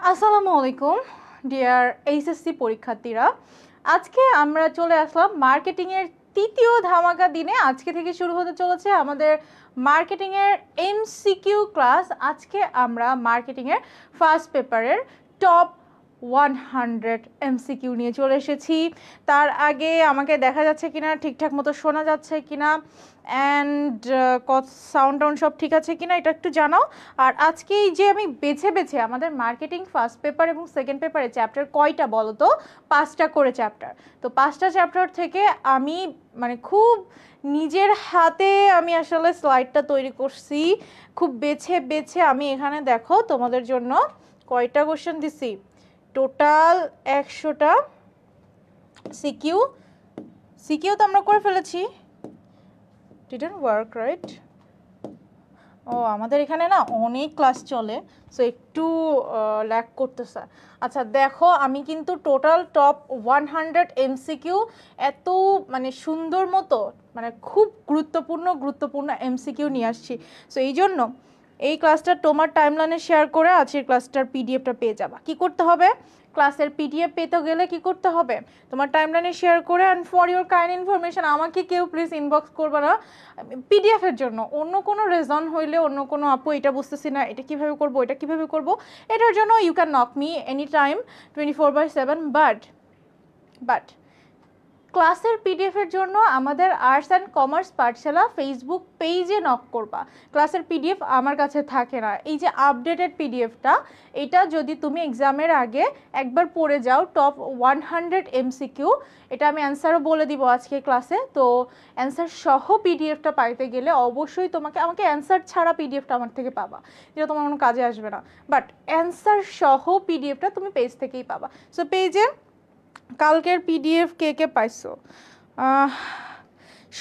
আসসালামু আলাইকুম deer HSC পরীক্ষার্থীরা। আজকে আমরা চলে আসলাম মার্কেটিংয়ের তৃতীয় ধামাকা দিনে। আজকে থেকে শুরু হতে চলেছে আমাদের মার্কেটিংয়ের এমসিকিউ ক্লাস। আজকে আমরা মার্কেটিংয়ের ফার্স্ট পেপারের টপ 100 এমসিকিউ নিয়ে চলে এসেছি। তার আগে আমাকে দেখা যাচ্ছে কিনা, ঠিকঠাক মতো শোনা যাচ্ছে কিনা, অ্যান্ড সাউন্ড টাউন্ড সব ঠিক আছে কিনা এটা একটু জানাও। আর আজকে এই যে আমি বেছে বেছে আমাদের মার্কেটিং ফার্স্ট পেপার এবং সেকেন্ড পেপারে চ্যাপ্টার কয়টা বলো তো? 5টা করে চ্যাপ্টার। তো 5টা চ্যাপ্টার থেকে আমি মানে খুব নিজের হাতে আমি আসলে স্লাইডটা তৈরি করছি, খুব বেছে বেছে। আমি এখানে দেখো তোমাদের জন্য কয়টা কোশ্চেন দিছি, টোটাল 100টা সিকিউ তো আমরা করে ফেলেছি। didn't work right? ও আমাদের এখানে না অনেক ক্লাস চলে, সো একটু ল্যাগ করতেছে। আচ্ছা দেখো, আমি কিন্তু টোটাল টপ 100 এমসিকিউ এত মানে সুন্দর মতো, মানে খুব গুরুত্বপূর্ণ এমসিকিউ নিয়ে আসছি। সো এই জন্য এই ক্লাসটা তোমার টাইমলাইনে শেয়ার করে আজকের ক্লাসটার পিডিএফটা পেয়ে যাবা। কি করতে হবে? ক্লাসের পিডিএফ পেতে গেলে কি করতে হবে? তোমার টাইমলাইনে শেয়ার করে, and for your kind information, আমাকে কেউ প্লিজ ইনবক্স করবে না পিডিএফের জন্য। অন্য কোনো রিজন হইলে, অন্য কোনো আপু এটা বুঝতেছি না, এটা কীভাবে করবো, এটা কীভাবে করবো, এটার জন্য you can knock me any time 24/7। But ক্লাসের পিডিএফের জন্য আমাদের arts and commerce Pathshala Facebook পেজে নক করবা। ক্লাসের পিডিএফ আমার কাছে থাকে না। এই যে আপডেটেড পিডিএফটা, এটা যদি তুমি এক্সামের আগে একবার পড়ে যাও, টপ 100 এমসিকিউ, এটা আমি অ্যান্সারও বলে দিব আজকে ক্লাসে। তো অ্যান্সার সহ পিডিএফটা পাইতে গেলে অবশ্যই আমাকে অ্যান্সার ছাড়া পিডিএফটা আমার থেকে পাবা, যেটা তোমার কোনো কাজে আসবে না। বাট অ্যান্সার সহ পিডিএফটা তুমি পেজ থেকেই পাবা। সো পেজে কালকের পিডিএফ কে কে পাইছো?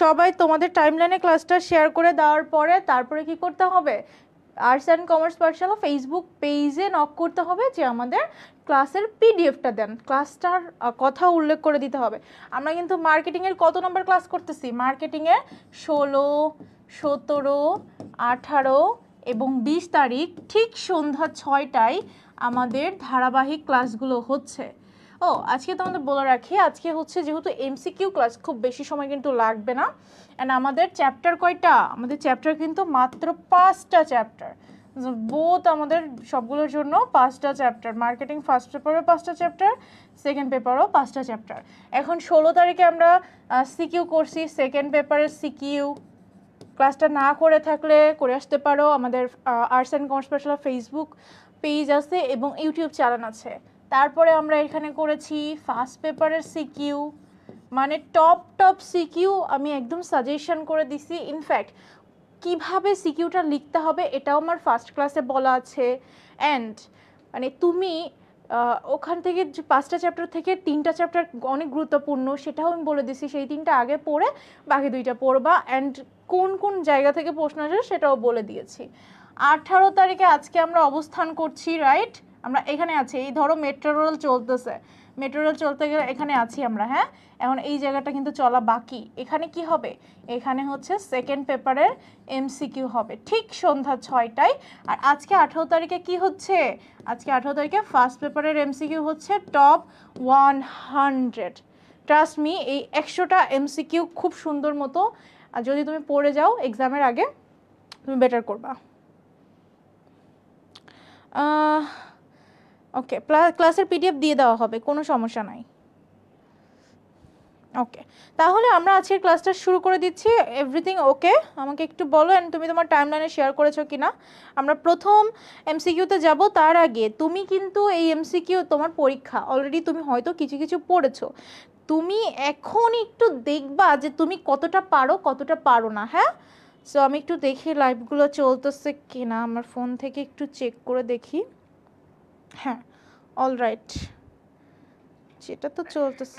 সবাই তোমাদের টাইমলাইনে ক্লাসটা শেয়ার করে দেওয়ার পরে তারপরে কি করতে হবে? Arts and commerce Pathshala Facebook পেজে নক করতে হবে যে আমাদের ক্লাসের পিডিএফটা দেন, ক্লাসটার কথা উল্লেখ করে দিতে হবে। আমরা কিন্তু মার্কেটিংয়ের কত নম্বর ক্লাস করতেছি? মার্কেটিংয়ের 16, 17, 18 এবং 20 তারিখ ঠিক সন্ধ্যা 6টায় আমাদের ধারাবাহিক ক্লাসগুলো হচ্ছে। ও আজকে তোমাদের বলে রাখি, আজকে হচ্ছে যেহেতু এমসিকিউ ক্লাস, খুব বেশি সময় কিন্তু লাগবে না। অ্যান্ড আমাদের চ্যাপ্টার কয়টা? আমাদের চ্যাপ্টার কিন্তু মাত্র 5টা চ্যাপ্টার। বোথ আমাদের সবগুলোর জন্য 5টা চ্যাপ্টার। মার্কেটিং ফার্স্ট পেপারও 5টা চ্যাপ্টার, সেকেন্ড পেপারও 5টা চ্যাপ্টার। এখন 16 তারিখে আমরা সিকিউ করছি, সেকেন্ড পেপারের সিকিউ। ক্লাসটা না করে থাকলে করে আসতে পারো। আমাদের arts and commerce Pathshala Facebook page আছে এবং ইউটিউব চ্যানেল আছে। তারপরে আমরা এখানে করেছি ফার্স্ট পেপারের সিকিউ, মানে টপ সিকিউ আমি একদম সাজেশন করে দিছি। ইনফ্যাক্ট কিভাবে সিকিউটা লিখতে হবে এটাও আমার ফার্স্ট ক্লাসে বলা আছে। অ্যান্ড মানে তুমি ওখান থেকে 5টা চ্যাপ্টার থেকে 3টা চ্যাপ্টার অনেক গুরুত্বপূর্ণ, সেটাও আমি বলে দিছি। সেই 3টা আগে পড়ে বাকি 2টা পড়বা। অ্যান্ড কোন কোন জায়গা থেকে প্রশ্ন আসে সেটাও বলে দিয়েছি। 18 তারিখে আজকে আমরা অবস্থান করছি, রাইট? আমরা এখানে আছি, এই ধরো মেট্রো রেল চলতেছে, মেট্রো রেল চলতে গেলে এখানে আছি আমরা। হ্যাঁ, এখন এই জায়গাটা কিন্তু চলা বাকি। এখানে কি হবে? এখানে হচ্ছে সেকেন্ড পেপারের এমসিকিউ হবে ঠিক সন্ধ্যা 6টায়। আর আজকে 18 তারিখে কি হচ্ছে? আজকে 18 তারিখে ফার্স্ট পেপারের এমসিকিউ হচ্ছে টপ 100। ট্রাস্ট মি, এই 100টা এমসিকিউ খুব সুন্দর মতো যদি তুমি পড়ে যাও এক্সামের আগে, তুমি বেটার করবা। ওকে, ক্লাসের পিডিএফ দিয়ে দেওয়া হবে, কোনো সমস্যা নাই। ওকে, তাহলে আমরা আজকের ক্লাসটা শুরু করে দিচ্ছি। Everything okay? আমাকে একটু বলো, অ্যান্ড তুমি তোমার টাইমলাইনে শেয়ার করেছো কিনা। আমরা প্রথম এমসিকিউতে যাব। তার আগে তুমি কিন্তু এই এমসিকিউ, তোমার পরীক্ষা অলরেডি, তুমি হয়তো কিছু কিছু পড়েছো, তুমি এখন একটু দেখবা যে তুমি কতটা পারো কতটা পারো না। হ্যাঁ, সো আমি একটু দেখি লাইভগুলো চলতেছে কিনা, আমার ফোন থেকে একটু চেক করে দেখি। হ্যাঁ, অলরাইট, যেটা তো চলতেছে।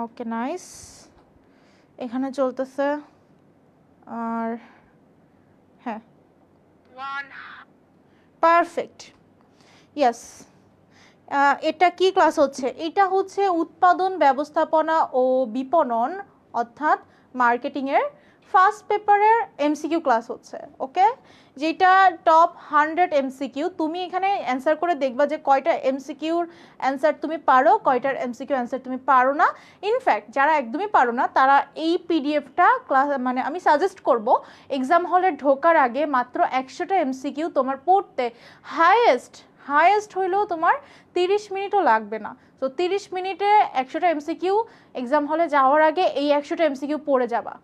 ওকে, নাইস, এখানে চলতেছে। আর হ্যাঁ, পারফেক্ট, ইয়েস। এটা কি ক্লাস হচ্ছে? এটা হচ্ছে উৎপাদন ব্যবস্থাপনা ও বিপণন, অর্থাৎ মার্কেটিংয়ের ফার্স্ট পেপারের এমসিকিউ ক্লাস হচ্ছে, ওকে, যেটা টপ 100 এমসিকিউ। তুমি এখানে অ্যান্সার করে দেখবা যে কয়টা এমসিকিউর অ্যান্সার তুমি পারো, কয়টার এমসিকিউ অ্যান্সার তুমি পারো না। ইনফ্যাক্ট যারা একদমই পারো না তারা এই পিডিএফটা ক্লাস মানে আমি সাজেস্ট করব এক্সাম হলে ঢোকার আগে মাত্র 100টা এমসিকিউ তোমার পড়তে হাইয়েস্ট হইলেও তোমার 30 মিনিটও লাগবে না। তো 30 মিনিটে 100টা এমসিকিউ এক্সাম হলে যাওয়ার আগে এই 100টা এমসিকিউ পড়ে যাবা।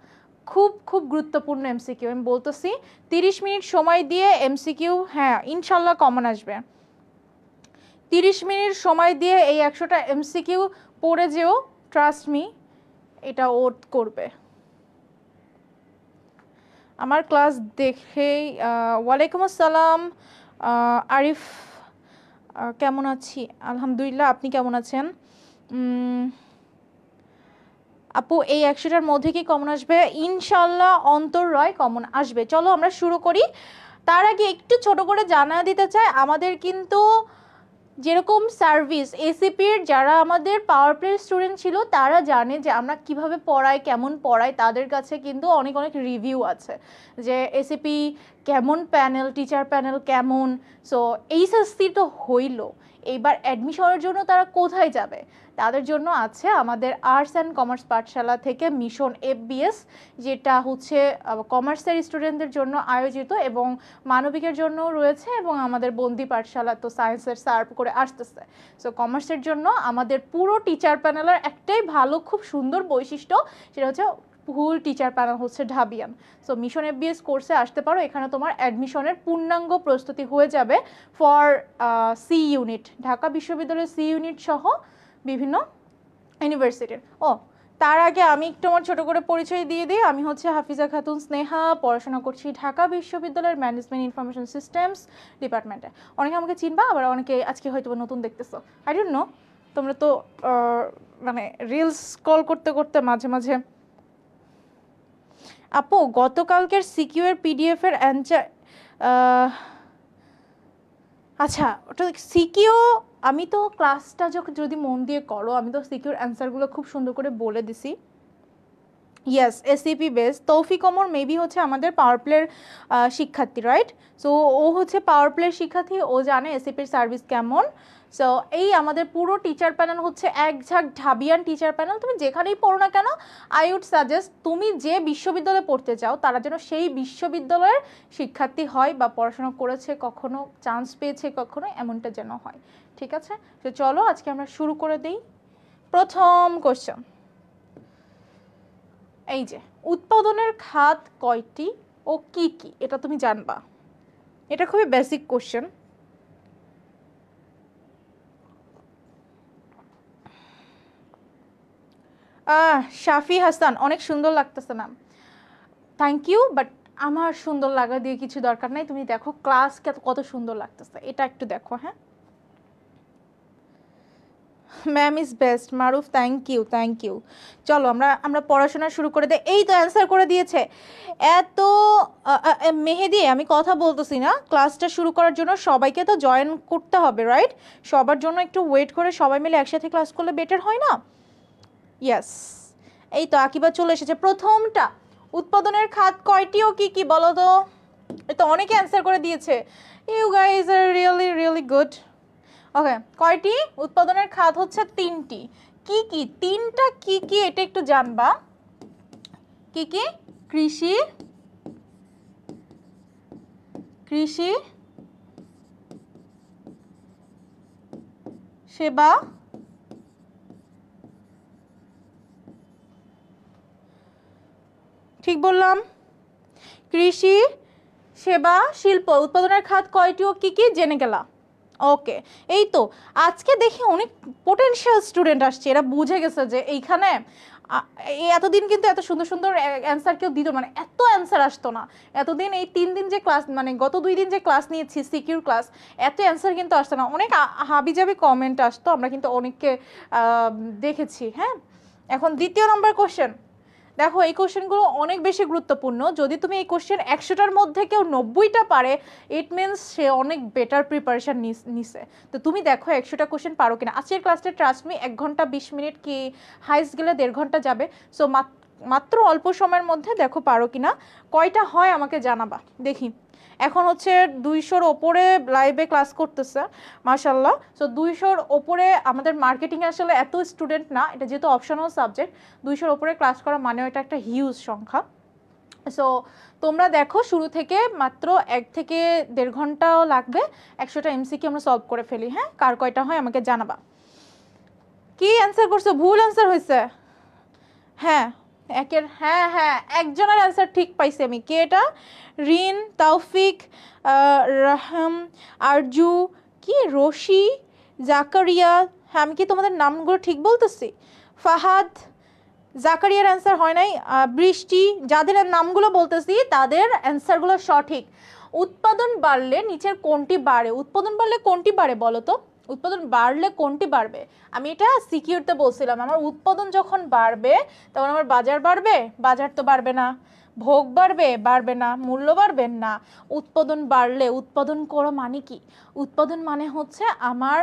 খুব খুব গুরুত্বপূর্ণ এমসিকিউ, আমি বলতেছি 30 মিনিট সময় দিয়ে এমসিকিউ, হ্যাঁ ইনশাল্লাহ কমন আসবে। 30 মিনিট সময় দিয়ে এই 100টা এমসিকিউ পড়ে যেও, ট্রাস্ট মি এটা ওর্থ করবে। আমার ক্লাস দেখেই ওয়ালাইকুম আসসালাম আরিফ, কেমন আছি? আলহামদুলিল্লাহ, আপনি কেমন আছেন? আপু এই 100টার মধ্যে কি কমন আসবে? ইনশাল্লাহ অন্তর্রয় কমন আসবে। চলো আমরা শুরু করি। তার আগে একটু ছোট করে জানা দিতে চাই, আমাদের কিন্তু যেরকম সার্ভিস এসিপির যারা আমাদের পাওয়ার প্লে স্টুডেন্ট ছিল তারা জানে যে আমরা কিভাবে পড়াই, কেমন পড়াই, তাদের কাছে কিন্তু অনেক অনেক রিভিউ আছে যে এসিপি কেমন প্যানেল, টিচার প্যানেল কেমন। সো এইচএসসি তো হইল, এইবার অ্যাডমিশনের জন্য তারা কোথায় যাবে? তাদের জন্য আছে আমাদের আর্টস অ্যান্ড কমার্স পাঠশালা থেকে মিশন এফবিএস, যেটা হচ্ছে কমার্সের স্টুডেন্টদের জন্য আয়োজিত এবং মানবিকের জন্য রয়েছে, এবং আমাদের বন্দি পাঠশালা তো সায়েন্সের সার্ভ করে আসতেছে। সো কমার্সের জন্য আমাদের পুরো টিচার প্যানেলের একটাই ভালো খুব সুন্দর বৈশিষ্ট্য, সেটা হচ্ছে ফুল টিচার প্যানেল হচ্ছে ঢাবিয়ান। সো মিশন এফবিএস কোর্সে আসতে পারো, এখানে তোমার অ্যাডমিশনের পূর্ণাঙ্গ প্রস্তুতি হয়ে যাবে ফর সি ইউনিট, ঢাকা বিশ্ববিদ্যালয়ের সি ইউনিট সহ বিভিন্ন ইউনিভার্সিটির। তার আগে আমি একটু আমার ছোটো করে পরিচয় দিয়ে দিই। আমি হচ্ছে হাফিজা খাতুন স্নেহা, পড়াশোনা করছি ঢাকা বিশ্ববিদ্যালয়ের ম্যানেজমেন্ট ইনফরমেশন সিস্টেমস ডিপার্টমেন্টে। অনেকে আমাকে চিনবা, আবার অনেকে আজকে হয়তো নতুন দেখতেছো, আই ডোন্ট নো। তোমরা তো মানে রিলস স্ক্রল করতে করতে মাঝে মাঝে। আপু গতকালকের সিকিউ এর পিডিএফ এর অ্যান্সার, আচ্ছা ওটা সিকিউ, আমি তো ক্লাসটা যদি মন দিয়ে করো আমি তো সিকিউর অ্যান্সারগুলো খুব সুন্দর করে বলে দিছি। Yes, ACP base. তৌফিক ওমর মেবি হচ্ছে আমাদের পাওয়ার প্লের শিক্ষার্থী, রাইট? সো ও হচ্ছে পাওয়ার প্লের শিক্ষার্থী, ও জানে এসিপির সার্ভিস কেমন। সো এই আমাদের পুরো টিচার প্যানেল হচ্ছে এক ঝাঁক ঢাবিয়ান টিচার প্যানেল। তুমি যেখানেই পড়ো না কেন, আই উড সাজেস্ট তুমি যে বিশ্ববিদ্যালয়ে পড়তে চাও তারা যেন সেই বিশ্ববিদ্যালয়ের শিক্ষার্থী হয় বা পড়াশোনা করেছে কখনো, চান্স পেয়েছে কখনো, এমনটা যেন হয়। ঠিক আছে, তো চলো আজকে আমরা শুরু করে দিই। প্রথম কোশ্চেন, এই যে উৎপাদনের খাত কয়টি ও কি কি, এটা তুমি জানবা। এটা খুবই বেসিক কোশ্চেন। শাফি হাসান, অনেক সুন্দর লাগতেছে ম্যাম, থ্যাংক ইউ। বাট আমার সুন্দর লাগা দিয়ে কিছু দরকার নাই, তুমি দেখো ক্লাস কত সুন্দর লাগতেছে, এটা একটু দেখো। হ্যাঁ ma'am is best, Maruf thank you. চলো আমরা পড়াশোনা শুরু করে দিই। এই তো অ্যান্সার করে দিয়েছে এত মেহেদি, আমি কথা বলতেছি না, ক্লাসটা শুরু করার জন্য সবাইকে তো জয়েন করতে হবে, রাইট? সবার জন্য একটু ওয়েট করে সবাই মিলে একসাথে ক্লাস করলে বেটার হয় না? ইয়েস, এই তো আকিবা চলে এসেছে। প্রথমটা, উৎপাদনের খাত কয়টি ও কি কি বলো তো? এই তো অনেকে অ্যান্সার করে দিয়েছে, you guys are really good. Okay, কয়টি? উৎপাদনের খাত হচ্ছে 3টি। কি কি 3টা, কি কি এটা একটু জানবা। কি কি? কৃষি, সেবা, ঠিক বললাম? কৃষি, সেবা, শিল্প। উৎপাদনের খাত কয়টি ও কি কি জেনে গেলা। ওকে, এই তো আজকে দেখি অনেক পোটেনশিয়াল স্টুডেন্ট আসছে, এরা বুঝে গেছে যে এইখানে এতদিন কিন্তু এত সুন্দর সুন্দর অ্যান্সার কেউ দিত, মানে এত অ্যান্সার আসতো না এতদিন। এই 3 দিন যে ক্লাস, মানে গত 2 দিন যে ক্লাস নিয়েছি সিকিউর ক্লাস, এত অ্যান্সার কিন্তু আসতো না। অনেক হাবিজাবি কমেন্ট আসতো, আমরা কিন্তু অনেককে দেখেছি। হ্যাঁ, এখন দ্বিতীয় নম্বর কোশ্চেন দেখো, এই কোশ্চেনগুলো অনেক বেশি গুরুত্বপূর্ণ। যদি তুমি এই কোশ্চেন 100টার মধ্যে কেউ 90টা পারে, ইট মিনস সে অনেক বেটার প্রিপারেশান নিছে। তো তুমি দেখো 100টা কোশ্চেন পারো কিনা। আজকের ক্লাসটা ট্রাস্ট মি 1 ঘন্টা 20 মিনিট কি হাইস্ট গেলে 1.5 ঘন্টা যাবে। সো মাত্র অল্প সময়ের মধ্যে দেখো পারো কিনা, কয়টা হয় আমাকে জানাবা দেখি। এখন হচ্ছে 200-র ওপরে লাইভে ক্লাস করতেছে মাশাল্লাহ। সো 200-র ওপরে আমাদের মার্কেটিংয়ে আসলে এত স্টুডেন্ট না, এটা যেহেতু অপশনাল সাবজেক্ট, 200-র ওপরে ক্লাস করা মানে এটা একটা হিউজ সংখ্যা। সো তোমরা দেখো শুরু থেকে মাত্র 1 থেকে 1.5 ঘন্টাও লাগবে, 100টা এমসিকিউ আমরা সলভ করে ফেলি। হ্যাঁ, কার কয়টা হয় আমাকে জানাবা। কি অ্যান্সার করছো? ভুল অ্যান্সার হয়েছে। হ্যাঁ হ্যাঁ একজনের অ্যান্সার ঠিক পাইছি আমি। কে এটা? রিন, তাওফিক, রাহাম, আরজু, কি রশি, জাকারিয়া। হ্যাঁ, আমি কি তোমাদের নামগুলো ঠিক বলতেছি? ফাহাদ, জাকারিয়ার অ্যান্সার হয় নাই। বৃষ্টি, যাদের নামগুলো বলতেছি তাদের অ্যান্সারগুলো সঠিক। উৎপাদন বাড়লে নিচের কোনটি বাড়ে? উৎপাদন বাড়লে কোনটি বাড়ে বলো তো? উৎপাদন বাড়লে কোনটি বাড়বে? আমি এটা সিকিউরতে বলছিলাম, আমার উৎপাদন যখন বাড়বে তখন আমার বাজার বাড়বে? বাজার তো বাড়বে না। ভোগ বাড়বে? বাড়বে না। মূল্য বাড়বে না। উৎপাদন বাড়লে, উৎপাদন করা মানে কি? উৎপাদন মানে হচ্ছে আমার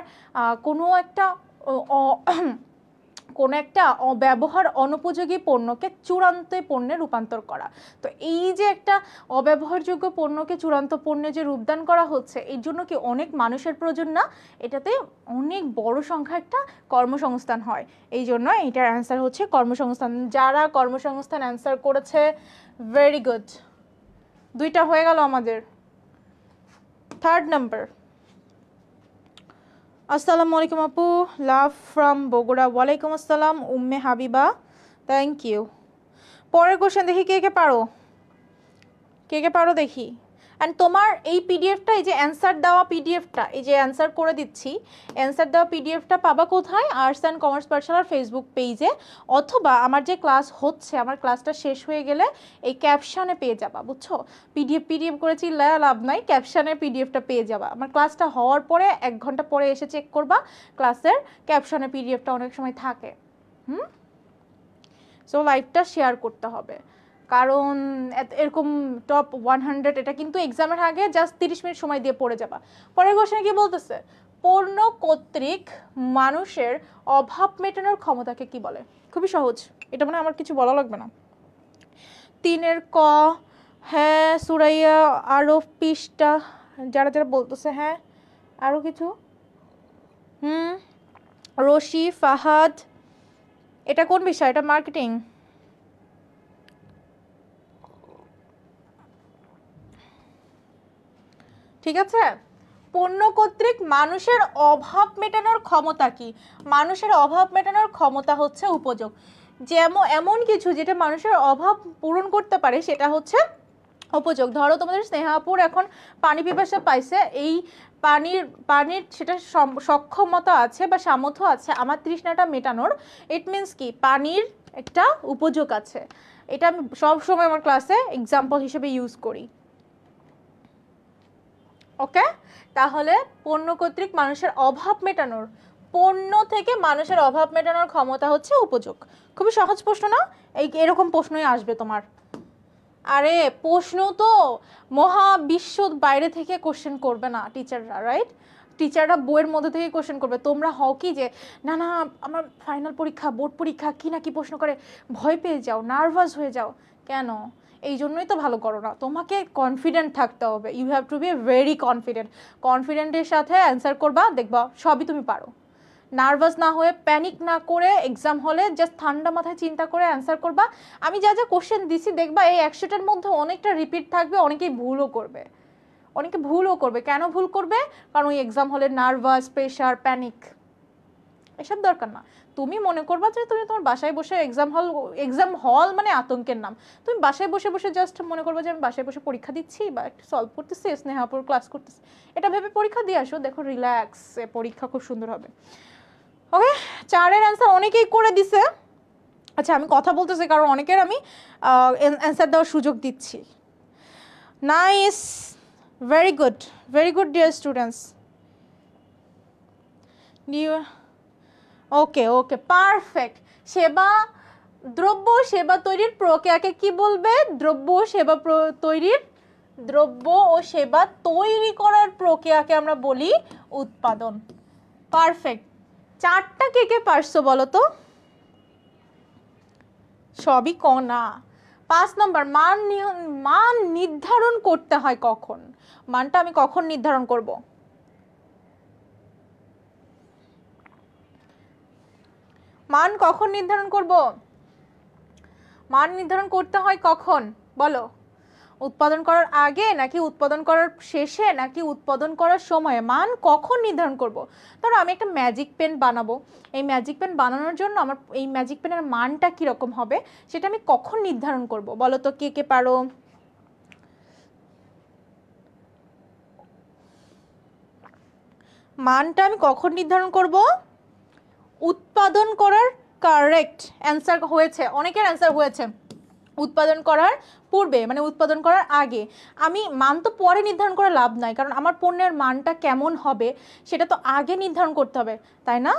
কোনো একটা ব্যবহার অনুপযোগী পণ্যকে চূড়ান্ত পণ্যে রূপান্তর করা। তো এই যে একটা অব্যবহারযোগ্য পণ্যকে চূড়ান্ত পণ্যে যে রূপদান করা হচ্ছে, এর জন্য কি অনেক মানুষের প্রয়োজন না? এটাতে অনেক বড় সংখ্যা একটা কর্মসংস্থান হয়। এই জন্য এটার অ্যান্সার হচ্ছে কর্মসংস্থান। যারা কর্মসংস্থান অ্যান্সার করেছে ভেরি গুড, 2টা হয়ে গেল আমাদের। 3rd number. আসসালামু আলাইকুম আপু, লাভ ফ্রম বগুড়া। ওয়ালাইকুম আসসালাম উম্মে হাবিবা, থ্যাংক ইউ। পরের কোশ্চেন দেখি কে কে পারো, কে কে পারো দেখি। অ্যান্ড তোমার এই পিডিএফটা, এই যে অ্যান্সার দেওয়া পিডিএফটা, এই যে অ্যান্সার করে দিচ্ছি, অ্যান্সার দেওয়া পিডিএফটা পাবা কোথায়? আর্টস অ্যান্ড কমার্স পাঠশালার ফেসবুক পেজে, অথবা আমার যে ক্লাস হচ্ছে, আমার ক্লাসটা শেষ হয়ে গেলে এই ক্যাপশনে পেয়ে যাবা, বুঝছো? পিডিএফ করে চিল্লায় লাভ নাই, ক্যাপশনে পিডিএফটা পেয়ে যাবা। আমার ক্লাসটা হওয়ার পরে 1 ঘন্টা পরে এসে চেক করবা, ক্লাসের ক্যাপশনে পিডিএফটা অনেক সময় থাকে। সো লাইভটা শেয়ার করতে হবে, কারণ এরকম টপ 100 এটা কিন্তু এক্সামের আগে জাস্ট 30 মিনিট সময় দিয়ে পড়ে যাবা। পরের কোশ্চেনে কি বলতেছে? পণ্য কর্তৃক মানুষের অভাব মেটানোর ক্ষমতাকে কি বলে? খুবই সহজ, এটা মানে আমার কিছু বলা লাগবে না। 3-এর ক। হ্যাঁ সুরাইয়া, আরো পৃষ্ঠা যারা যারা বলতেছে। হ্যাঁ আরো কিছু। রশি, ফাহাদ, এটা কোন বিষয়? এটা মার্কেটিং। ঠিক আছে, পণ্য কর্তৃক মানুষের অভাব মেটানোর ক্ষমতা কি? মানুষের অভাব মেটানোর ক্ষমতা হচ্ছে উপযোগ। যেমন এমন কিছু যেটা মানুষের অভাব পূরণ করতে পারে সেটা হচ্ছে উপযোগ। ধরো তোমাদের স্নেহাপুর এখন পানি পিপাসা পাইছে, এই পানির সেটা সক্ষমতা আছে বা সামর্থ্য আছে আমার তৃষ্ণাটা মেটানোর। ইট মিনস কি পানির একটা উপযোগ আছে। এটা আমি সবসময় আমার ক্লাসে এক্সাম্পল হিসেবে ইউজ করি। ওকে, তাহলে পণ্য কর্তৃক মানুষের অভাব মেটানোর, পণ্য থেকে মানুষের অভাব মেটানোর ক্ষমতা হচ্ছে উপযোগ। খুবই সহজ প্রশ্ন না? এরকম প্রশ্নই আসবে তোমার। আরে প্রশ্ন তো মহাবিশ্ব বাইরে থেকে কোশ্চেন করবে না টিচাররা, রাইট? টিচাররা বইয়ের মধ্যে থেকে কোশ্চেন করবে। তোমরা হও কি যে না না আমার ফাইনাল পরীক্ষা, বোর্ড পরীক্ষা, কি না কি প্রশ্ন করে ভয় পেয়ে যাও, নার্ভাস হয়ে যাও কেন? এই জন্যই তো ভালো করো না। তোমাকে কনফিডেন্ট থাকতে হবে, you have to be very confident. কনফিডেন্টের সাথে অ্যান্সার করবা, দেখবা সবই তুমি পারো। নার্ভাস না হয়ে, প্যানিক না করে, এক্সাম হলে জাস্ট ঠান্ডা মাথায় চিন্তা করে অ্যান্সার করবা। আমি যা যা কোশ্চেন দিছি দেখবা এই 100টার মধ্যে অনেকটা রিপিট থাকবে, অনেকেই ভুলও করবে। অনেকে ভুলও করবে, কেন ভুল করবে? কারণ ওই এক্সাম হলে নার্ভাস, প্রেশার, প্যানিক, এসব দরকার না। তুমি মনে করবা যে তুমি তোমার বাসায় বসে এক্সাম হল মানে আতঙ্কের নাম। তুমি বাসায় বসে বসে জাস্ট মনে করবা যে আমি বাসায় বসে পরীক্ষা দিচ্ছি বা একটু সলভ করতেছি, স্নেহাপুর ক্লাস করতেছি, এটা ভেবে পরীক্ষা দিয়ে আসো, দেখো রিল্যাক্স, পরীক্ষা খুব সুন্দর হবে। ওকে, 4-এর অ্যান্সার অনেকেই করে দিছে। আচ্ছা আমি কথা বলতেছি কারণ অনেকের আমি অ্যান্সার দেওয়ার সুযোগ দিচ্ছি। Nice, very good dear students. Okay perfect. দ্রব্য সেবা তৈরির প্রক্রিয়াকে কি বলবে? দ্রব্য ও সেবা তৈরি করার প্রক্রিয়াকে আমরা বলি উৎপাদন। পারফেক্ট। 4টা কে কে পারছো বলো তো? সবই না। 5 নম্বর, মান নির্ধারণ করতে হয় কখন? মানটা আমি কখন নির্ধারণ করব? মান কখন নির্ধারণ করব? মান নির্ধারণ করতে হয় কখন বলো? উৎপাদন করার আগে নাকি উৎপাদন করার শেষে নাকি উৎপাদন করার সময়ে? মান কখন নির্ধারণ করব? ধরো আমি একটা ম্যাজিক পেন বানাবো, এই ম্যাজিক পেন বানানোর জন্য আমার এই ম্যাজিক পেনের মানটা কীরকম হবে সেটা আমি কখন নির্ধারণ করব বলো তো, কে কে পারো? মানটা আমি কখন নির্ধারণ করব? উৎপাদন করার, কারেক্ট অ্যান্সার হয়েছে, অনেকের অ্যান্সার হয়েছে উৎপাদন করার পূর্বে, মানে উৎপাদন করার আগে। আমি মান তো পরে নির্ধারণ করা লাভ নাই, কারণ আমার পণ্যের মানটা কেমন হবে সেটা তো আগে নির্ধারণ করতে হবে, তাই না?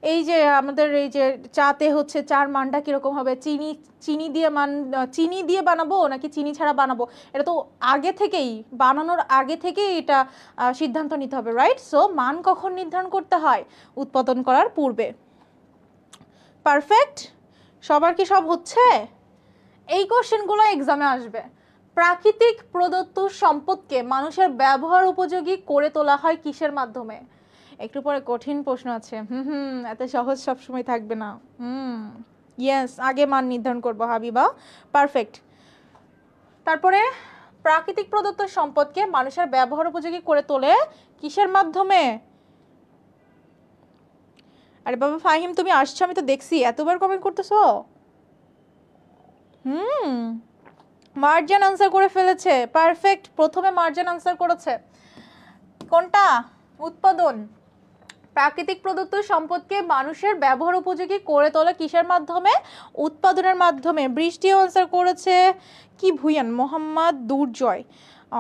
এই যে আমাদের এই যে চাতে হচ্ছে চার মানটা কীরকম হবে, চিনি দিয়ে বানাবো নাকি চিনি ছাড়া বানাবো, এটা তো আগে থেকেই, বানানোর আগে থেকেই এটা সিদ্ধান্ত নিতে হবে, রাইট? সো মান কখন নির্ধারণ করতে হয়? উৎপাদন করার পূর্বে। পারফেক্ট। সবার কি সব হচ্ছে? এই কোশ্চেনগুলো এক্সামে আসবে। প্রাকৃতিক প্রদত্ত সম্পদকে মানুষের ব্যবহার উপযোগী করে তোলা হয় কিসের মাধ্যমে? একটু পরে কঠিন প্রশ্ন আছে, এত সহজ সবসময় থাকবে না। ইয়েস, আগে মান নির্ধারণ করবো হাবিবা। পারফেক্ট। তারপরে প্রাকৃতিক প্রদত্ত সম্পদকে মানুষের ব্যবহার উপযোগী করে তোলে কিসের মাধ্যমে? আরে বাবা ফাহিম, তুমি আসছো, আমি তো দেখছি, এতবার কমেন্ট করতেছো। মার্জান আনসার করে ফেলেছে, পারফেক্ট। প্রথমে মার্জান আনসার করেছে কোনটা? উৎপাদন। প্রাকৃতিক প্রদত্ত সম্পদকে মানুষের ব্যবহার উপযোগী করে তোলা কিসের মাধ্যমে? উৎপাদনের মাধ্যমে। বৃষ্টিও আনসার করেছে, কি ভুইয়ান, মোহাম্মদ দুর্জয়,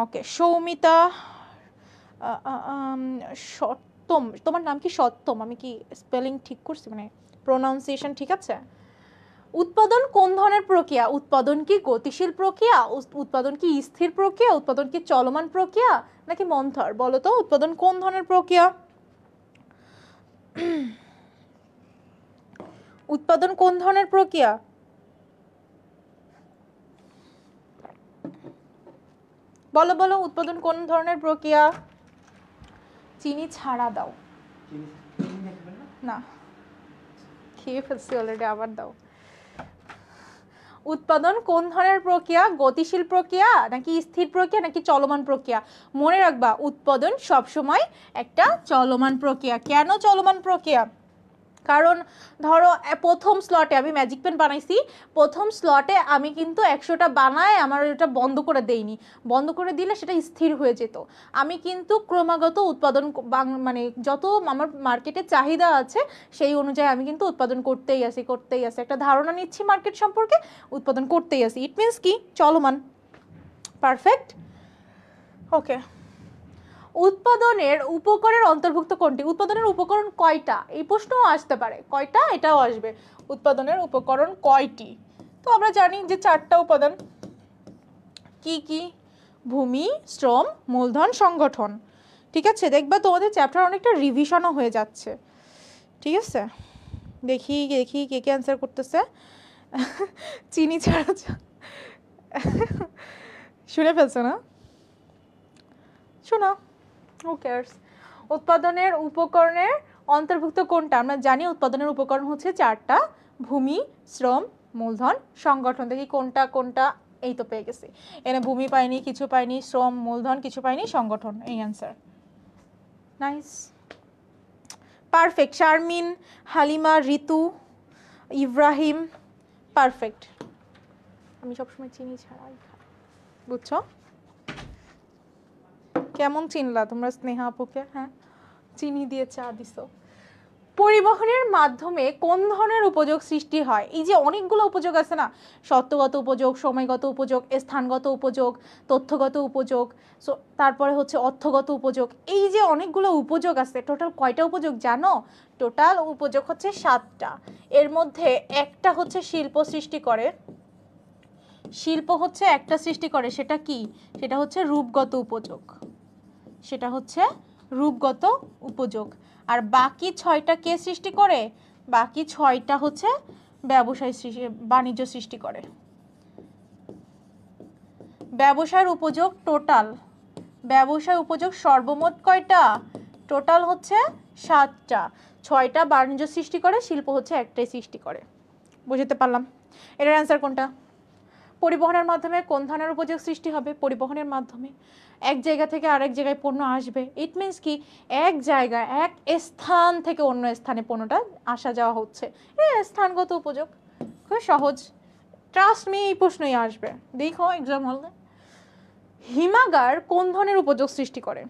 ওকে, সৌমিতা, সত্যম, তোমার নাম কি সত্যম? আমি কি স্পেলিং ঠিক করছি, মানে প্রোনাউন্সিয়েশন ঠিক আছে? উৎপাদন কোন ধরনের প্রক্রিয়া? উৎপাদন কি গতিশীল প্রক্রিয়া, উৎপাদন কি স্থির প্রক্রিয়া, উৎপাদন কি চলমান প্রক্রিয়া নাকি মন্থর? বলো তো উৎপাদন কোন ধরনের প্রক্রিয়া? উৎপাদন কোন ধরনের প্রক্রিয়া? বলো বলো, উৎপাদন কোন ধরনের প্রক্রিয়া? চিনি ছাড়া দাও না, খেয়ে ফেলছি অলরেডি, আবার দাও। উৎপাদন কোন ধরনের প্রক্রিয়া? গতিশীল প্রক্রিয়া নাকি স্থির প্রক্রিয়া নাকি চলমান প্রক্রিয়া? মনে রাখবা উৎপাদন সবসময় একটা চলমান প্রক্রিয়া। কেন চলমান প্রক্রিয়া? কারণ ধরো প্রথম স্লটে আমি ম্যাজিক পেন বানাইছি, প্রথম স্লটে আমি কিন্তু 100টা বানায় আমার এটা বন্ধ করে দেইনি, বন্ধ করে দিলে সেটা স্থির হয়ে যেত। আমি কিন্তু ক্রমাগত উৎপাদন, মানে যত আমার মার্কেটে চাহিদা আছে সেই অনুযায়ী আমি কিন্তু উৎপাদন করতেই আসি। একটা ধারণা নিচ্ছি মার্কেট সম্পর্কে, উৎপাদন করতেই আসি, ইট মিনস কি চলমান। পারফেক্ট, ওকে। উৎপাদনের উপকরণের অন্তর্ভুক্ত কোনটি? উৎপাদনের উপকরণ কয়টা? এই প্রশ্নও আসতে পারে, কয়টা এটাও আসবে। উৎপাদনের উপকরণ কয়টি? তো আমরা জানি যে 4টা উপাদান। কি কি? ভূমি, শ্রম, মূলধন, সংগঠন। ঠিক আছে, দেখবা তোমাদের চ্যাপ্টার অনেকটা রিভিশনও হয়ে যাচ্ছে। ঠিক আছে, দেখি দেখি কে কে অ্যান্সার করতেছে। চিনি ছাড়া শুনে ফেলছো না? শোনো, who cares? উৎপাদনের উপকরণের অন্তর্ভুক্ত কোনটা? আমরা জানি উৎপাদনের উপকরণ হচ্ছে 4টা, ভূমি, শ্রম, মূলধন, সংগঠন। দেখি কোনটা কোনটা, এই তো পেয়ে গেছি। এনে ভূমি পাইনি, কিছু পাইনি, শ্রম, মূলধন কিছু পাইনি, সংগঠন, এই answer. Nice, perfect. Sharmin, Halima, Ritu, Ibrahim, perfect. আমি সবসময় চিনি ছাড়াই খাই, বুঝছো? কেমন চিনলা তোমরা স্নেহা আপুকে? হ্যাঁ, চিনি দিয়ে চা দিছো। পরিবহনের মাধ্যমে কোন ধরনের উপযোগ সৃষ্টি হয়? এই যে অনেকগুলো উপযোগ আছে না, সত্যগত উপযোগ, সময়গত উপযোগ, স্থানগত উপযোগ, তথ্যগত উপযোগ, সো তারপরে হচ্ছে অর্থগত উপযোগ। এই যে অনেকগুলো উপযোগ আছে, টোটাল কয়টা উপযোগ জানো? টোটাল উপযোগ হচ্ছে 7টা। এর মধ্যে একটা হচ্ছে শিল্প সৃষ্টি করে, শিল্প হচ্ছে একটা সৃষ্টি করে, সেটা কি? সেটা হচ্ছে রূপগত উপযোগ, সেটা হচ্ছে রূপগত উপযোগ। আর বাকি 6টা কে সৃষ্টি করে? বাকি 6টা হচ্ছে ব্যবসায় বাণিজ্য সৃষ্টি করে। ব্যবসায়ের উপযোগ টোটাল, ব্যবসায় উপযোগ সর্বমোট কয়টা? টোটাল হচ্ছে 7টা, 6টা বাণিজ্য সৃষ্টি করে, শিল্প হচ্ছে একটাই সৃষ্টি করে। বুঝতে পারলাম? এটার অ্যান্সার কোনটা? পরিবহনের মাধ্যমে কোন ধরনের উপযোগ সৃষ্টি হবে? পরিবহনের মাধ্যমে এক জায়গা থেকে আরেক জায়গায় পণ্য আসবে। ইট মিনস কি, এক জায়গায় এক স্থান থেকে অন্য স্থানে পণ্যটা আসা যাওয়া হচ্ছে, স্থানগত উপযোগ। খুব সহজ, ট্রাস্ট মি, এই প্রশ্নই আসবে, দেখো এক্সাম হলে। হিমাগার কোন ধরনের উপযোগ সৃষ্টি করে?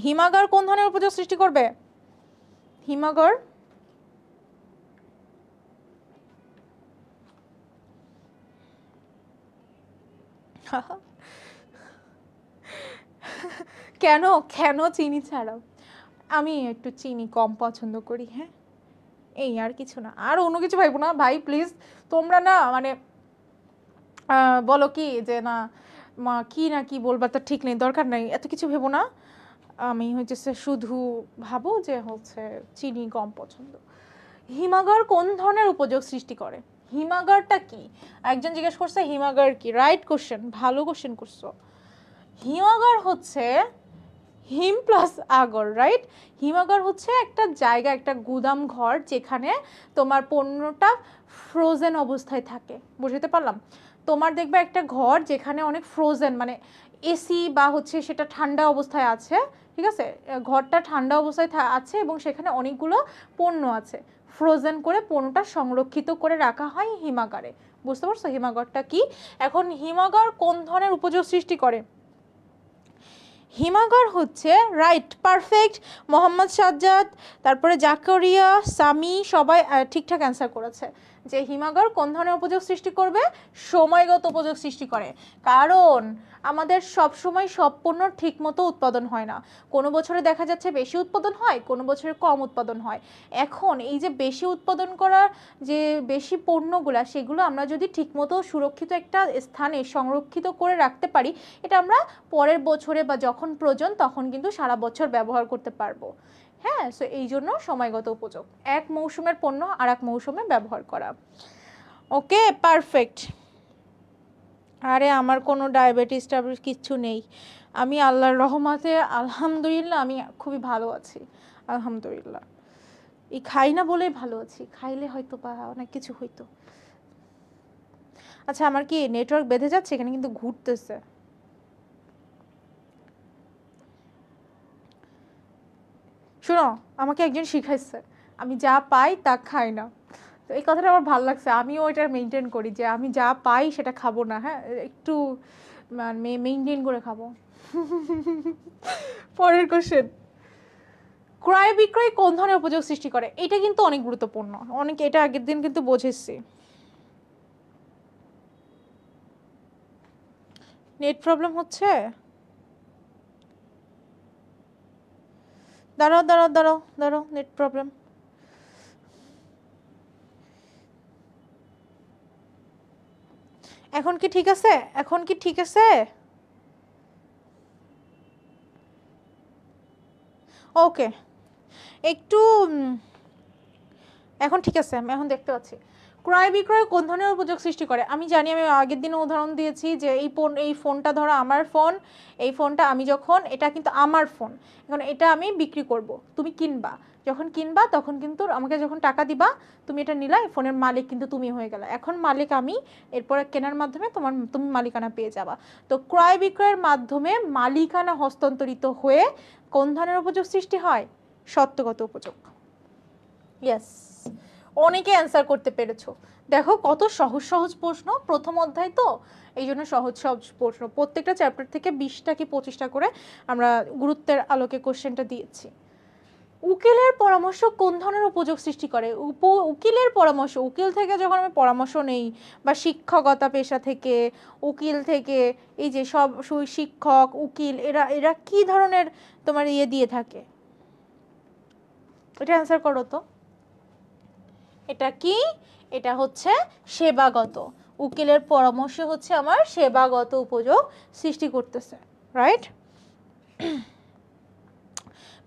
হিমাগার কোন ধরনের উপযোগ সৃষ্টি করবে? হিমাগার কেন কেন চিনি ছাড়াও? আমি একটু চিনি কম পছন্দ করি, হ্যাঁ, এই আর কিছু না, আর অন্য কিছু ভাইবো না ভাই, প্লিজ। তোমরা না মানে বলো কি যে না মা কি না কি বলবার তো ঠিক নেই, দরকার নেই, এত কিছু ভেবো না। আমি হচ্ছে শুধু ভাবো যে হচ্ছে চিনি কম পছন্দ। হিমাগার কোন ধরনের উপযোগ সৃষ্টি করে? হিমাগারটা কি? একজন জিজ্ঞেস করছে হিমাগার কি, রাইট কোশ্চেন, ভালো কোশ্চেন করছো। হিমাগার হচ্ছে হিম প্লাস আগর, রাইট। হিমাগার হচ্ছে একটা জায়গা, একটা গুদাম ঘর, যেখানে তোমার পণ্যটা ফ্রোজেন অবস্থায় থাকে। বুঝতে পারলাম? তোমার দেখবে একটা ঘর যেখানে অনেক ফ্রোজেন, মানে এসি বা হচ্ছে সেটা ঠান্ডা অবস্থায় আছে, ঠিক আছে, ঘরটা ঠান্ডা অবস্থায় আছে এবং সেখানে অনেকগুলো পণ্য আছে, ফ্রোজেন করে পণ্যটা সংরক্ষিত করে রাখা হয় হিমাগারে। বুঝতে পারছো হিমাগারটা কি? এখন হিমাগার কোন ধরনের উপযোগ সৃষ্টি করে? হিমাগার হচ্ছে, রাইট, পারফেক্ট, মোহাম্মদ সাজ্জাদ, তারপরে জাকারিয়া, সামি, সবাই ঠিকঠাক অ্যান্সার করেছে যে হিমাগার কোন ধরনের উপযোগ সৃষ্টি করবে? সময়গত উপযোগ সৃষ্টি করে। কারণ আমাদের সব সময় সব পণ্য ঠিক মতো উৎপাদন হয় না, কোনো বছরে দেখা যাচ্ছে বেশি উৎপাদন হয়, কোনো বছরে কম উৎপাদন হয়। এখন এই যে বেশি উৎপাদন করার যে বেশি পণ্যগুলা, সেগুলো আমরা যদি ঠিকমতো সুরক্ষিত একটা স্থানে সংরক্ষিত করে রাখতে পারি, এটা আমরা পরের বছরে বা যখন প্রয়োজন তখন কিন্তু সারা বছর ব্যবহার করতে পারবো। হ্যাঁ, সো এই জন্য সময়গত উপযোগ, এক মৌসুমের পণ্য আর এক মৌসুমে ব্যবহার করা। ওকে, পারফেক্ট। আরে আমার কোনো ডায়াবেটিস টাইবেটিস কিচ্ছু নেই, আমি আল্লাহর রহমতে আলহামদুলিল্লাহ আমি খুবই ভালো আছি, আলহামদুলিল্লাহ। এই খাই না বলেই ভালো আছি, খাইলে হয়তো বা অনেক কিছু হইতো। আচ্ছা, আমার কি নেটওয়ার্ক বেঁধে যাচ্ছে? এখানে কিন্তু ঘুরতেছে। শোনো, আমাকে একজন শিখাইছে আমি যা পাই তা খাই না, তো এই কথাটা আমার ভালো লাগছে। আমিও এটা মেনটেন করি যে আমি যা পাই সেটা খাবো না, হ্যাঁ, একটু মানে মেনটেন করে খাবো। পরের কোশ্চেন, ক্রয় বিক্রয় কোন ধরনের উপযোগ সৃষ্টি করে? এটা কিন্তু অনেক গুরুত্বপূর্ণ, অনেক, এটা আগের দিন কিন্তু বুঝেছি। নেট প্রবলেম হচ্ছে, দাঁড়াও দাঁড়াও দাঁড়াও দাঁড়াও, নেট প্রবলেম। এখন কি ঠিক আছে? এখন কি ঠিক আছে? ওকে, একটু এখন ঠিক আছে, আমি এখন দেখতে পাচ্ছি। ক্রয় বিক্রয় কোন ধরনের উপযোগ সৃষ্টি করে? আমি জানি, আমি আগের দিনে উদাহরণ দিয়েছি যে এই ফোনটা ধরো আমার ফোন, এই ফোনটা আমি যখন, এটা কিন্তু আমার ফোন, এখন এটা আমি বিক্রি করব, তুমি কিনবা, যখন কিনবা তখন কিন্তু আমাকে যখন টাকা দিবা, তুমি এটা নিলা, এই ফোনের মালিক কিন্তু তুমি হয়ে গেলা, এখন মালিক আমি, এরপরে কেনার মাধ্যমে তুমি মালিকানা পেয়ে যাবা। তো ক্রয় বিক্রয়ের মাধ্যমে মালিকানা হস্তান্তরিত হয়ে কোন ধরনের উপযোগ সৃষ্টি হয়? সত্যগত উপযোগ। ইয়েস, অনেকে অ্যান্সার করতে পেরেছো। দেখো কত সহজ সহজ প্রশ্ন, প্রথম অধ্যায় তো এই জন্য সহজ সহজ প্রশ্ন, প্রত্যেকটা চ্যাপ্টার থেকে 20টা কি 25টা করে আমরা গুরুত্বের আলোকে কোশ্চেনটা দিয়েছি। উকিলের পরামর্শ কোন ধরনের উপযোগ সৃষ্টি করে? উকিলের পরামর্শ, উকিল থেকে যখন আমি পরামর্শ নেই, বা শিক্ষকতা পেশা থেকে, উকিল থেকে, এই যে সব শিক্ষক উকিল, এরা এরা কি ধরনের তোমার ইয়ে দিয়ে থাকে? এটা অ্যান্সার করো তো। এটা কি? এটা হচ্ছে সেবাগত, উকিলের পরামর্শ হচ্ছে আমার সেবাগত উপযোগ সৃষ্টি করতেছে, রাইট।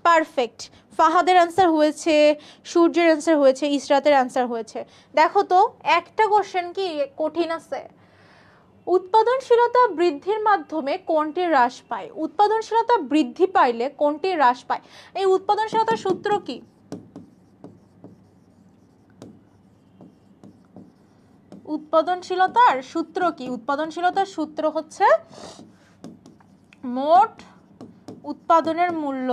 পারফেক্ট। ফাহাদের অ্যান্সার হয়েছে, সূর্যের অ্যান্সার হয়েছে, ইসরাতের অ্যান্সার হয়েছে। দেখো তো একটা কোশ্চেন কি কঠিন আছে, উৎপাদনশীলতা বৃদ্ধির মাধ্যমে কোনটি হ্রাস পায়? উৎপাদনশীলতা বৃদ্ধি পাইলে কোনটি হ্রাস পায়? এই উৎপাদনশীলতার সূত্র কি? উৎপাদনশীলতার সূত্র কি? উৎপাদনশীলতার সূত্র হচ্ছে মোট উৎপাদনের মূল্য,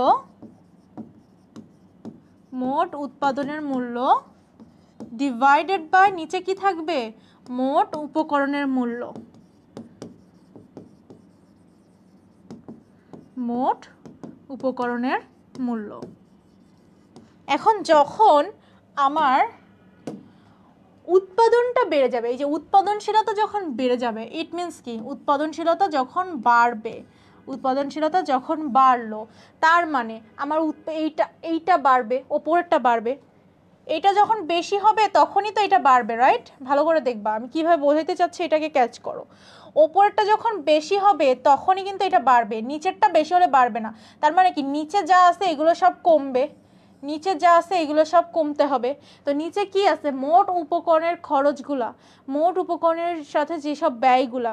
মোট উৎপাদনের মূল্য ডিভাইডেড বাই নিচে কি থাকবে, মোট উপকরণের মূল্য, মোট উপকরণের মূল্য। এখন যখন আমার উৎপাদনটা বেড়ে যাবে, এই যে উৎপাদনশীলতা যখন বেড়ে যাবে, ইট মিনস কি, উৎপাদনশীলতা যখন বাড়বে, উৎপাদনশীলতা যখন বাড়লো তার মানে আমার এইটা বাড়বে, ওপরেরটা বাড়বে, এটা যখন বেশি হবে তখনই তো এটা বাড়বে, রাইট? ভালো করে দেখবা আমি কিভাবে বোঝাতে চাচ্ছি, এটাকে ক্যাচ করো। ওপরেরটা যখন বেশি হবে তখনই কিন্তু এটা বাড়বে, নিচেরটা বেশি হলে বাড়বে না। তার মানে কি, নিচে যা আছে এগুলো সব কমবে, নিচে যা আছে এগুলো সব কমতে হবে। তো নিচে কি আছে, মোট উপকরণের খরচগুলা, মোট উপকরণের সাথে যেসব ব্যয়গুলা,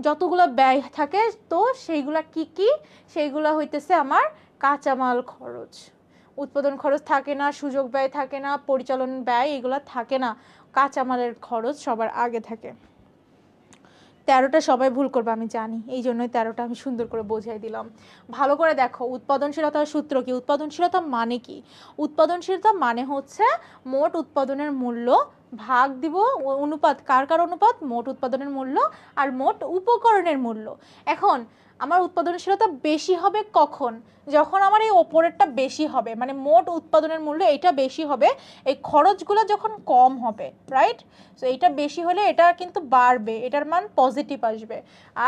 যতগুলো ব্যয় থাকে তো সেইগুলা কি কি, সেইগুলা হইতেছে আমার কাঁচামাল খরচ। উৎপাদন খরচ থাকে না, সুযোগ ব্যয় থাকে না, পরিচালন ব্যয় এগুলো থাকে না, কাঁচামালের খরচ সবার আগে থাকে। 13টা সবাই ভুল করবে আমি জানি, এই জন্যই 13টা আমি সুন্দর করে বোঝাই দিলাম। ভালো করে দেখো উৎপাদনশীলতার সূত্র কি, উৎপাদনশীলতা মানে কি? উৎপাদনশীলতা মানে হচ্ছে মোট উৎপাদনের মূল্য ভাগ দিব অনুপাত, কার কার অনুপাত, মোট উৎপাদনের মূল্য আর মোট উপকরণের মূল্য। এখন আমার উৎপাদনশীলতা বেশি হবে কখন, যখন আমার এই ওপরেরটা বেশি হবে, মানে মোট উৎপাদনের মূল্য এটা বেশি হবে, এই খরচগুলো যখন কম হবে, রাইট? সো এইটা বেশি হলে এটা কিন্তু বাড়বে, এটার মান পজিটিভ আসবে।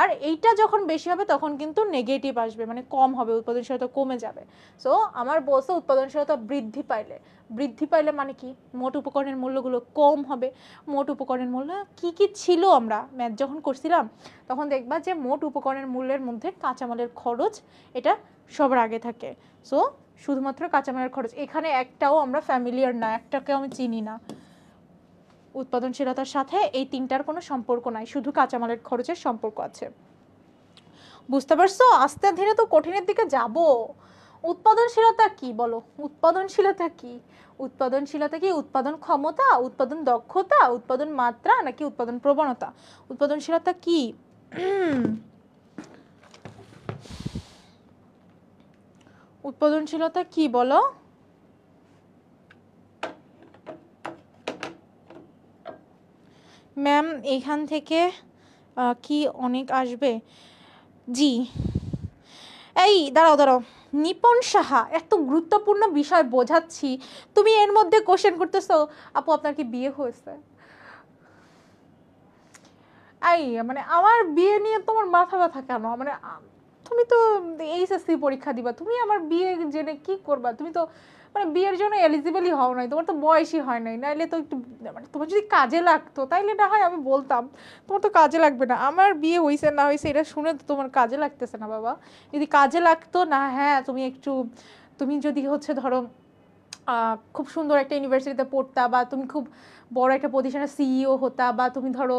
আর এইটা যখন বেশি হবে তখন কিন্তু নেগেটিভ আসবে, মানে কম হবে, উৎপাদনশীলতা কমে যাবে। সো আমার বলছে উৎপাদনশীলতা বৃদ্ধি পাইলে, বৃদ্ধি পাইলে মানে কি, মোট উপকরণের মূল্যগুলো কম হবে। মোট উপকরণের মূল্য কি কি ছিল, আমরা ম্যাথ যখন করছিলাম তখন দেখবা যে মোট উপকরণের মূল্যের মধ্যে কাঁচামালের খরচ এটা সবার আগে থাকে। সো শুধুমাত্র কাঁচামালের খরচ, এখানে একটাও আমরা ফ্যামিলিয়ার না, একটাকেও আমি চিনি না। উৎপাদনশীলতার সাথে এই তিনটার কোনো সম্পর্ক নাই, শুধু কাঁচামালের খরচের সম্পর্ক আছে। বুঝতে পারছো? আস্তে ধীরে তো কঠিনের দিকে যাব। উৎপাদনশীলতা কি বলো? উৎপাদনশীলতা কি? উৎপাদনশীলতা কি উৎপাদন ক্ষমতা, উৎপাদন দক্ষতা, উৎপাদন মাত্রা নাকি উৎপাদন প্রবণতা? উৎপাদনশীলতা কি? উৎপাদনশীলতা কি বলো? ম্যাম এখান থেকে কি অনেক আসবে? জি, এই দাঁড়াও দাঁড়াও, নিপন সাহা এত গুরুত্বপূর্ণ বিষয় বোঝাচ্ছি, তুমি এর মধ্যে কোশ্চেন করতেছো আপু আপনার কি বিয়ে হয়েছে? এই মানে আমার বিয়ে নিয়ে তোমার মাথা ব্যথা কেন? মানে তুমি তো এইচএসসি পরীক্ষা দিবা, তুমি আমার বিয়ে জেনে কি করবা? তুমি তো মানে বিয়ের জন্য এলিজিবলই হও নাই, তোমার তো বয়সই হয় নাই, নাইলে তো একটু মানে তোমার যদি কাজে লাগতো তাইলে না হয় আমি বলতাম, তোমার তো কাজে লাগবে না। আমার বিয়ে হয়েছে না হয়েছে এটা শুনে তো তোমার কাজে লাগতেছে না বাবা। যদি কাজে লাগতো না, হ্যাঁ তুমি একটু, তুমি যদি হচ্ছে ধরো খুব সুন্দর একটা ইউনিভার্সিটিতে পড়তা, বা তুমি খুব বড় একটা পজিশনের সিইও হতা, বা তুমি ধরো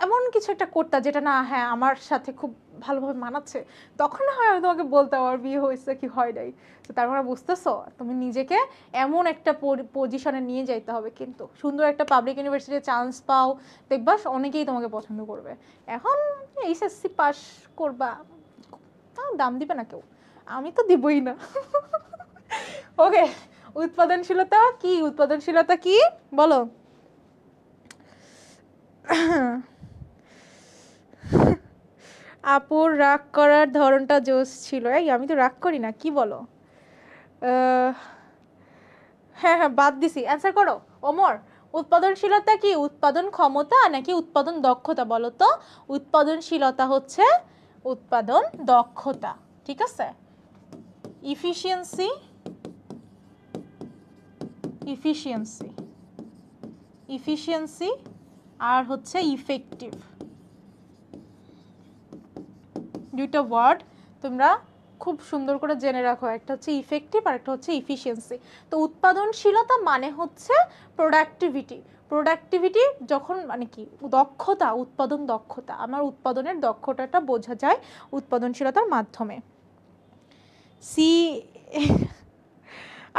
এমন কিছু একটা করতা যেটা না হ্যাঁ আমার সাথে খুব ভালোভাবে মানাচ্ছে, তখন না হয় আমি তোমাকে বলতাম আমার বিয়ে হয়েছে কি হয় নাই। তো তার মানে বুঝতেছো, তুমি নিজেকে এমন একটা পজিশনে নিয়ে যাইতে হবে, কিন্তু সুন্দর একটা পাবলিক ইউনিভার্সিটিতে চান্স পাও, দেখবা অনেকেই তোমাকে পছন্দ করবে। এখন এইচএসসি পাস করবা, তাও দাম দিবে না কেউ, আমি তো দিবই না। ওকে, উৎপাদনশীলতা কি? উৎপাদনশীলতা কি বলো? আপুর রাগ করার ধরনটা জোশ ছিল। এই আমি তো রাগ করি না, কি বলো? হ্যাঁ হ্যাঁ বাদ দিছি, অ্যান্সার করো ওমর। উৎপাদনশীলতা কি উৎপাদন ক্ষমতা নাকি উৎপাদন দক্ষতা বলো তো? উৎপাদনশীলতা হচ্ছে উৎপাদন দক্ষতা, ঠিক আছে? ইফিশিয়েন্সি, ইফিশিয়েন্সি, ইফিশিয়েন্সি আর হচ্ছে ইফেক্টিভ, দুইটা ওয়ার্ড তোমরা খুব সুন্দর করে জেনে রাখো, একটা হচ্ছে ইফেক্টিভ আর একটা হচ্ছে ইফিসিয়েন্সি। তো উৎপাদনশীলতা মানে হচ্ছে প্রোডাক্টিভিটি। প্রোডাক্টিভিটি যখন মানে কি দক্ষতা, উৎপাদন দক্ষতা, আমার উৎপাদনের দক্ষতাটা বোঝা যায় উৎপাদনশীলতার মাধ্যমে। সি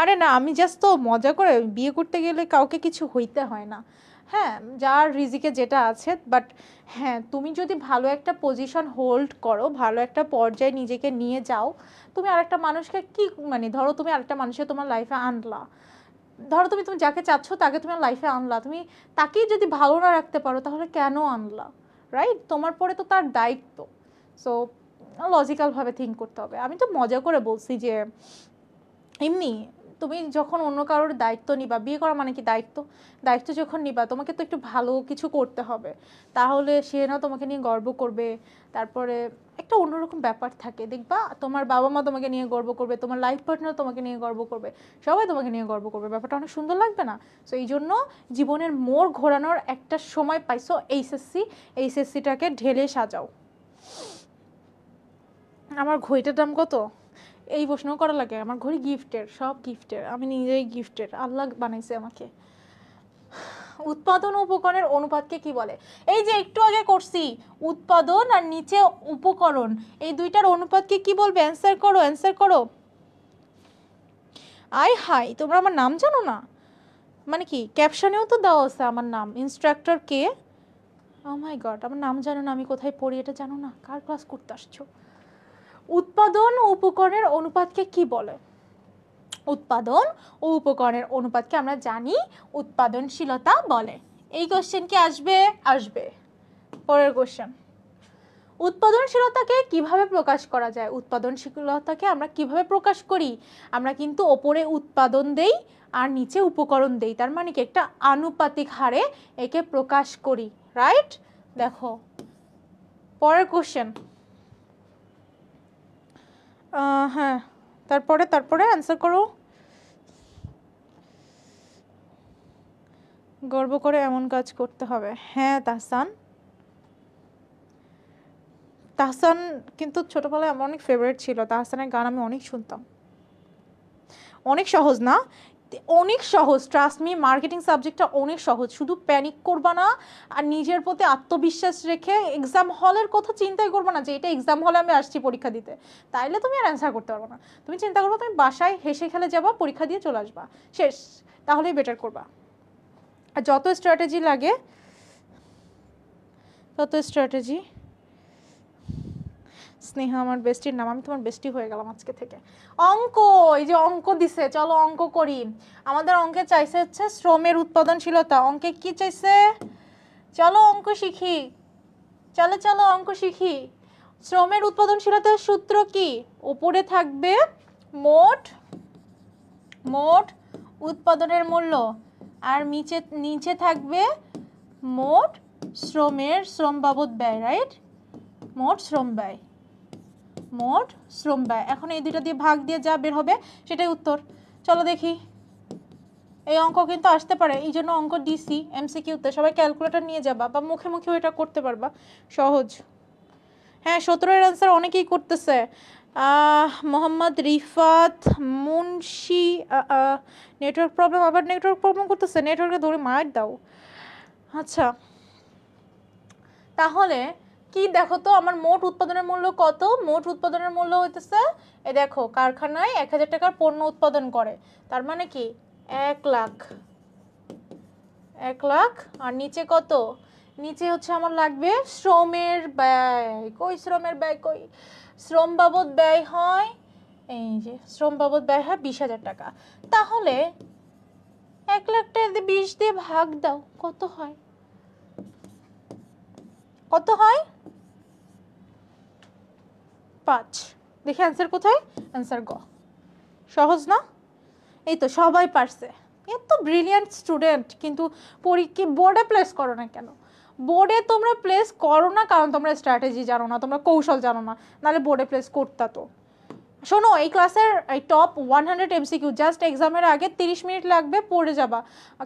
আরে না, আমি জাস্ট তো মজা করে, বিয়ে করতে গেলে কাউকে কিছু হইতে হয় না, হ্যাঁ, যার রিজিকে যেটা আছে। বাট হ্যাঁ, তুমি যদি ভালো একটা পজিশন হোল্ড করো, ভালো একটা পর্যায়ে নিজেকে নিয়ে যাও, তুমি আরেকটা মানুষকে কি মানে ধরো তুমি আরেকটা মানুষকে তোমার লাইফে আনলা, ধরো তুমি তুমি যাকে চাচ্ছ তাকে তোমার লাইফে আনলা, তুমি তাকেই যদি ভালো না রাখতে পারো তাহলে কেন আনলা, রাইট? তোমার পরে তো তার দায়িত্ব। সো লজিক্যালভাবে থিঙ্ক করতে হবে। আমি তো মজা করে বলছি যে এমনি তুমি যখন অন্য কারোর দায়িত্ব নিবা, বিয়ে করা মানে কি দায়িত্ব, দায়িত্ব যখন নিবা তোমাকে তো একটু ভালো কিছু করতে হবে, তাহলে সে না তোমাকে নিয়ে গর্ব করবে। তারপরে একটা অন্যরকম ব্যাপার থাকে, দেখবা তোমার বাবা মা তোমাকে নিয়ে গর্ব করবে, তোমার লাইফ পার্টনার তোমাকে নিয়ে গর্ব করবে, সবাই তোমাকে নিয়ে গর্ব করবে, ব্যাপারটা অনেক সুন্দর লাগবে না? সো এই জন্য জীবনের মোড় ঘোরানোর একটা সময় পাইছো, এইচএসসিটাকে ঢেলে সাজাও। আমার ঘড়িটার দাম কত এই প্রশ্ন করা লাগে? আমার ঘড়ি গিফটের, সব গিফটের, আমি নিজেই গিফটের, আল্লাহ বানাইছে আমাকে। উৎপাদন ও উপকরণের অনুপাতকে কি বলে? এই যে একটু আগে করছি, উৎপাদন আর নিচে উপকরণ, এই দুইটার অনুপাতকে কি বলবে? অ্যান্সার করো, অ্যান্সার করো। আয় হাই, তোমরা আমার নাম জানো না? মানে কি ক্যাপশনেও তো দেওয়া আছে আমার নাম, ইনস্ট্রাক্টর কে? ও মাই গড, আমার নাম জানো না, আমি কোথায় পড়ি এটা জানো না? কার ক্লাস করতে আসছো? উৎপাদন ও উপকরণের অনুপাতকে কি বলে? উৎপাদন ও উপকরণের অনুপাতকে আমরা জানি উৎপাদনশীলতা বলে। এই কোশ্চেন কি আসবে? আসবে। পরের কোশ্চেন, উৎপাদনশীলতাকে কিভাবে প্রকাশ করা যায়? উৎপাদনশীলতাকে আমরা কিভাবে প্রকাশ করি? আমরা কিন্তু ওপরে উৎপাদন দেই আর নিচে উপকরণ দেই, তার মানে কি একটা আনুপাতিক হারে একে প্রকাশ করি, রাইট? দেখো পরের কোশ্চেন, হ্যাঁ, তারপরে অ্যান্সার করো। গর্ব করে এমন কাজ করতে হবে, হ্যাঁ তাহসান। তাহসান কিন্তু ছোটবেলায় আমার অনেক ফেভারিট ছিল, তাহসানের গান আমি অনেক শুনতাম। অনেক সহজ না? অনেক সহজ, ট্রাস্ট মি, মার্কেটিং সাবজেক্টটা অনেক সহজ। শুধু প্যানিক করবা না আর নিজের প্রতি আত্মবিশ্বাস রেখে এক্সাম হলের কথা চিন্তাই করবা না যে এটা এক্সাম হলে আমি আসছি পরীক্ষা দিতে, তাইলে তুমি আর অ্যান্সার করতে পারবে না। তুমি চিন্তা করবো তুমি বাসায় হেসে খেলে যাবা, পরীক্ষা দিয়ে চলে আসবা, শেষ। তাহলেই বেটার করবা। আর যত স্ট্র্যাটেজি লাগে, তত স্ট্র্যাটেজি। স্নেহা আমার বেস্টির নাম, আমি তোমার বেস্টি হয়ে গেলাম আজকে থেকে। অঙ্ক, এই যে অঙ্ক দিছে, চলো অঙ্ক করি। আমাদের অঙ্কে চাইছে হচ্ছে শ্রমের উৎপাদনশীলতা। অঙ্কে কি চাইছে? চলো অঙ্ক শিখি, চলো চলো অঙ্ক শিখি। শ্রমের উৎপাদনশীলতার সূত্র কি? উপরে থাকবে মোট মোট উৎপাদনের মূল্য, আর নিচে নিচে থাকবে মোট শ্রম বাবদ ব্যয়, রাইট? মোট শ্রম ব্যয়, মোট শ্রম ব্যয়। এখন এই দুইটা দিয়ে ভাগ দিয়ে যা বের হবে সেটাই উত্তর। চলো দেখি, এই অঙ্ক কিন্তু আসতে পারে, এই জন্য অঙ্ক ডিসি এমসিকিউতে সবাই ক্যালকুলেটর নিয়ে যাবা বা মুখে মুখে এটা করতে পারবা, সহজ। হ্যাঁ 17-এর অ্যান্সার অনেকেই করতেছে। মোহাম্মদ রিফাত মুন্সি, নেটওয়ার্ক প্রবলেম, আবার নেটওয়ার্ক প্রবলেম করতেছে, নেটওয়ার্কে ধরে মার দাও। আচ্ছা তাহলে কি দেখো তো, আমার মোট উৎপাদনের মূল্য কত? মোট উৎপাদনের মূল্য হইতেছে, এই দেখো কারখানায় 1000 টাকার পণ্য উৎপাদন করে, তার মানে কি 1 লাখ, 1 লাখ। আর নিচে কত? নিচে হচ্ছে আমার লাগবে শ্রমের ব্যয়। কই শ্রমের ব্যয়, কই? শ্রম বাবদ ব্যয় হয়, এই যে শ্রম বাবদ ব্যয় হয় 20,000 টাকা। তাহলে 1 লাখ টাকা 20 দিয়ে ভাগ দাও, কত হয়? কত হয়? 5। দেখি অ্যান্সার কোথায়? অ্যান্সার গ। সহজ না? এই তো সবাই পারছে, এত ব্রিলিয়ান্ট স্টুডেন্ট, কিন্তু পরীক্ষা বোর্ডে প্লেস করো না কেন? বোর্ডে তোমরা প্লেস করো না কারণ তোমরা স্ট্র্যাটেজি জানো না, তোমরা কৌশল জানো না, নাহলে বোর্ডে প্লেস করতা তো। শোনো, এই ক্লাসের এই টপ 100 এমসিকিউ জাস্ট এক্সামের আগে 30 মিনিট লাগবে, পড়ে যাবা।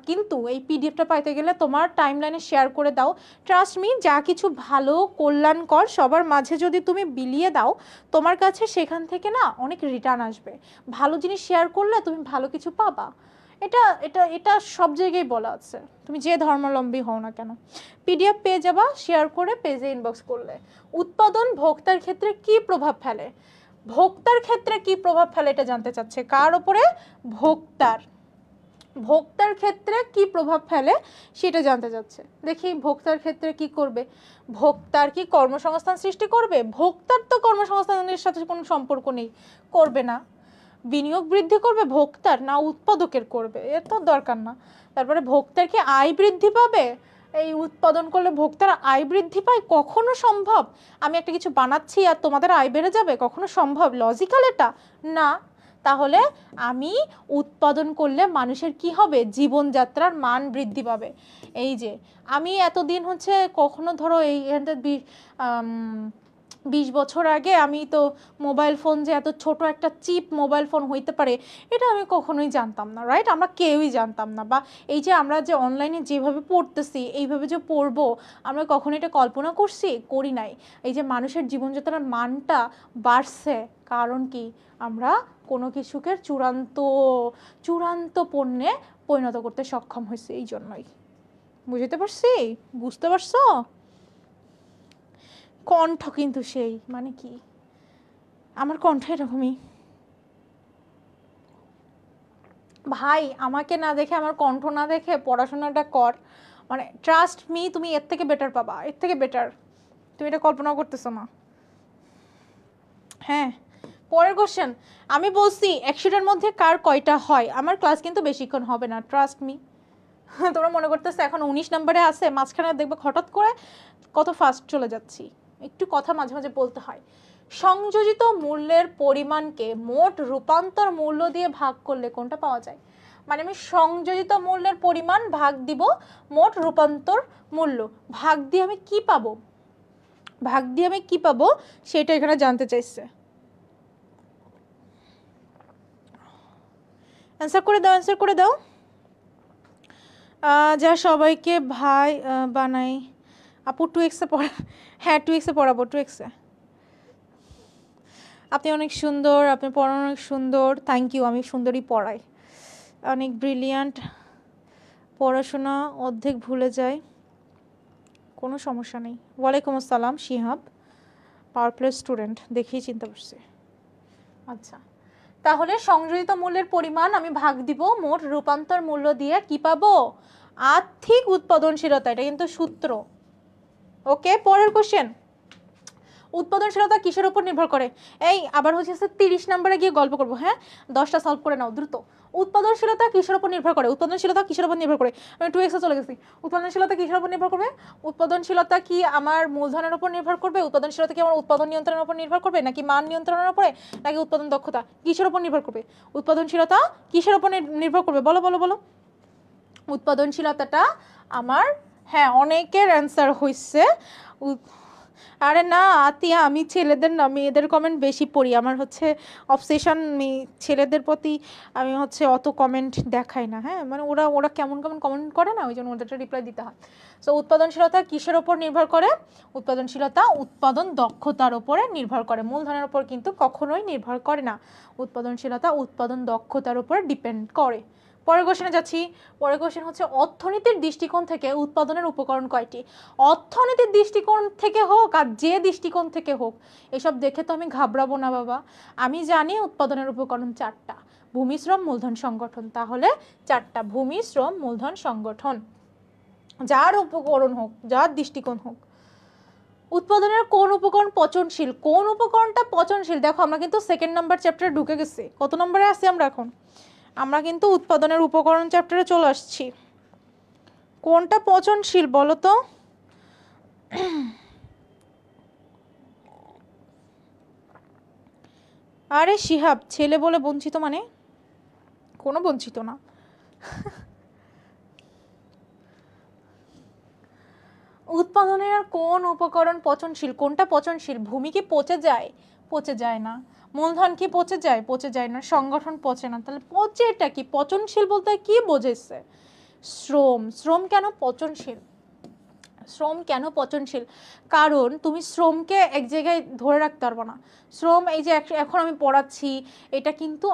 কিন্তু এই পিডিএফটা পাইতে গেলে তোমার টাইমলাইনে শেয়ার করে দাও। ট্রাস্ট মি, যা কিছু ভালো কল্যাণকর সবার মাঝে যদি তুমি বিলিয়ে দাও, তোমার কাছে সেখান থেকে না অনেক রিটার্ন আসবে। ভালো জিনিস শেয়ার করলে তুমি ভালো কিছু পাবা। এটা এটা এটা সব জায়গায় বলা আছে, তুমি যে ধর্মাবলম্বী হও না কেন। পিডিএফ পেয়ে যাবা শেয়ার করে, পেজে ইনবক্স করলে। উৎপাদন ভোক্তার ক্ষেত্রে কি প্রভাব ফেলে? ভোক্তার ক্ষেত্রে কি প্রভাব ফেলে এটা জানতে চাচ্ছে। কার উপরে? ভোক্তার। ভোক্তার ক্ষেত্রে কি প্রভাব ফেলে সেটা জানতে চাচ্ছে। দেখি ভোক্তার ক্ষেত্রে কি করবে। ভোক্তার কি কর্মসংস্থান সৃষ্টি করবে? ভোক্তার তো কর্মসংস্থানের সাথে কোনো সম্পর্ক নেই, করবে না। বিনিয়োগ বৃদ্ধি করবে ভোক্তার না উৎপাদকের করবে? এর তো দরকার না। তারপরে ভোক্তার কি আয় বৃদ্ধি পাবে? এই উৎপাদন করলে ভোক্তার আয় বৃদ্ধি পায়? কখনো সম্ভব? আমি একটা কিছু বানাচ্ছি আর তোমাদের আয় বেড়ে যাবে? কখনো সম্ভব? লজিক্যাল এটা না। তাহলে আমি উৎপাদন করলে মানুষের কি হবে? জীবনযাত্রার মান বৃদ্ধি পাবে। এই যে আমি এতদিন হচ্ছে কখনো ধরো এই 20 বছর আগে আমি তো মোবাইল ফোন যে এত ছোট একটা চিপ মোবাইল ফোন হইতে পারে এটা আমি কখনোই জানতাম না, রাইট? আমরা কেউই জানতাম না। বা এই যে আমরা যে অনলাইনে যেভাবে পড়তেছি, এইভাবে যে পড়বো, আমরা কখনো এটা কল্পনা করছি? করি নাই। এই যে মানুষের জীবনযাত্রার মানটা বাড়ছে, কারণ কি? আমরা কোনো কিছুকে চূড়ান্ত পণ্যে পরিণত করতে সক্ষম হয়েছে, এই জন্যই। বুঝতে পারছি? বুঝতে পারছো? কণ্ঠ কিন্তু সেই, মানে কি আমার কণ্ঠ এরকমই ভাই। আমাকে না দেখে, আমার কণ্ঠ না দেখে পড়াশোনাটা কর, মানে ট্রাস্ট মি, তুমি এর থেকে বেটার পাবা, এর থেকে বেটার। তুমি এটা কল্পনাও করতেছো না। হ্যাঁ, পরের কোশ্চেন। আমি বলছি 100টার মধ্যে কার কয়টা হয়? আমার ক্লাস কিন্তু বেশিক্ষণ হবে না, ট্রাস্ট মি। তোমরা মনে করতেছো এখন 19 নম্বরে আছে, মাঝখানে দেখবে হঠাৎ করে কত ফাস্ট চলে যাচ্ছি। একটু কথা মাঝে মাঝে বলতে হয়। সংযোজিত মূল্যের পরিমাণকে মোট রূপান্তর মূল্য দিয়ে ভাগ করলে কোনটা পাওয়া যায়? মানে আমি সংযোজিত মূল্যের পরিমাণ ভাগ দিব মোট রূপান্তর মূল্য, ভাগ দিয়ে আমি কি পাবো? ভাগ দিয়ে আমি কি পাবো সেটা এখানে জানতে চাইছে। অ্যান্সার করে দাও, অ্যান্সার করে দাও। যা সবাইকে ভাই বানাই। আপু 2x পড়া, হ্যাঁ 2x পড়াবো, 2x। আপনি অনেক সুন্দর, আপনি পড়ানো অনেক সুন্দর, থ্যাংক ইউ। আমি সুন্দরই পড়াই, অনেক ব্রিলিয়ান্ট। পড়াশোনা অর্ধেক ভুলে যায়, কোনো সমস্যা নেই। ওয়ালাইকুম আসসালাম শিহাব, পাওয়ার প্লে স্টুডেন্ট, দেখেই চিনতে পারছি। আচ্ছা, তাহলে সংযোজিত মূল্যের পরিমাণ আমি ভাগ দিব মোট রূপান্তর মূল্য দিয়ে, কি পাবো? আর্থিক উৎপাদনশীলতা। এটা কিন্তু সূত্র। ওকে, পরের কোশ্চেন। উৎপাদনশীলতা কিসের উপর নির্ভর করে? এই আবার হচ্ছে 30 নম্বরে গিয়ে গল্প করবো, হ্যাঁ 10টা সলভ করে নাও দ্রুত। উৎপাদনশীলতা কিসের উপর নির্ভর করে? উৎপাদনশীলতা কিসের উপর নির্ভর করে? আমি 2x চলে গেছি। উৎপাদনশীলতা কিসের উপর নির্ভর করবে? উৎপাদনশীলতা কি আমার মূলধনের উপর নির্ভর করবে? উৎপাদনশীলতা কি আমার উৎপাদন নিয়ন্ত্রণের উপর নির্ভর করবে, নাকি মান নিয়ন্ত্রণের উপরে, নাকি উৎপাদন দক্ষতা? কিসের উপর নির্ভর করবে? উৎপাদনশীলতা কিসের উপর নির্ভর করবে? বলো বলো বলো। উৎপাদনশীলতাটা আমার, হ্যাঁ অনেকের অ্যান্সার হয়েছে। আরে না আতিয়া, আমি ছেলেদের না মেয়েদের কমেন্ট বেশি পড়ি। আমার হচ্ছে অবসেশন ছেলেদের প্রতি, আমি হচ্ছে অত কমেন্ট দেখাই না। হ্যাঁ, মানে ওরা ওরা কেমন কেমন কমেন্ট করে না, ওই জন্য ওদেরটা রিপ্লাই দিতে হয়। সো উৎপাদনশীলতা কিসের ওপর নির্ভর করে? উৎপাদনশীলতা উৎপাদন দক্ষতার ওপরে নির্ভর করে, মূলধনের ওপর কিন্তু কখনোই নির্ভর করে না। উৎপাদনশীলতা উৎপাদন দক্ষতার উপর ডিপেন্ড করে। পরের কোশ্চেনে যাচ্ছি। পরের কোশ্চেন হচ্ছে অর্থনীতির দৃষ্টিকোণ থেকে উৎপাদনের উপকরণ কয়টি? অর্থনীতির দৃষ্টিকোণ থেকে হোক আর যে দৃষ্টিকোণ থেকে হোক, এসব দেখে তো আমি ঘাবড়াবো না বাবা। আমি জানি উৎপাদনের উপকরণ 4টা, ভূমি, শ্রম, মূলধন, সংগঠন। তাহলে 4টা, ভূমি, শ্রম, মূলধন, সংগঠন। যার উপকরণ হোক, যার দৃষ্টিকোণ হোক। উৎপাদনের কোন উপকরণ পচনশীল? কোন উপকরণটা পচনশীল? দেখো আমরা কিন্তু 2nd নাম্বার চ্যাপ্টারে ঢুকে গেছি। কত নম্বরে আছি আমরা এখন? আমরা কিন্তু উৎপাদনের উপকরণ চ্যাপ্টারে চলে আসছি। কোনটা পচনশীল বলো তো? আরে শিহাব, ছেলে বলে বঞ্চিত মানে? কোনো বঞ্চিত না। উৎপাদনের কোন উপকরণ পচনশীল? কোনটা পচনশীল? ভূমি কি পচে যায়? পচে যায় না। মূলধন কি পচে যায়? পচে যায় না। সংগঠন পচে না। তাহলে পচেটা কি? পচনশীল বলতে কি বোঝাইছে? শ্রম। শ্রম কেন পচনশীল? শ্রম কেন পচনশীল? কারণ তুমি শ্রমকে এক জায়গায় ধরে রাখতে পারবো না। শ্রম এই যে এখন আমি পড়াচ্ছি, এটা কিন্তু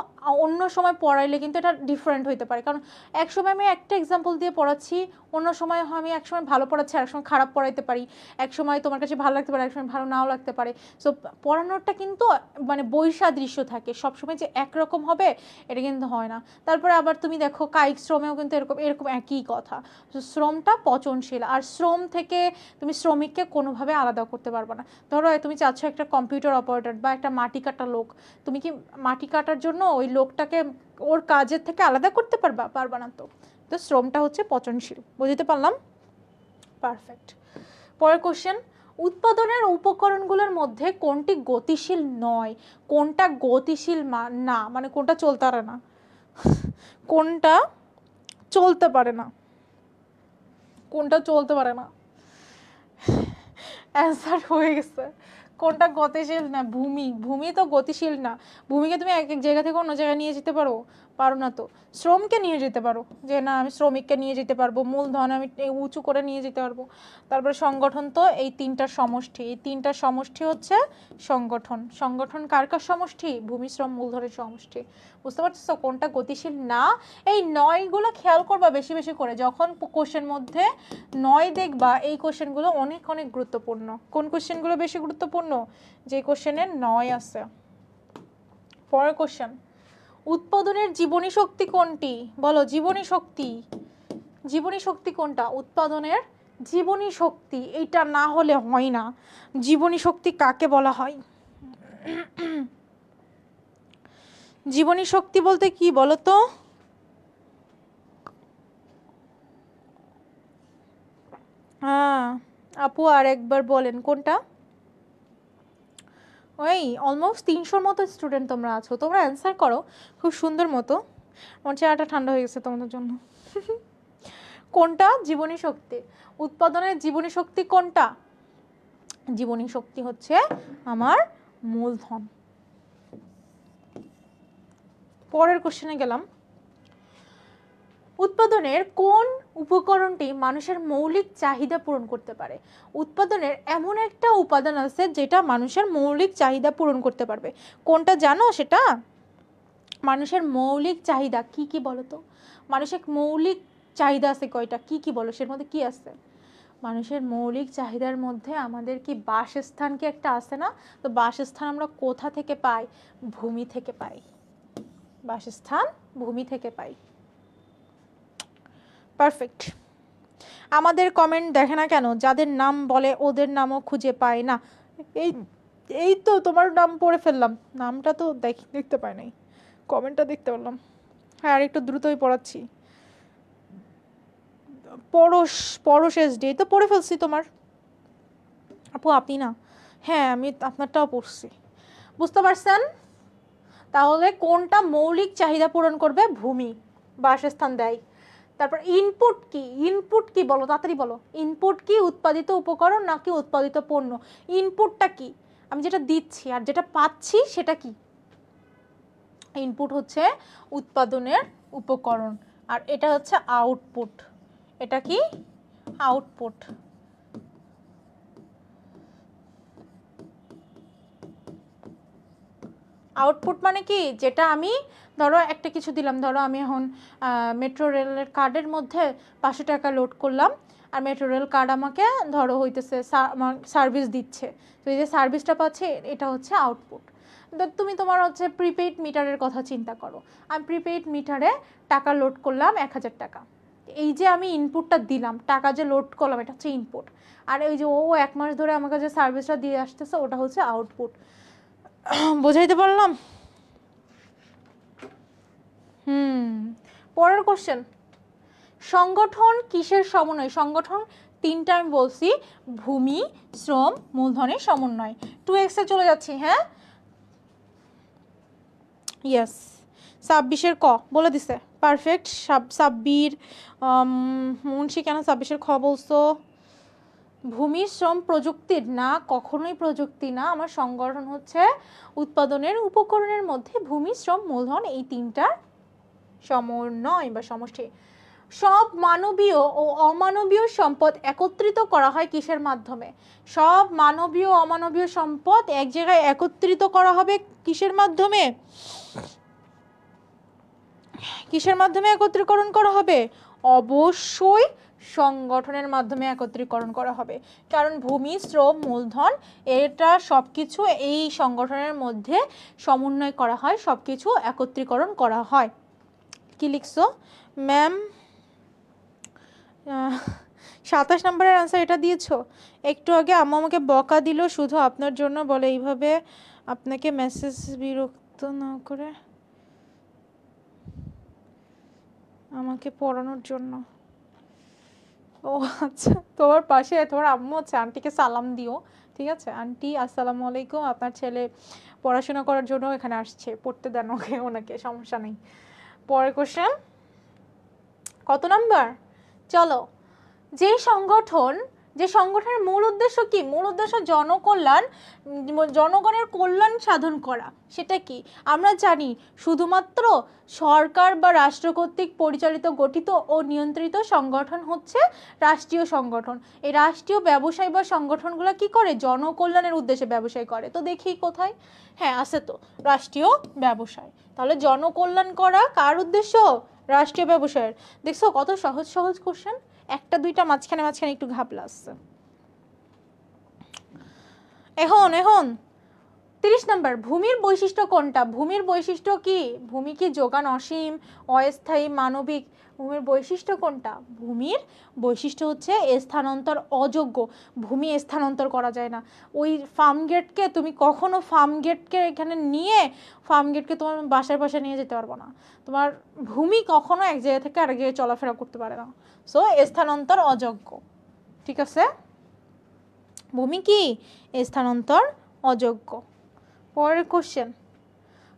অন্য সময় পড়াইলে কিন্তু এটা ডিফারেন্ট হইতে পারে। কারণ এক সময় আমি একটা এক্সাম্পল দিয়ে পড়াচ্ছি, অন্য সময় আমি এক সময় ভালো পড়াচ্ছি, আর এক সময় খারাপ পড়াইতে পারি। এক সময় তোমার কাছে ভালো লাগতে পারে, এক সময় ভালো নাও লাগতে পারে। সো পড়ানোরটা কিন্তু মানে বৈসাদৃশ্য থাকে, সবসময় যে একরকম হবে এটা কিন্তু হয় না। তারপরে আবার তুমি দেখো কায়িক শ্রমেও কিন্তু এরকম এরকম একই কথা। শ্রমটা পচনশীল। আর শ্রম থেকে তুমি শ্রমিককে কোনোভাবে আলাদা করতে পারবে না। ধরো তুমি চাচ্ছ একটা কম্পিউটার অপারেটর বা একটা মাটি কাটা লোক, তুমি কি মাটি কাটার জন্য ওই লোকটাকে ওর কাজের থেকে আলাদা করতে পারবা না। তো শ্রমটা হচ্ছে পচনশীল। বুঝতে পারলাম? পারফেক্ট। পরের কোশ্চেন, উৎপাদনের উপকরণগুলোর মধ্যে কোনটি গতিশীল নয়? কোনটা গতিশীল না, মানে কোনটা চলতে পারে না? কোনটা চলতে পারে না? কোনটা চলতে পারে না? অ্যান্সার হয়ে গেছে। কোনটা গতিশীল না? ভূমি। ভূমি তো গতিশীল না। ভূমিকে তুমি এক এক জায়গা থেকে অন্য জায়গায় নিয়ে যেতে পারো না তো। শ্রমকে নিয়ে যেতে পারো, যে না আমি শ্রমিককে নিয়ে যেতে পারবো, মূলধন আমি উঁচু করে নিয়ে যেতে পারবো। তারপরে সংগঠন তো এই তিনটার সমষ্টি, এই তিনটার সমষ্টি হচ্ছে সংগঠন। সংগঠন কার কার সমষ্টি? ভূমি, শ্রম, মূলধনের সমষ্টি। বুঝতে পারছো কোনটা গতিশীল না? এই নয়গুলো খেয়াল করবা বেশি বেশি করে, যখন কোশ্চেন মধ্যে নয় দেখবা এই কোশ্চেনগুলো অনেক অনেক গুরুত্বপূর্ণ। কোন কোশ্চেনগুলো বেশি গুরুত্বপূর্ণ? যে কোশ্চেনে নয় আছে। পরের কোশ্চেন, উৎপাদনের জীবনী শক্তি কোনটি? বলো জীবনী শক্তি। জীবনী শক্তি কোনটা? উৎপাদনের জীবনী শক্তি। এইটা না হলে হয় না। জীবনী শক্তি কাকে বলা হয়? জীবনী শক্তি বলতে কি বলো তো? হ্যাঁ আপু আর একবার বলেন কোনটা? ওই অলমোস্ট 300-র মতো স্টুডেন্ট তোমরা আছো, তোমরা অ্যান্সার করো খুব সুন্দর মতো। আমার চেহারাটা ঠান্ডা হয়ে গেছে তোমাদের জন্য। কোনটা জীবনী শক্তি? উৎপাদনের জীবনী শক্তি কোনটা? জীবনী শক্তি হচ্ছে আমার মূলধন। পরের কোশ্চেনে গেলাম, উৎপাদনের কোন উপকরণটি মানুষের মৌলিক চাহিদা পূরণ করতে পারে? উৎপাদনের এমন একটা উপাদান আছে যেটা মানুষের মৌলিক চাহিদা পূরণ করতে পারবে। কোনটা জানো সেটা? মানুষের মৌলিক চাহিদা কি কি বলো তো? মানুষের মৌলিক চাহিদা আছে কয়টা? কি কি বলো, সের মধ্যে কি আছে? মানুষের মৌলিক চাহিদার মধ্যে আমাদের কি বাসস্থান কি একটা আছে না? তো বাসস্থান আমরা কোথা থেকে পাই? ভূমি থেকে পাই। বাসস্থান ভূমি থেকে পাই। পারফেক্ট। আমাদের কমেন্ট দেখে না কেন? যাদের নাম বলে ওদের নামও খুঁজে পায় না। এই এই তো তোমার নাম পড়ে ফেললাম, নামটা তো দেখতে পাই নাই, কমেন্টটা দেখতে পারলাম। হ্যাঁ আর একটু দ্রুতই পড়াচ্ছি। পরশ এসডি তো পড়ে ফেলছি তোমার। আপু আপনি না? হ্যাঁ আমি আপনারটাও পড়ছি। বুঝতে পারছেন? তাহলে কোনটা মৌলিক চাহিদা পূরণ করবে? ভূমি, বাসস্থান দেয়। তারপর ইনপুট কি? ইনপুট কি বলো, তাড়াতাড়ি বলো। ইনপুট কি? উৎপাদিত উপকরণ নাকি উৎপাদিত পণ্য? ইনপুটটা কি? আমি যেটা দিচ্ছি আর যেটা পাচ্ছি সেটা কি? ইনপুট হচ্ছে উৎপাদনের উপকরণ, আর এটা হচ্ছে আউটপুট। এটা কি? আউটপুট। আউটপুট মানে কি? যেটা আমি ধরো একটা কিছু দিলাম, ধরো আমি এখন মেট্রো রেলের কার্ডের মধ্যে 500 টাকা লোড করলাম, আর মেট্রো রেল কার্ড আমাকে ধরো হইতেছে সার্ভিস দিচ্ছে, তো এই যে সার্ভিসটা পাচ্ছে এটা হচ্ছে আউটপুট। তুমি তোমার হচ্ছে প্রিপেইড মিটারের কথা চিন্তা করো, আমি প্রিপেইড মিটারে টাকা লোড করলাম 1000 টাকা, এই যে আমি ইনপুটটা দিলাম, টাকা যে লোড করলাম এটা হচ্ছে ইনপুট, আর এই যে ও 1 মাস ধরে আমাকে যে সার্ভিসটা দিয়ে আসতেছে ওটা হচ্ছে আউটপুট। বোঝাইতে পারলাম? পরের কোশ্চেন, সংগঠন কিসের সমন্বয়? সংগঠন তিনটা আমি বলছি, ভূমি, শ্রম, মূলধনের সমন্বয়। 2x এ চলে যাচ্ছি। হ্যাঁ ইয়েস, 26-এর ক বলে দিছে। পারফেক্ট। সাব্বির মুন্সি কেন 26-এর খ বলছো? ভূমি শ্রম প্রযুক্তির না, কখনোই প্রযুক্তি না। আমার সংগঠন হচ্ছে উৎপাদনের উপকরণের মধ্যে ভূমি শ্রম মূলধন এই তিনটার সমন্বয় বা সমষ্টি। সব মানবীয় ও অমানবীয় সম্পদ একত্রিত করা হয় কিসের মাধ্যমে? সব মানবীয় অমানবীয় সম্পদ এক জায়গায় একত্রিত করা হবে কিসের মাধ্যমে? কিসের মাধ্যমে একত্রীকরণ করা হবে? অবশ্যই সংগঠনের মাধ্যমে একত্রীকরণ করা হবে, কারণ ভূমি শ্রম মূলধন এটা সবকিছু এই সংগঠনের মধ্যে সমন্বয় করা হয়, সবকিছু একত্রীকরণ করা হয়। কি লিখছো ম্যাম? 27 নম্বরের আনসার এটা দিয়েছো। একটু আগে আম্মু আমাকে বকা দিল শুধু আপনার জন্য, বলে এইভাবে আপনাকে মেসেজ বিরক্ত না করে আমাকে পড়ানোর জন্য। ও আচ্ছা, তোমার পাশে তোমার আম্মু আছে, আন্টিকে সালাম দিও, ঠিক আছে? আন্টি আসসালামু আলাইকুম, আপনার ছেলে পড়াশোনা করার জন্য এখানে আসছে, পড়তে দেন ওনাকে, সমস্যা নেই। পরের কোশ্চেন, কত নাম্বার? চলো, যে সংগঠনের মূল উদ্দেশ্য কি? মূল উদ্দেশ্য জনকল্যাণ, জনগণের কল্যাণ সাধন করা। সেটা কি? আমরা জানি শুধুমাত্র সরকার বা রাষ্ট্র কর্তৃক পরিচালিত, গঠিত ও নিয়ন্ত্রিত সংগঠন হচ্ছে রাষ্ট্রীয় সংগঠন। এই রাষ্ট্রীয় ব্যবসায় বা সংগঠনগুলো কি করে? জনকল্যাণের উদ্দেশ্যে ব্যবসায় করে। তো দেখি কোথায়, হ্যাঁ আছে তো, রাষ্ট্রীয় ব্যবসায়। তাহলে জনকল্যাণ করা কার উদ্দেশ্য? রাষ্ট্রীয় ব্যবসায়ের। দেখছো কত সহজ সহজ কোশ্চেন, একটা দুইটা মাঝখানে মাঝখানে একটু ঘাবলা আসছে। এখন 30 নাম্বার, ভূমির বৈশিষ্ট্য কোনটা? ভূমির বৈশিষ্ট্য কি? ভূমি কি যোগান অসীম, অস্থায়ী, মানবিক? ভূমির বৈশিষ্ট্য কোনটা? ভূমির বৈশিষ্ট্য হচ্ছে স্থানান্তর অযোগ্য। ভূমি স্থানান্তর করা যায় না। ওই ফার্ম গেটকে তুমি কখনো এখানে নিয়ে ফার্ম গেটকে তোমার বাসায় নিয়ে যেতে পারবো না। তোমার ভূমি কখনো এক জায়গা থেকে আরেক জায়গায় চলাফেরা করতে পারে না। সো স্থানান্তর অযোগ্য, ঠিক আছে? ভূমি কি? স্থানান্তর অযোগ্য। পরের কোশ্চেন,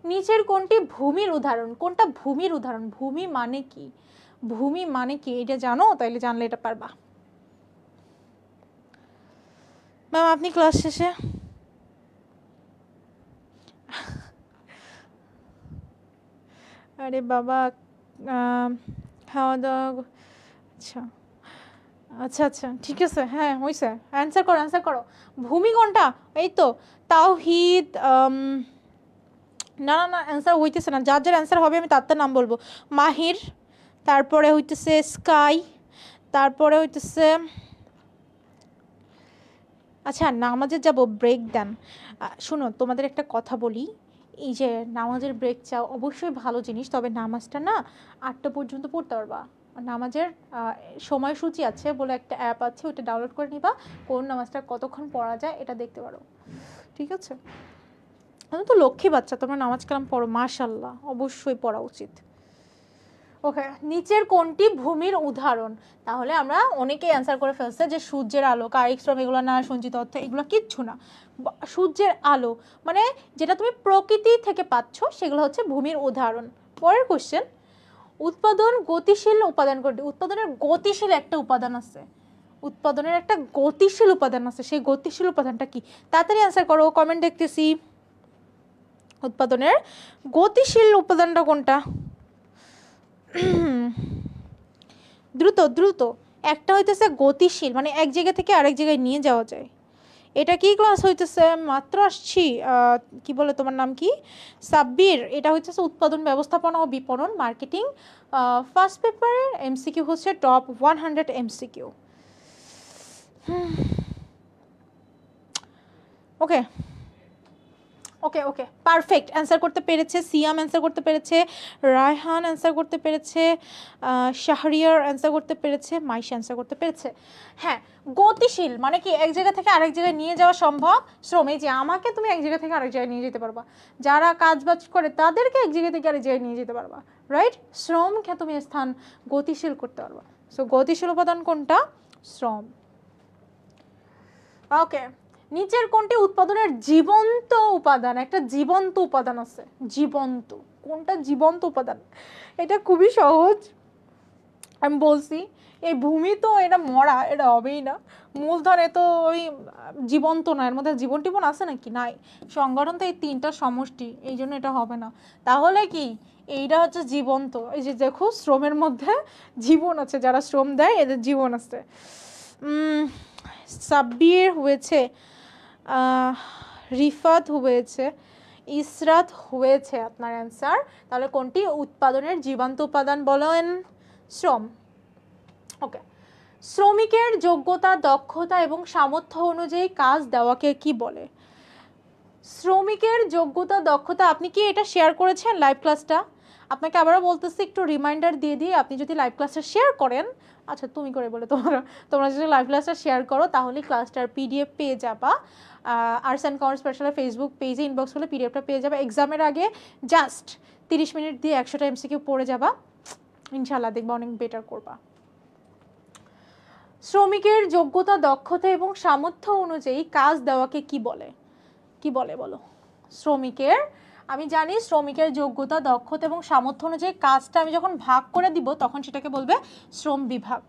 নিচের কোনটি ভূমির উদাহরণ? কোনটা ভূমির উদাহরণ? ভূমি মানে কি? ভূমি মানে কি এটা জানো? তাইলে জানলে এটা পারবা। ম্যাম আপনি ক্লাস শেষে আরে বাবা খাওয়া দাওয়া, আচ্ছা আচ্ছা আচ্ছা ঠিক আছে, হ্যাঁ হয়েছে, অ্যান্সার করো। ভূমি কোনটা? এই তো তাওহীদ, না না না অ্যান্সার হইতেছে না, যার অ্যান্সার হবে আমি তার নাম বলবো। মাহির, তারপরে হইতেছে স্কাই, তারপরে হইতেছে, আচ্ছা নামাজে যাব, ব্রেক দেন। শুনো তোমাদের একটা কথা বলি, এই যে নামাজের ব্রেক চাও অবশ্যই ভালো জিনিস, তবে নামাজটা না 8টা পর্যন্ত পড়তে পারবা। নামাজের সময়সূচি আছে বলে একটা অ্যাপ আছে, ওটা ডাউনলোড করে নিবা, কোন নামাজটা কতক্ষণ পড়া যায় এটা দেখতে পারো, ঠিক আছে? আমি তো লক্ষ্মী বাচ্চা, তোমরা নামাজ কালাম পড়ো, মাশাআল্লাহ, অবশ্যই পড়া উচিত। ওকে, নিচের কোনটি ভূমির উদাহরণ? তাহলে আমরা অনেকেই অ্যান্সার করে ফেলছে যে সূর্যের আলো, কায়িক শ্রম, এগুলো না, সঞ্চিত অর্থ, এগুলো কিচ্ছু না। সূর্যের আলো মানে যেটা তুমি প্রকৃতি থেকে পাচ্ছ সেগুলো হচ্ছে ভূমির উদাহরণ। পরের কোশ্চেন, উৎপাদন গতিশীল উপাদান কোনটি? উৎপাদনের গতিশীল একটা উপাদান আছে, উৎপাদনের একটা গতিশীল উপাদান আছে, সেই গতিশীল উপাদানটা কি? তাড়াতাড়ি অ্যান্সার করো, কমেন্ট দেখতেছি। উৎপাদনের গতিশীল উপাদানটা কোনটা? দ্রুত। একটা হইতেছে গতিশীল, মানে এক জায়গা থেকে আরেক জায়গায় নিয়ে যাওয়া যায়। এটা কি ক্লাস হইতেছে? মাত্র আসছি। কি বলে তোমার নাম কি? সাব্বির। এটা হইতেছে উৎপাদন ব্যবস্থাপনা ও বিপণন, মার্কেটিং। ফার্স্ট পেপারের এমসিকিউ হচ্ছে top 100 MCQ. Okay perfect, answer করতে পেরেছে সিয়াম, অ্যান্সার করতে পেরেছে রায়হান, অ্যান্সার করতে পেরেছে শাহরিয়ার, অ্যান্সার করতে পেরেছে মাইশা, অ্যান্সার করতে পেরেছে। হ্যাঁ, গতিশীল মানে কি? এক জায়গা থেকে আরেক জায়গায় নিয়ে যাওয়া সম্ভব। শ্রম, এই যে আমাকে তুমি এক জায়গা থেকে আরেক জায়গায় নিয়ে যেতে পারবা, যারা কাজবাজ করে তাদেরকে এক জায়গা থেকে আরেক জায়গায় নিয়ে যেতে পারবা, রাইট? শ্রমকে তুমি স্থান গতিশীল করতে পারবা। সো গতিশীল উপাদান কোনটা? শ্রম। ওকে, নিচের কোনটি উৎপাদনের জীবন্ত উপাদান? একটা জীবন্ত উপাদান আছে, জীবন্ত। কোনটা জীবন্ত উপাদান? এটা খুবই সহজ, আমি বলছি এই ভূমি তো এটা মরা, এটা হবেই না। মূলধন এ তো ওই জীবন্ত না, এর মধ্যে জীবন টিবন আছে নাকি? নাই। সংগঠন তো এই তিনটা সমষ্টি, এই জন্য এটা হবে না। তাহলে কি এইটা হচ্ছে জীবন্ত। এই যে দেখো শ্রমের মধ্যে জীবন আছে, যারা শ্রম দেয় এদের জীবন আছে। সাব্বির হয়েছে, রিফাত হয়েছে, ইসরাত হয়েছে আপনার অ্যান্সার। তাহলে কোনটি? উৎপাদনের জীবান্ত উপাদান বলেন শ্রম। ওকে, শ্রমিকের যোগ্যতা, দক্ষতা এবং সামর্থ্য অনুযায়ী কাজ দেওয়াকে কি বলে? শ্রমিকের যোগ্যতা, দক্ষতা, আপনি কি এটা শেয়ার করেছেন লাইভ ক্লাসটা? আপনাকে আবারও বলতেছি, একটু রিমাইন্ডার দিয়ে দিয়ে আপনি যদি লাইভ ক্লাসটা শেয়ার করেন, আচ্ছা তুমি করে বলে, তোমরা যদি লাইভ ক্লাসটা শেয়ার করো তাহলে ক্লাসটার পিডিএফ পেয়ে যাবা। Arts and commerce special Facebook পেজে ইনবক্স করলে পিডিএফটা পেয়ে যাবে। এক্সামের আগে জাস্ট 30 মিনিট দিয়ে 100টা এমসিকিউ পড়ে যাবা, ইনশাল্লাহ দেখবা অনেক বেটার করবা। শ্রমিকের যোগ্যতা, দক্ষতা এবং সামর্থ্য অনুযায়ী কাজ দেওয়াকে কি বলে? কি বলে বলো? শ্রমিকের, আমি জানি শ্রমিকের যোগ্যতা, দক্ষতা এবং সামর্থ্য অনুযায়ী কাজটা আমি যখন ভাগ করে দিব তখন সেটাকে বলবে শ্রম বিভাগ।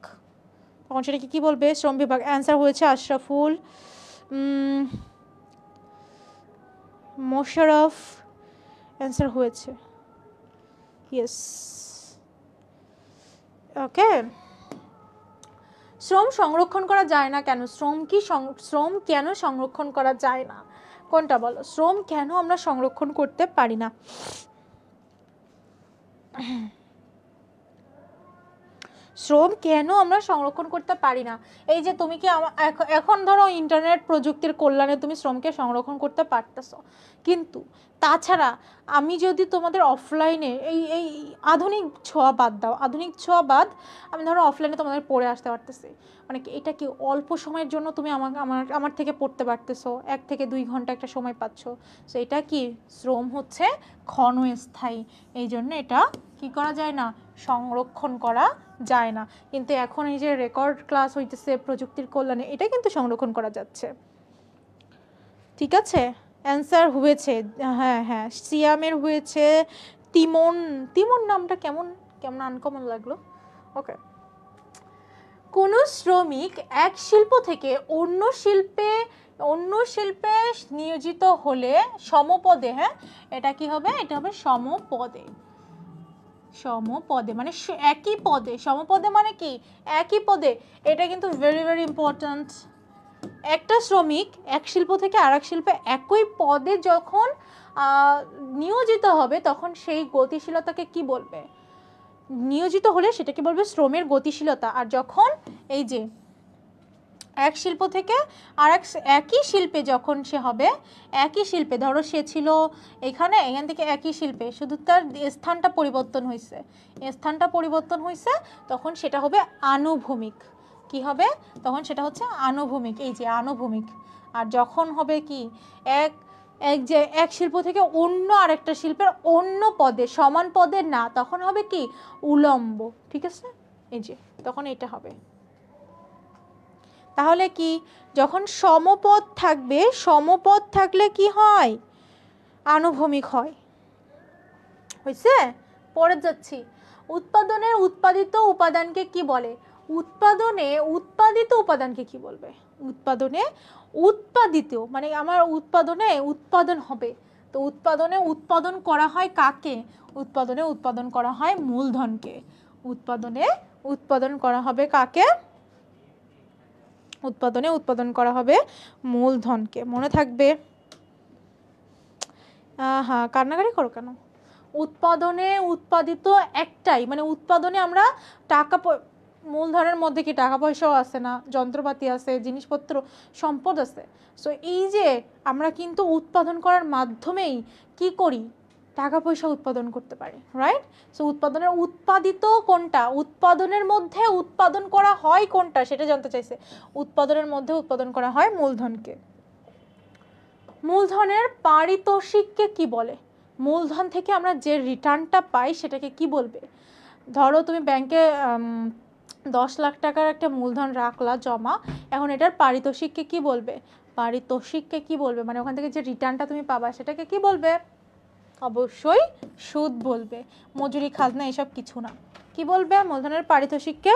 তখন সেটাকে কি বলবে? শ্রম বিভাগ। অ্যান্সার হয়েছে আশরাফুল, মোশারফ অ্যান্সার হয়েছে, ইয়েস। ওকে, শ্রম সংরক্ষণ করা যায় না কেন? শ্রম কেন সংরক্ষণ করা যায় না? কোনটা বলো? শ্রম কেন আমরা সংরক্ষণ করতে পারি না? শ্রম কেন আমরা সংরক্ষণ করতে পারি না? এই যে তুমি কি এখন ধরো ইন্টারনেট প্রযুক্তির কল্যাণে তুমি শ্রমকে সংরক্ষণ করতে পারতেছো, কিন্তু তাছাড়া আমি যদি তোমাদের অফলাইনে এই এই আধুনিক ছোঁয়া বাদ দাও, আধুনিক ছোঁয়া বাদ, আমি ধরো অফলাইনে তোমাদের পড়ে আসতে পারতেছি, মানে কি এটা কি অল্প সময়ের জন্য তুমি আমার থেকে পড়তে পারতেছো, 1 থেকে 2 ঘন্টা একটা সময় পাচ্ছ, সো এটা কি শ্রম হচ্ছে ক্ষণস্থায়ী, এই জন্য এটা কি করা যায় না? সংরক্ষণ করা যায় না। কিন্তু এখন এই যে রেকর্ড ক্লাস হইতেছে প্রযুক্তির কল্যাণে, এটা কিন্তু সংরক্ষণ করা যাচ্ছে। ঠিক আছে, অ্যান্সার হয়েছে, হ্যাঁ হ্যাঁ সিয়ামের হয়েছে, তিমন, তিমন নামটা কেমন কেমন আনকমন লাগলো। ওকে, কোন শ্রমিক এক শিল্প থেকে অন্য শিল্পে নিয়োজিত হলে সমপদে, হ্যাঁ এটা কি হবে? এটা হবে সমপদে। সমপদে মানে একই পদে, সমপদে মানে কি একই পদে। এটা কিন্তু ভেরি ভেরি ইম্পর্ট্যান্ট। একটা শ্রমিক এক শিল্প থেকে আরেক শিল্পে একই পদে যখন নিয়োজিত হবে তখন সেই গতিশীলতাকে কি বলবে? নিয়োজিত হলে সেটাকে বলবে শ্রমের গতিশীলতা। আর যখন এই যে এক শিল্প থেকে একই শিল্পে যখন সে হবে, একই শিল্পে ধরো সে ছিল এখান থেকে একই শিল্পে, শুধু তার স্থানটা পরিবর্তন হয়েছে, তখন সেটা হবে আনুভূমিক। কি হবে তখন? সেটা হচ্ছে আনুভূমিক, এই যে আনুভূমিক। আর যখন হবে কি এক শিল্প থেকে অন্য আরেকটা শিল্পের অন্য পদে, সমান পদে না, তখন হবে কি উলম্ব। ঠিক আছে, এই যে তখন এটা হবে। তাহলে কি যখন সমপদ থাকবে, সমপদ থাকলে কি হয়? আনুভূমিক হয়। হয়েছে? পরে যাচ্ছি। উৎপাদনের উৎপাদিত উপাদানকে কি বলে? উৎপাদিত উপাদানকে কি বলবে? উৎপাদনে উৎপাদিত মানে আমার উৎপাদন হবে, তো উৎপাদন করা হয় কাকে? উৎপাদন করা হয় মূলধনকে। উৎপাদন করা হবে কাকে? উৎপাদন করা হবে মূলধনকে, মনে থাকবে। হ্যাঁ, কান্নাকাটি করো কেন? উৎপাদিত একটাই, মানে উৎপাদনে আমরা মূলধনের মধ্যে কি টাকা পয়সাও আছে না, যন্ত্রপাতি আছে, জিনিসপত্র, সম্পদ আছে। সো এই যে আমরা কিন্তু উৎপাদন করার মাধ্যমেই কি করি? টাকা পয়সা উৎপাদন করতে পারি, রাইট? সো উৎপাদিত কোনটা? উৎপাদনের মধ্যে উৎপাদন করা হয় কোনটা সেটা জানতে চাইছে। উৎপাদনের মধ্যে উৎপাদন করা হয় মূলধনকে। মূলধনের পারিতোষিককে কি বলে? মূলধন থেকে আমরা যে রিটার্নটা পাই সেটাকে কি বলবে? ধরো তুমি ব্যাংকে 10 লাখ টাকার একটা মূলধন রাখলা জমা, এখন এটার পারিতোষিককে কি বলবে? মানে ওখান থেকে যে রিটার্নটা তুমি পাবা সেটাকে কি বলবে? অবশ্যই সুদ বলবে, মজুরি খাজনা এসব কিছু না। কি বলবে? মূলধনের পারিতোষিককে,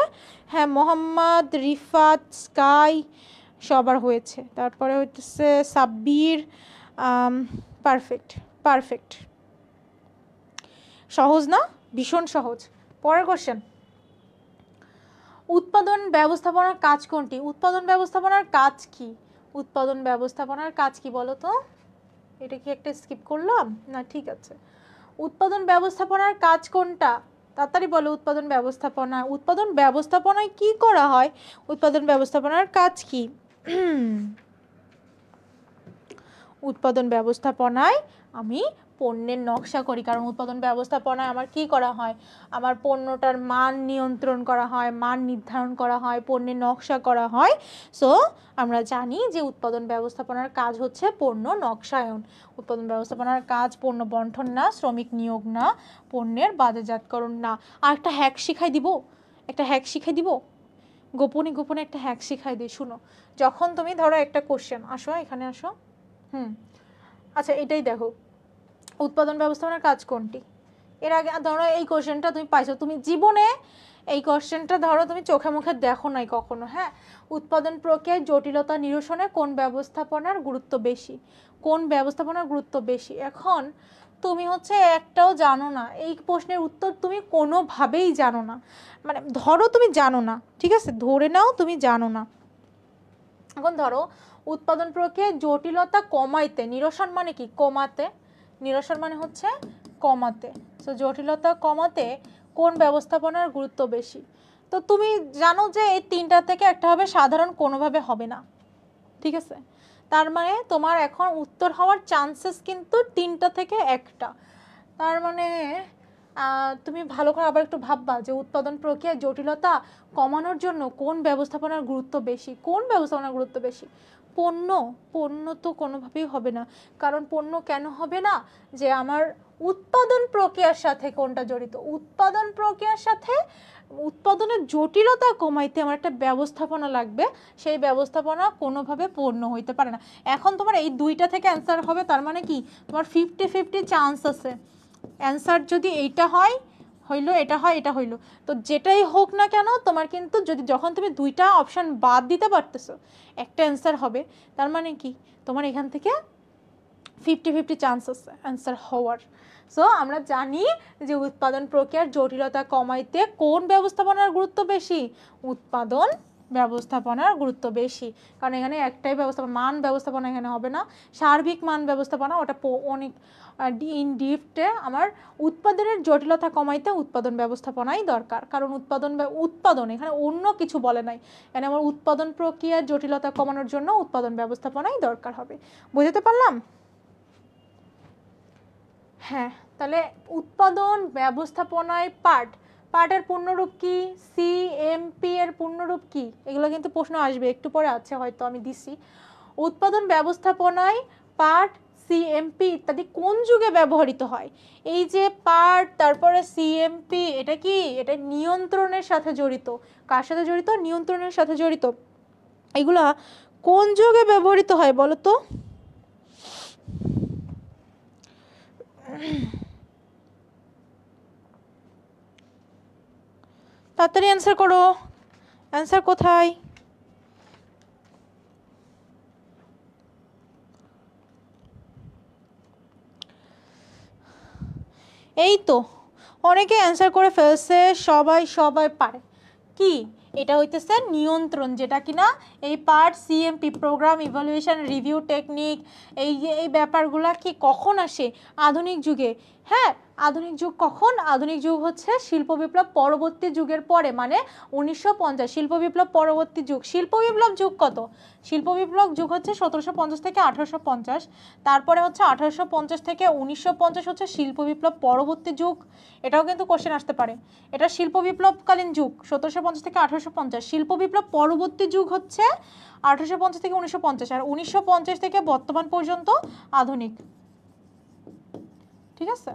হ্যাঁ মোহাম্মদ, রিফাত, স্কাই সবার হয়েছে। তারপরে হচ্ছে সাব্বির, পারফেক্ট পারফেক্ট। সহজ না? ভীষণ সহজ। পরের কোশ্চেন, উৎপাদন ব্যবস্থাপনার কাজ কোনটি? উৎপাদন ব্যবস্থাপনার কাজ কি? উৎপাদন ব্যবস্থাপনার কাজ কি বলো তো? এটা কি একটা স্কিপ করলাম না? ঠিক আছে, উৎপাদন ব্যবস্থাপনার কাজ কোনটা? তাড়াতাড়ি বলো। উৎপাদন ব্যবস্থাপনা, উৎপাদন ব্যবস্থাপনায় কি করা হয়? উৎপাদন ব্যবস্থাপনার কাজ কি? উৎপাদন ব্যবস্থাপনায় আমি পণ্যের নকশা করি, কারণ উৎপাদন ব্যবস্থাপনায় আমার কি করা হয়? আমার পণ্যটার মান নিয়ন্ত্রণ করা হয়, মান নির্ধারণ করা হয়, পণ্যের নকশা করা হয়। সো আমরা জানি যে উৎপাদন ব্যবস্থাপনার কাজ হচ্ছে পণ্য নকশায়ন। উৎপাদন ব্যবস্থাপনার কাজ পণ্য বণ্টন না, শ্রমিক নিয়োগ না, পণ্যের বাজারজাতকরণ না। আর একটা হ্যাক শিখাই দিব, একটা হ্যাক শিখাই দিব, গোপনে গোপনে একটা হ্যাক শিখাই দিই। শুনো, যখন তুমি ধরো একটা কোশ্চেন, আসো এখানে আসো, আচ্ছা এটাই দেখো, উৎপাদন ব্যবস্থাপনার কাজ কোনটি? এর আগে ধরো এই কোশ্চেনটা তুমি পাইছো, তুমি জীবনে এই কোশ্চেনটা ধরো তুমি চোখে মুখে দেখো নাই কখনো। হ্যাঁ, উৎপাদন প্রক্রিয়ায় জটিলতা নিরসনে কোন ব্যবস্থাপনার গুরুত্ব বেশি? কোন ব্যবস্থাপনার গুরুত্ব বেশি? এখন তুমি হচ্ছে একটাও জানো না, এই প্রশ্নের উত্তর তুমি কোনোভাবেই জানো না। মানে ধরো তুমি জানো না, ঠিক আছে, ধরে নাও তুমি জানো না। এখন ধরো উৎপাদন প্রক্রিয়ায় জটিলতা কমাইতে, নিরসন মানে কি? কমাতে, নিরসন মানে হচ্ছে কমাতে। সো জটিলতা কমাতে কোন ব্যবস্থাপনার গুরুত্ব বেশি? তো তুমি জানো যে এই তিনটা থেকে একটা হবে, সাধারণ কোনোভাবে হবে না, ঠিক আছে। তার মানে তোমার এখন উত্তর হওয়ার চান্সেস কিন্তু তিনটা থেকে একটা। তার মানে তুমি ভালো করে আবার একটু ভাববা যে উৎপাদন প্রক্রিয়ায় জটিলতা কমানোর জন্য কোন ব্যবস্থাপনার গুরুত্ব বেশি? কোন ব্যবস্থাপনার গুরুত্ব বেশি? পণ্য, পণ্য তো কোনোভাবেই হবে না। কারণ পণ্য কেন হবে না? যে আমার উৎপাদন প্রক্রিয়ার সাথে কোনটা জড়িত? উৎপাদন প্রক্রিয়ার সাথে উৎপাদনের জটিলতা কমাইতে আমার একটা ব্যবস্থাপনা লাগবে, সেই ব্যবস্থাপনা কোনোভাবে পণ্য হইতে পারে না। এখন তোমার এই দুইটা থেকে অ্যান্সার হবে, তার মানে কি তোমার 50-50 চান্স আছে। অ্যান্সার যদি এইটা হয় হইলো, এটা হয় এটা হইলো, তো যেটাই হোক না কেন তোমার কিন্তু যদি যখন তুমি দুইটা অপশান বাদ দিতে পারতেছো একটা অ্যান্সার হবে, তার মানে কি তোমার এখান থেকে 50-50 চান্স আছে অ্যান্সার হওয়ার। সো আমরা জানি যে উৎপাদন প্রক্রিয়ার জটিলতা কমাইতে কোন ব্যবস্থাপনার গুরুত্ব বেশি? উৎপাদন ব্যবস্থাপনার গুরুত্ব বেশি, কারণ এখানে একটাই ব্যবস্থাপনা, মান ব্যবস্থাপনা এখানে হবে না, সার্বিক মান ব্যবস্থাপনা, ওটা অনেক ইন ডিপে। আমার উৎপাদনের জটিলতা কমাইতে উৎপাদন ব্যবস্থাপনাই দরকার, কারণ উৎপাদন এখানে অন্য কিছু বলে নাই, এখানে আমার উৎপাদন প্রক্রিয়ার জটিলতা কমানোর জন্য উৎপাদন ব্যবস্থাপনাই দরকার হবে। বুঝতে পারলাম? হ্যাঁ, তাহলে উৎপাদন ব্যবস্থাপনায় পার্টের পূর্ণরূপ কি? সিএমপি এর পূর্ণরূপ কি? এগুলো কিন্তু প্রশ্ন আসবে একটু পরে, আছে হয়তো আমি দিছি। উৎপাদন ব্যবস্থাপনায় পার্ট, সিএমপি ইত্যাদি কোন যুগে ব্যবহৃত হয়? এই যে পার্ট, তারপরে সিএমপি, এটা কি? এটা নিয়ন্ত্রণের সাথে জড়িত। কার সাথে জড়িত? নিয়ন্ত্রণের সাথে জড়িত। এগুলা কোন যুগে ব্যবহৃত হয় বলো তো? তাড়াতাড়ি অ্যান্সার করো, অ্যান্সার কোথায়? এই তো অনেকে অ্যান্সার করে ফেলছে, সবাই পারে। কি? এটা হইতেছে নিয়ন্ত্রণ, যেটা কিনা এই part, CMP, program evaluation review technique, এই ব্যাপারগুলা কি কখন আসে? আধুনিক যুগে। হ্যাঁ, আধুনিক যুগ কখন? আধুনিক যুগ হচ্ছে শিল্প বিপ্লব পরবর্তী যুগের পরে, মানে 1950। শিল্প বিপ্লব পরবর্তী যুগ। শিল্প বিপ্লব যুগ কত? শিল্প বিপ্লব যুগ হচ্ছে 1750 থেকে 1850। তারপরে হচ্ছে 1850 থেকে 1950 হচ্ছে শিল্প বিপ্লব পরবর্তী যুগ। এটাও কিন্তু কোশ্চেন আসতে পারে। এটা শিল্প বিপ্লবকালীন যুগ 1750 থেকে 1850। শিল্প বিপ্লব পরবর্তী যুগ হচ্ছে 1850 থেকে 1950, আর 1950 থেকে বর্তমান পর্যন্ত আধুনিক। ঠিক আছে?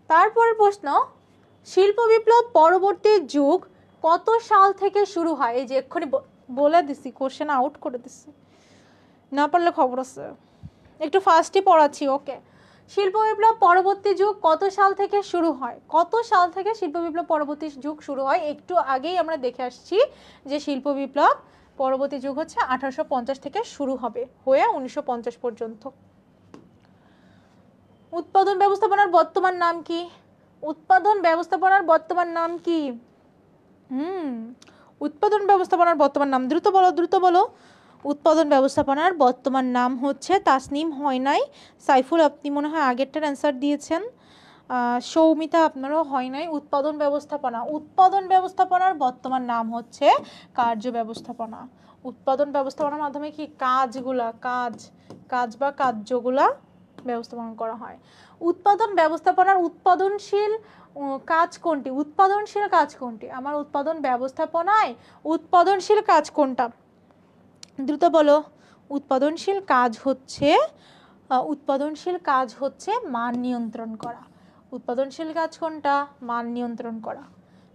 তারপরের প্রশ্ন, শিল্প বিপ্লব পরবর্তী যুগ কত সাল থেকে শুরু হয়? এই যে এক্ষুনি বলে দিছি, কোশ্চেন আউট করে দিছি, না পারলে খবর আছে। একটু ফাস্টই পড়াচ্ছি, ওকে। শিল্প বিপ্লব পরবর্তী যুগ কত সাল থেকে শুরু হয়? কত সাল থেকে শিল্প বিপ্লব পরবর্তী যুগ শুরু হয়? একটু আগেই আমরা দেখে আসছি যে শিল্প বিপ্লব পরবর্তী যুগ হচ্ছে 1850 থেকে শুরু হবে হয়ে 1950 পর্যন্ত। উৎপাদন ব্যবস্থাপনার বর্তমান নাম কি? উৎপাদন ব্যবস্থাপনার বর্তমান নাম কি? উৎপাদন ব্যবস্থাপনার বর্তমান নাম, দ্রুত বলো দ্রুত বলো। উৎপাদন ব্যবস্থাপনার বর্তমান নাম হচ্ছে, তাসনিম হয় নাই, সাইফুল আপনি মনে হয় আগেরটার অ্যান্সার দিয়েছেন, সৌমিতা আপনারও হয় নাই। উৎপাদন ব্যবস্থাপনা, উৎপাদন ব্যবস্থাপনার বর্তমান নাম হচ্ছে কার্য ব্যবস্থাপনা। উৎপাদন ব্যবস্থাপনার মাধ্যমে কি কাজগুলা কাজ বা কার্যগুলা ব্যবস্থাপনা করা হয়। উৎপাদন ব্যবস্থাপনার উৎপাদনশীল কাজ কোনটি? উৎপাদনশীল কাজ কোনটি? আমার উৎপাদন ব্যবস্থাপনায় উৎপাদনশীল কাজ কোনটা? দ্রুত বলো। উৎপাদনশীল কাজ হচ্ছে মান নিয়ন্ত্রণ করা। উৎপাদনশীল কাজ কোনটা? মান নিয়ন্ত্রণ করা।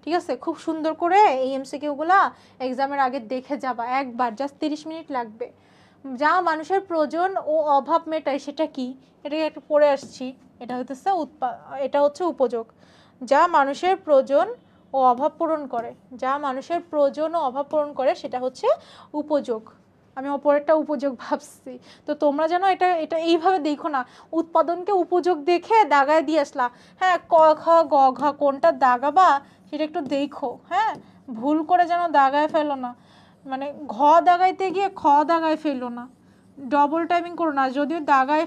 ঠিক আছে, খুব সুন্দর করে এই এমসিকিউগুলা এক্সামের আগে দেখে যাবা একবার, জাস্ট 30 মিনিট লাগবে। যা মানুষের প্রয়োজন ও অভাব মেটায় সেটা কি? এটাকে একটু পড়ে আসছি। এটা হচ্ছে উপযোগ। যা মানুষের প্রয়োজন ও অভাব পূরণ করে, যা মানুষের প্রয়োজন ও অভাব পূরণ করে সেটা হচ্ছে উপযোগ। আমি অপরেরটা উপযোগ ভাবছি, তো তোমরা যেন এটা এইভাবে দেখো না, উৎপাদনকে উপযোগ দেখে দাগায় দিয়ে আসলা। হ্যাঁ, ক খ গ ঘ কোনটা দাগাবা সেটা একটু দেখো, হ্যাঁ, ভুল করে যেন দাগায় ফেলো না, মানে ঘ দাগাইতে গিয়ে খ দাগায় ফেলো না, ডবল টাইমিং করো না। যদিও দাগায়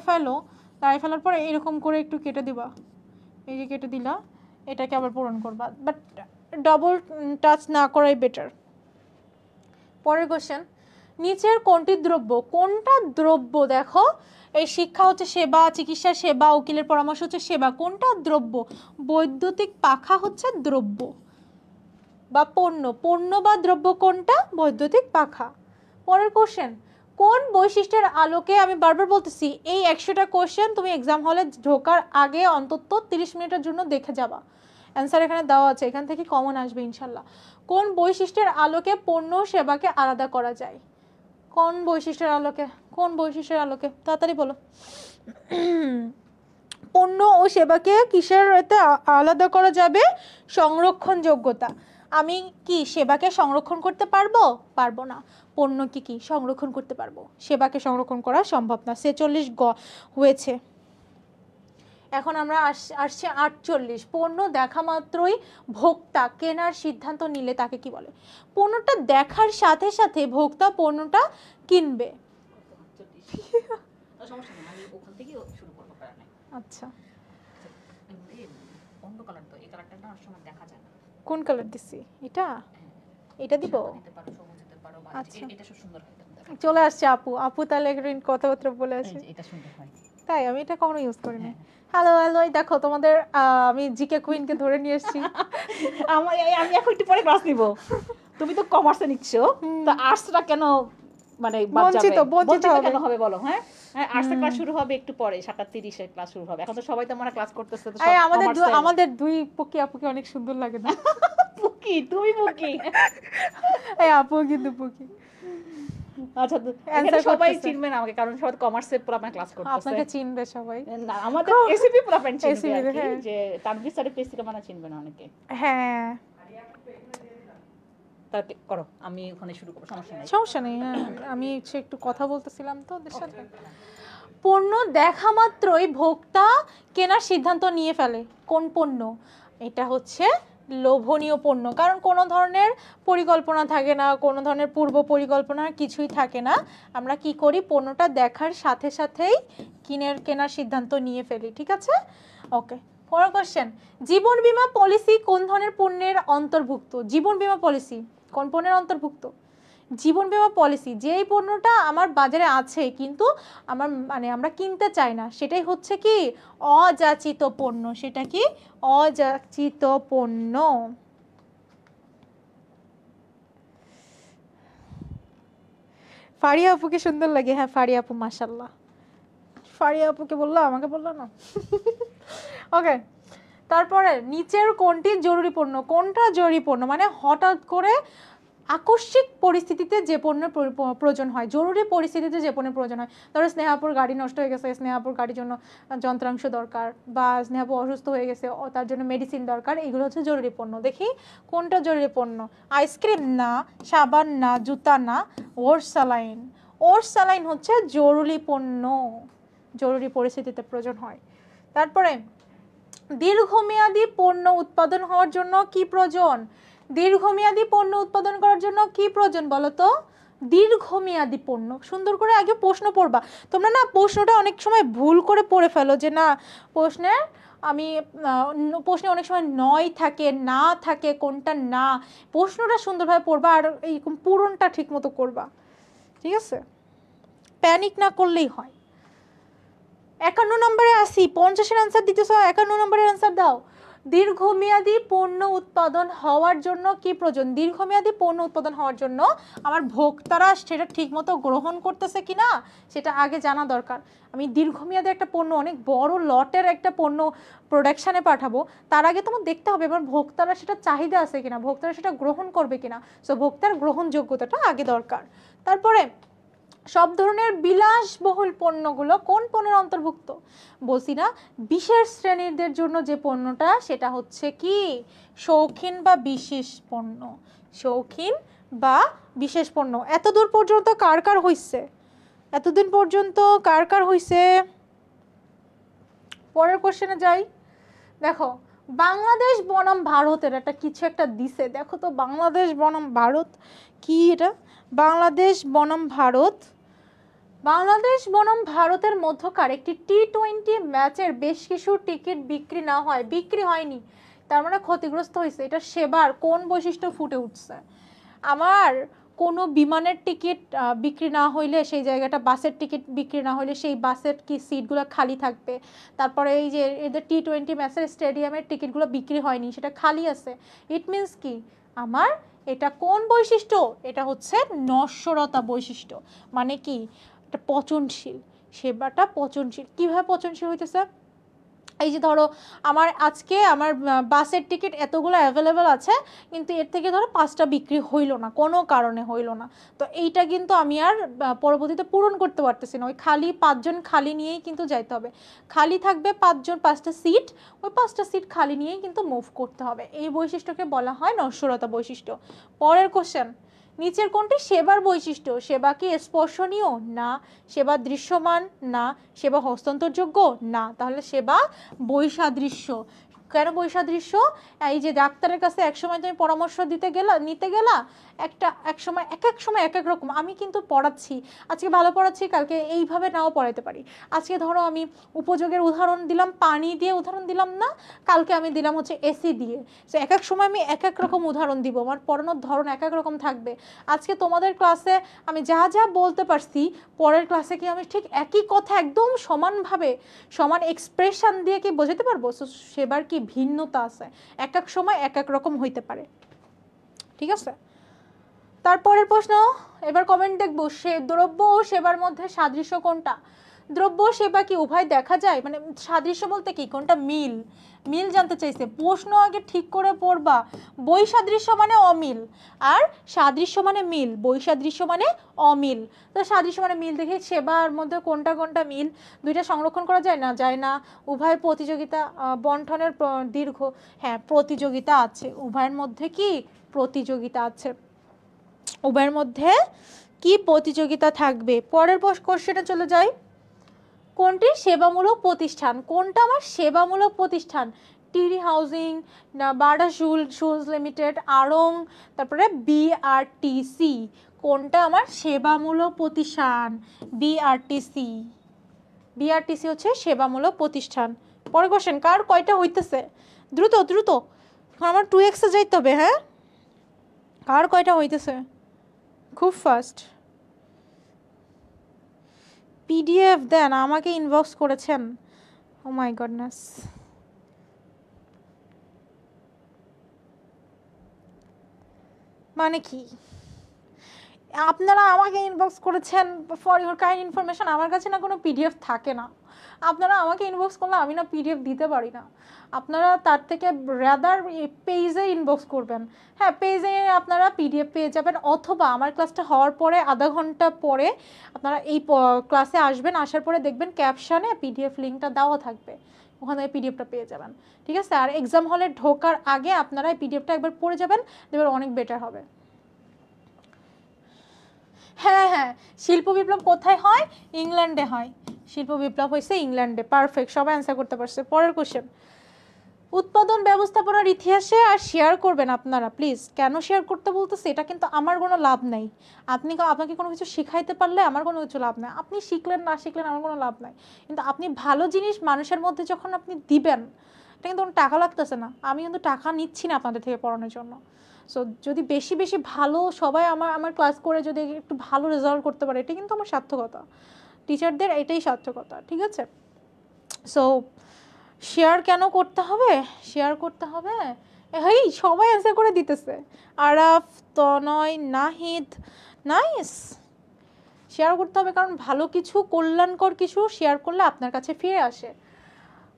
ফেলার পরে এরকম করে একটু কেটে দিবা, এই যে কেটে দিলা, এটাকে আবার পূরণ করবা, বাট ডবল টাচ না করাই বেটার। পরের কোশ্চেন, নিচের কোনটি দ্রব্য? কোনটা দ্রব্য? দেখো, এই শিক্ষা হচ্ছে সেবা, চিকিৎসা সেবা, উকিলের পরামর্শ হচ্ছে সেবা। কোনটা দ্রব্য? বৈদ্যুতিক পাখা হচ্ছে দ্রব্য বা পণ্য বা দ্রব্য কোনটা? বৈদ্যুতিক পাখা। পরের কোশ্চেন, কোন বৈশিষ্ট্যের আলোকে, আমি বারবার বলতেছি এই 100টা কোশ্চেন তুমি এক্সাম হলে ঢোকার আগে অন্তত 30 মিনিটের জন্য দেখে যাবা। অ্যান্সার এখানে দেওয়া আছে, এখান থেকে কমন আসবে ইনশাল্লাহ। কোন বৈশিষ্ট্যের আলোকে পণ্য ও সেবাকে আলাদা করা যায়? কোন বৈশিষ্ট্যের আলোকে? তাড়াতাড়ি বলো। পণ্য ও সেবাকে কিসের এতে আলাদা করা যাবে? সংরক্ষণযোগ্যতা। আমি কি সেবাকে সংরক্ষণ করতে পারবো? পারবো না। পণ্য কি সংরক্ষণ করতে পারবো, সেবাকে সংরক্ষণ করা সম্ভব না। 46 গ হয়েছে। এখন আমরা আসছে 48। পণ্য দেখা মাত্রই ভোক্তা কেনার সিদ্ধান্ত নিলে তাকে কি বলে? পণ্যটা দেখার সাথে সাথে ভোক্তা পণ্যটা কিনবে। আচ্ছা, কোন কালার দিছি? এটা দিব। আচ্ছা, চলে আসছে আপু তাহলে কথাবার্তা বলে আসি। তাই আমি এটা কখনো ইউজ করি না। হ্যালো, দেখো তোমাদের আমি জিকে কুইনকে ধরে নিয়ে এসেছি। আমি এখন একটু পরে ক্লাস নিব। তুমি তো কমার্সে নিচ্ছ, তো আর্টসটা কেন মানে বঞ্চিত কেন হবে বলো? হ্যাঁ, আর্টসের ক্লাস শুরু হবে একটু পরে, 7:30 এ ক্লাস শুরু হবে। এখন তো সবাই তো আমরা ক্লাস করতেছে, তো আমাদের দুই পকি আপুকে অনেক সুন্দর লাগে না? পুকি, তুমি পুকি। এই আপু কিন্তু পুকি। আচ্ছা, এখানে সবাই চিনবে না আমাকে, কারণ সবাই কমার্সের পুরো ক্লাস করতেছে। আপনাকে চিনবে সবাই। না, আমাদের এসিপি পুরো চিনবে, যে তানভীর স্যারের পেসিকে মানে চিনবে না অনেকে। হ্যাঁ, তাতে করো, আমি ওখানে শুরু করব, সমস্যা নেই। আমি একটু কথা বলতেছিলাম তো ওদের সাথে। পণ্য দেখা মাত্রই ভোক্তা কেনার সিদ্ধান্ত নিয়ে ফেলে। কোন পণ্য? এটা হচ্ছে লোভনীয় পণ্য, কারণ কোনো ধরনের পরিকল্পনা থাকে না, কোনো ধরনের পূর্ব পরিকল্পনা কিছুই থাকে না। আমরা কি করি? পণ্যটা দেখার সাথে সাথেই কেনার সিদ্ধান্ত নিয়ে ফেলি। ঠিক আছে, ওকে। পরের কোশ্চেন, জীবন বীমা পলিসি কোন ধরনের পণ্যের অন্তর্ভুক্ত? জীবন বীমা পলিসি কোন পণ্যের অন্তর্ভুক্ত? জীবন বীমা পলিসি যেই পণ্যটা আমার বাজারে আছে কিন্তু আমরা কিনতে চাই না, সেটাই হচ্ছে কি অযাচিত পণ্য। সেটা কি? অযাচিত পণ্য। ফারিয়া আপুকে সুন্দর লাগে। হ্যাঁ, ফারিয়া আপু মাশাআল্লাহ। ফারিয়া আপুকে বললো, আমাকে বললো না। ওকে, তারপরে নিচের কোনটি জরুরি পণ্য? কোনটা জরুরি পণ্য? মানে হঠাৎ করে আকস্মিক পরিস্থিতিতে যে পণ্যের প্রয়োজন হয়, জরুরি পরিস্থিতিতে যে পণ্যের প্রয়োজন হয়, ধরো স্নেহাপুর গাড়ি নষ্ট হয়ে গেছে, স্নেহাপুর গাড়ির জন্য যন্ত্রাংশ দরকার, বা স্নেহাপু অসুস্থ হয়ে গেছে তার জন্য মেডিসিন দরকার, এগুলো হচ্ছে জরুরি পণ্য। দেখি কোনটা জরুরি পণ্য? আইসক্রিম না, সাবান না, জুতা না, ওটস স্যালাইন। ওটস স্যালাইন হচ্ছে জরুরি পণ্য, জরুরি পরিস্থিতিতে প্রয়োজন হয়। তারপরে দীর্ঘমেয়াদী পণ্য উৎপাদন হওয়ার জন্য কি প্রয়োজন? দীর্ঘমেয়াদী পণ্য উৎপাদন করার জন্য কি প্রয়োজন বলো তো? দীর্ঘমেয়াদী পণ্য। সুন্দর করে আগে প্রশ্ন পড়বা। তোমরা না প্রশ্নটা অনেক সময় ভুল করে পড়ে ফেলো, যে না প্রশ্নে প্রশ্নে অনেক সময় নয় থাকে, না থাকে, কোনটা না। প্রশ্নটা সুন্দরভাবে পড়বা আর এই পূরণটা ঠিক মতো করবা, ঠিক আছে? প্যানিক না করলেই হয়। 51 নম্বরে আসি, 50-এর অ্যান্সার দিতেছ, 51 নম্বরের অ্যান্সার দাও। দীর্ঘমেয়াদী পণ্য উৎপাদন হওয়ার জন্য কি প্রয়োজন? দীর্ঘমেয়াদী পণ্য উৎপাদন হওয়ার জন্য আমার ভোক্তারা সেটা ঠিকমতো গ্রহণ করতেছে কিনা সেটা আগে জানা দরকার। আমি দীর্ঘমেয়াদী একটা পণ্য, অনেক বড় লটের একটা পণ্য প্রোডাকশানে পাঠাবো, তার আগে তোমার দেখতে হবে এবার ভোক্তারা সেটা চাহিদা আছে কিনা, ভোক্তারা সেটা গ্রহণ করবে কিনা। সো ভোক্তার গ্রহণযোগ্যতাটা আগে দরকার। তারপরে সব ধরনের বিলাসবহুল পণ্যগুলো কোন পণ্যের অন্তর্ভুক্ত? বলছি না, বিশেষ শ্রেণীদের জন্য যে পণ্যটা সেটা হচ্ছে কি শৌখিন বা বিশেষ পণ্য। শৌখিন বা বিশেষ পণ্য। এতদূর পর্যন্ত কার কার হইছে? এতদিন পর্যন্ত কার কার হইছে? পরের কোশ্চেনে যাই। দেখো বাংলাদেশ বনাম ভারতের একটা কিছু একটা দিছে, দেখো তো বাংলাদেশ বনাম ভারত কি এটা? বাংলাদেশ বনাম ভারত। বাংলাদেশ বনাম ভারতের মধ্যকার একটি টি-20 ম্যাচের বেশ কিছু টিকিট বিক্রি না হয়, বিক্রি হয়নি, তার মানে ক্ষতিগ্রস্ত হয়েছে। এটা সেবার কোন বৈশিষ্ট্য ফুটে উঠছে? আমার কোনো বিমানের টিকিট বিক্রি না হইলে সেই জায়গাটা, বাসের টিকিট বিক্রি না হইলে সেই বাসের কি সিটগুলো খালি থাকবে। তারপরে এই যে এদের টি-20 ম্যাচের স্টেডিয়ামের টিকিটগুলো বিক্রি হয়নি, সেটা খালি আছে। ইট মিনস কি আমার এটা কোন বৈশিষ্ট্য? এটা হচ্ছে নশ্বরতা বৈশিষ্ট্য। মানে কি এটা পচনশীল, সেবাটা পচনশীল। কিভাবে পচনশীল হইতেছে? এই যে ধরো আমার আজকে আমার বাসের টিকিট এতগুলো অ্যাভেলেবেল আছে, কিন্তু এর থেকে ধরো 5টা বিক্রি হইল না, কোনো কারণে হইল না, তো এইটা কিন্তু আমি আর পরবর্তীতে পূরণ করতে পারতেছি না। ওই খালি 5 জন খালি নিয়েই কিন্তু যাইতে হবে, খালি থাকবে 5 জন, 5টা সিট, ওই 5টা সিট খালি নিয়েই কিন্তু মুভ করতে হবে। এই বৈশিষ্ট্যকে বলা হয় নশ্বরতা বৈশিষ্ট্য। পরের কোশ্চেন, নিচের কোনটি সেবার বৈশিষ্ট্য? সেবা কি স্পর্শনীয়? না। সেবা দৃশ্যমান? না। সেবা হস্তান্তরযোগ্য? না। তাহলে সেবা বৈসাদৃশ্য। কেন বৈসাদৃশ্য? এই যে ডাক্তারের কাছে একসময় তুমি পরামর্শ নিতে গেলা, এক সময় এক এক রকম। আমি কিন্তু পড়াচ্ছি, আজকে ভালো পড়াচ্ছি, কালকে এইভাবে নাও পড়াইতে পারি। আজকে ধরো আমি উপযোগের উদাহরণ দিলাম, পানি দিয়ে উদাহরণ দিলাম না, কালকে আমি দিলাম হচ্ছে এসি দিয়ে। সো এক এক সময় আমি এক এক রকম উদাহরণ দিব, আমার পড়ানোর ধরন এক এক রকম থাকবে। আজকে তোমাদের ক্লাসে আমি যা যা বলতে পারছি, পরের ক্লাসে কি আমি ঠিক একই কথা একদম সমানভাবে সমান এক্সপ্রেশন দিয়ে কি বোঝাতে পারবো? সেবার কি ভিন্নতা আছে, এক এক সময় এক এক রকম হইতে পারে, ঠিক আছে? তারপরের প্রশ্ন, এবার কমেন্ট দেখবো, সে দ্রব্য ও সেবার মধ্যে সাদৃশ্য কোনটা? দ্রব্য সেবা কি উভয় দেখা যায়? মানে সাদৃশ্য বলতে কি, কোনটা মিল? মিল জানতে চাইছে। প্রশ্ন আগে ঠিক করে পড়বা। বৈসাদৃশ্য মানে অমিল, আর সাদৃশ্য মানে মিল। বৈসাদৃশ্য মানে অমিল, তো সাদৃশ্য মানে মিল। দেখি সেবার মধ্যে কোনটা কোনটা মিল। দুইটা সংরক্ষণ করা যায় না? যায় না। উভয় প্রতিযোগিতা, বন্টনের দীর্ঘ, হ্যাঁ প্রতিযোগিতা আছে উভয়ের মধ্যে। কি প্রতিযোগিতা আছে উভয়ের মধ্যে? কি প্রতিযোগিতা থাকবে? পরের কোশ্চেনে চলে যাই। কোনটি সেবামূলক প্রতিষ্ঠান? কোনটা আমার সেবামূলক প্রতিষ্ঠান? টিরি হাউজিং না, বাডা শুজ লিমিটেড, আড়ং, তারপরে বিআরটিসি। কোনটা আমার সেবামূলক প্রতিষ্ঠান? বিআরটিসি। বিআরটিসি হচ্ছে সেবামূলক প্রতিষ্ঠান। পরের কোশ্চেন, কার কয়টা হইতেছে? দ্রুত দ্রুত, আমার 2x যাইতে হবে। হ্যাঁ, কার কয়টা হইতেছে? খুব ফাস্ট। পিডিএফ দেন, আমাকে ইনবক্স করেছেন। ও মাই গডনেস। মানে কি আপনারা আমাকে ইনবক্স করেছেন? ফর ইউর কাইন্ড ইনফরমেশন, আমার কাছে না কোনো পিডিএফ থাকে না। আপনারা আমাকে ইনবক্স করলে আমি না পিডিএফ দিতে পারি না। আপনারা তার থেকে রাদার পেজে ইনবক্স করবেন। হ্যাঁ, পেজে আপনারা পিডিএফ পেয়ে যাবেন, অথবা আমার ক্লাসটা হওয়ার পরে আধা ঘন্টা পরে আপনারা এই ক্লাসে আসবেন, আসার পরে দেখবেন ক্যাপশনে পিডিএফ লিঙ্কটা দেওয়া থাকবে, ওখান থেকে পিডিএফটা পেয়ে যাবেন। ঠিক আছে, আর এক্সাম হলে ঢোকার আগে আপনারা এই পিডিএফটা একবার পড়ে যাবেন, দেখবেন অনেক বেটার হবে। হ্যাঁ হ্যাঁ, শিল্প বিপ্লব কোথায় হয়? ইংল্যান্ডে হয়। শিল্প বিপ্লব হয়েছে ইংল্যান্ডে। পারফেক্ট, সবাই অ্যান্সার করতে পারছে। পরের কোশ্চেন, উৎপাদন ব্যবস্থাপনার ইতিহাসে আর শেয়ার করবেন আপনারা প্লিজ। কেন শেয়ার করতে বলতেছে, এটা কিন্তু আমার কোনো লাভ নাই। আপনাকে কোনো কিছু শিখাইতে পারলে আমার কোনো কিছু লাভ নাই, আপনি শিখলেন না শিখলেন আমার কোনো লাভ নাই, কিন্তু আপনি ভালো জিনিস মানুষের মধ্যে যখন আপনি দিবেন, এটা কিন্তু কোনো টাকা লাগতেছে না। আমি কিন্তু টাকা নিচ্ছি না আপনাদের থেকে পড়ানোর জন্য। সো যদি বেশি বেশি ভালো সবাই আমার ক্লাস করে যদি একটু ভালো রেজাল্ট করতে পারে, এটা কিন্তু আমার সার্থকতা, টিচারদের এটাই সার্থকতা। ঠিক আছে, সো শেয়ার কেন করতে হবে? শেয়ার করতে হবে, এই সবাই অ্যান্সার করে দিতেছে। আরাফ, তনয়, নাহিদ, নাইস। শেয়ার করতে হবে কারণ ভালো কিছু, কল্যাণকর কিছু শেয়ার করলে আপনার কাছে ফিরে আসে।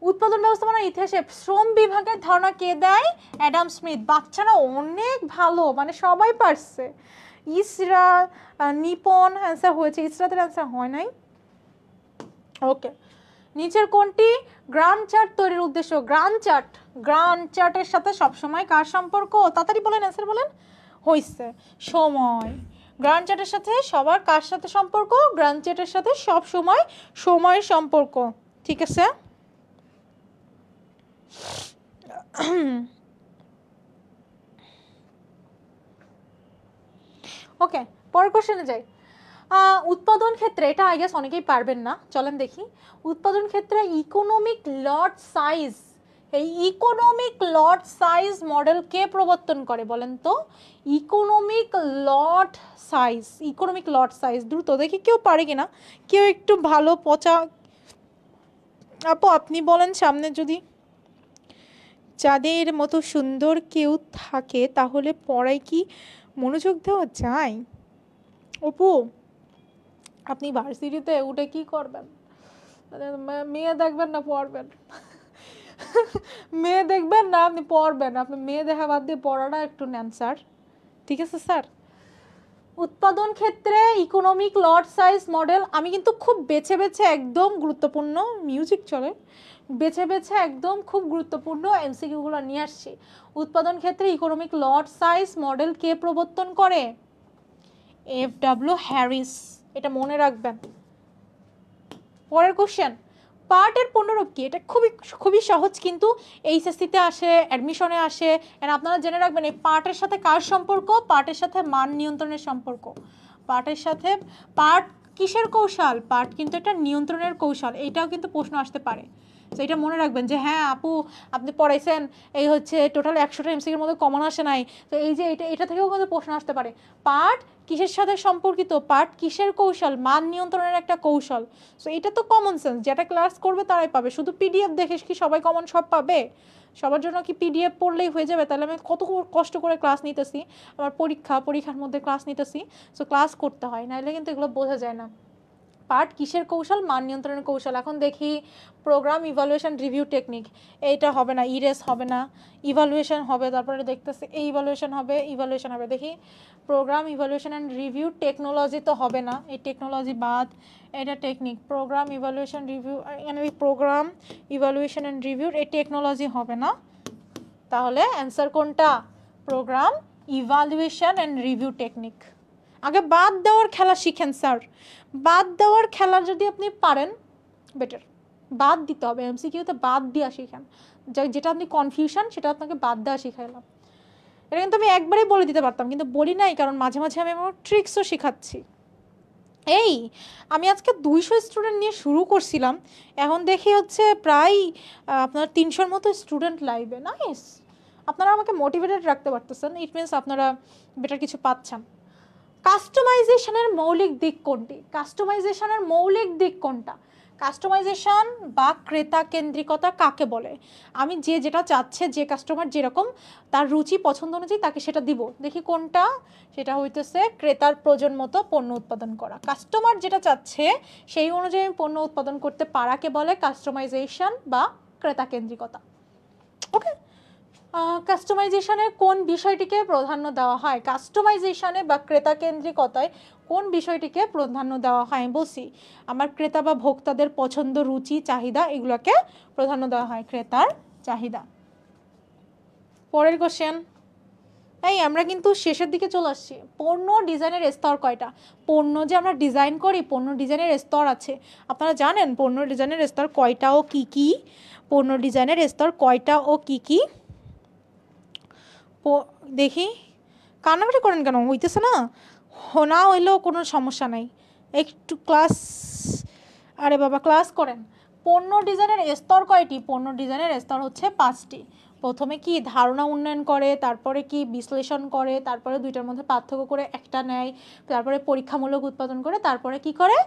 উৎপাদন ব্যবস্থাপনার ইতিহাসে শ্রম বিভাগের ধারণা কে দেয়? Adam Smith. বাচ্চারা অনেক ভালো, মানে সবাই পারছে। ইসরা, নিপন অ্যান্সার হয়েছে, ইসরাতের অ্যান্সার হয় নাই। ওকে, নিচের কোনটি গ্রান্ট চার্ট তৈরির উদ্দেশ্য? গ্রান্ট চার্টের সাথে সবসময় কার সম্পর্ক? তাড়াতাড়ি বলেন, অ্যান্সার বলেন। হইছে সময়। গ্রান্ট চার্টের সাথে সবার কার সাথে সম্পর্ক? গ্রান্ট চার্টের সাথে সব সময় সময়ের সম্পর্ক। ঠিক আছে, ওকে, পরের কোশ্চেনে যাই। উৎপাদন ক্ষেত্রে, এটা আই গেস অনেকেই পারবেন না, চলেন দেখি। উৎপাদন ক্ষেত্রে ইকোনমিক লট সাইজ, এই ইকোনমিক লট সাইজ মডেল কে প্রবর্তন করে বলেন তো? ইকোনমিক লট সাইজ দ্রুত দেখি কেউ পারে কিনা, কেউ একটু ভালো পচা আপু আপনি বলেন সামনে, যদি যাদের মতো সুন্দর কেউ থাকে তাহলে পড়ায় কি মনোযোগ দেওয়া যায়? অপু আপনি ভার্সিটিতে উঠে কি করবেন? মেয়ে দেখবেন না পড়বেন? মেয়ে দেখবেন না আপনি পড়বেন? আপনি মেয়ে দেখা বাদ দিয়ে পড়াটা একটু নেন স্যার। ঠিক আছে স্যার। উৎপাদন ক্ষেত্রে ইকোনমিক লট সাইজ মডেল আমি কিন্তু খুব বেছে বেছে একদম গুরুত্বপূর্ণ, মিউজিক চলে, বেছে বেছে একদম খুব গুরুত্বপূর্ণ এমসিকিউগুলো নিয়ে আসছি। উৎপাদন ক্ষেত্রে ইকোনমিক লট সাইজ মডেল কে প্রবর্তন করে? এফ.ডব্লিউ. হ্যারিস, এটা মনে রাখবেন। পরের কোশ্চেন, পার্টের পূর্ণরূপ কি? এটা খুবই সহজ, কিন্তু এইচএসসিতে আসে, অ্যাডমিশনে আসে। এন্ড আপনারা জেনে রাখবেন এই পার্টের সাথে কার সম্পর্ক? পার্টের সাথে মান নিয়ন্ত্রণের সম্পর্ক। পার্টের সাথে, পার্ট কিসের কৌশল? পার্ট কিন্তু একটা নিয়ন্ত্রণের কৌশল, এইটাও কিন্তু প্রশ্ন আসতে পারে। তো এটা মনে রাখবেন যে হ্যাঁ আপু আপনি পড়াইছেন, এই হচ্ছে টোটাল 100টা এমসিকিউর মধ্যে কমন আসে নাই, তো এই যে এটা থেকেও কিন্তু প্রশ্ন আসতে পারে। পার্ট কিসের সাথে সম্পর্কিত? পার্ট কিসের কৌশল? মান নিয়ন্ত্রণের একটা কৌশল। সো এটা তো কমন সেন্স, যেটা ক্লাস করবে তারাই পাবে। শুধু পিডিএফ দেখে কি সবাই কমন সব পাবে? সবার জন্য কি পিডিএফ পড়লেই হয়ে যাবে? তাহলে আমি কত কষ্ট করে ক্লাস নিতেছি, আমার পরীক্ষার মধ্যে ক্লাস নিতেছি, সো ক্লাস করতে হয়, নাহলে কিন্তু এগুলো বোঝা যায় না। পার্ট কিসের কৌশল? মান নিয়ন্ত্রণের কৌশল। এখন দেখি প্রোগ্রাম ইভালুয়েশন রিভিউ টেকনিক, এইটা হবে না, ইরেস হবে না, ইভালুয়েশন হবে, তারপরে দেখতেছি এই ইভালুয়েশন হবে, দেখি program evaluation and review technology তো হবে না, এই টেকনোলজি বাদ, এটা টেকনিক। প্রোগ্রাম ইভালুয়েশন রিভিউ, এখানে প্রোগ্রাম ইভালুয়েশন অ্যান্ড রিভিউ, এই টেকনোলজি হবে না, তাহলে অ্যান্সার কোনটা? Program evaluation and review technique. আগে বাদ দেওয়ার খেলা শিখেন স্যার, বাদ দেওয়ার খেলা যদি আপনি পারেন বেটার। বাদ দিতে হবে, এমসিকিউতে বাদ দেওয়া শিখেন, যেটা আপনি কনফিউশন সেটা আপনাকে বাদ দেওয়া শিখাইলাম। এটা কিন্তু আমি একবারেই বলে দিতে পারতাম, কিন্তু বলি নাই, কারণ মাঝে মাঝে আমি আমার ট্রিক্সও শেখাচ্ছি। এই আমি আজকে 200 স্টুডেন্ট নিয়ে শুরু করছিলাম, এখন দেখি হচ্ছে প্রায় আপনার 300-র মতো স্টুডেন্ট লাইভে। নাইস, আপনারা আমাকে মোটিভেটেড রাখতে পারতেছেন, ইট মিনস আপনারা বেটার কিছু পাচ্ছেন। কাস্টমাইজেশনের মৌলিক দিক কোনটি? কাস্টমাইজেশনের মৌলিক দিক কোনটা? কাস্টমাইজেশন বা ক্রেতা কেন্দ্রিকতা কাকে বলে? আমি যেটা চাচ্ছে, যে কাস্টমার যেরকম তার রুচি পছন্দ অনুযায়ী তাকে সেটা দিব, দেখি কোনটা? সেটা হইতেছে ক্রেতার প্রয়োজন মতো পণ্য উৎপাদন করা। কাস্টমার যেটা চাচ্ছে সেই অনুযায়ী পণ্য উৎপাদন করতে পারাকে বলে কাস্টমাইজেশন বা ক্রেতা কেন্দ্রিকতা। ওকে, কাস্টমাইজেশনে কোন বিষয়টিকে প্রাধান্য দেওয়া হয়? কাস্টমাইজেশনে বা ক্রেতা কেন্দ্রিকতায় কোন বিষয়টিকে প্রাধান্য দেওয়া হয়? আমি বলছি আমার ক্রেতা বা ভোক্তাদের পছন্দ, রুচি, চাহিদা এগুলোকে প্রাধান্য দেওয়া হয়, ক্রেতার চাহিদা। পরের কোশ্চেন। এই আমরা কিন্তু শেষের দিকে চলে আসছি। পণ্য ডিজাইনের স্তর কয়টা? পণ্য যে আমরা ডিজাইন করি, পণ্য ডিজাইনের স্তর আছে। আপনারা জানেন পণ্য ডিজাইনের স্তর কয়টা ও কি কি? পণ্য ডিজাইনের স্তর কয়টা ও কি কি? দেখি, কান্নাকাটি করেন কেন? হইতেছে না? না হইলেও কোনো সমস্যা নাই, একটু ক্লাস, আরে বাবা ক্লাস করেন। পণ্য ডিজাইনের স্তর কয়টি? পণ্য ডিজাইনের স্তর হচ্ছে 5টি। প্রথমে কি ধারণা উন্নয়ন করে, তারপরে কি বিশ্লেষণ করে, তারপরে দুইটার মধ্যে পার্থক্য করে একটা নেয়, তারপরে পরীক্ষামূলক উৎপাদন করে, তারপরে কি করে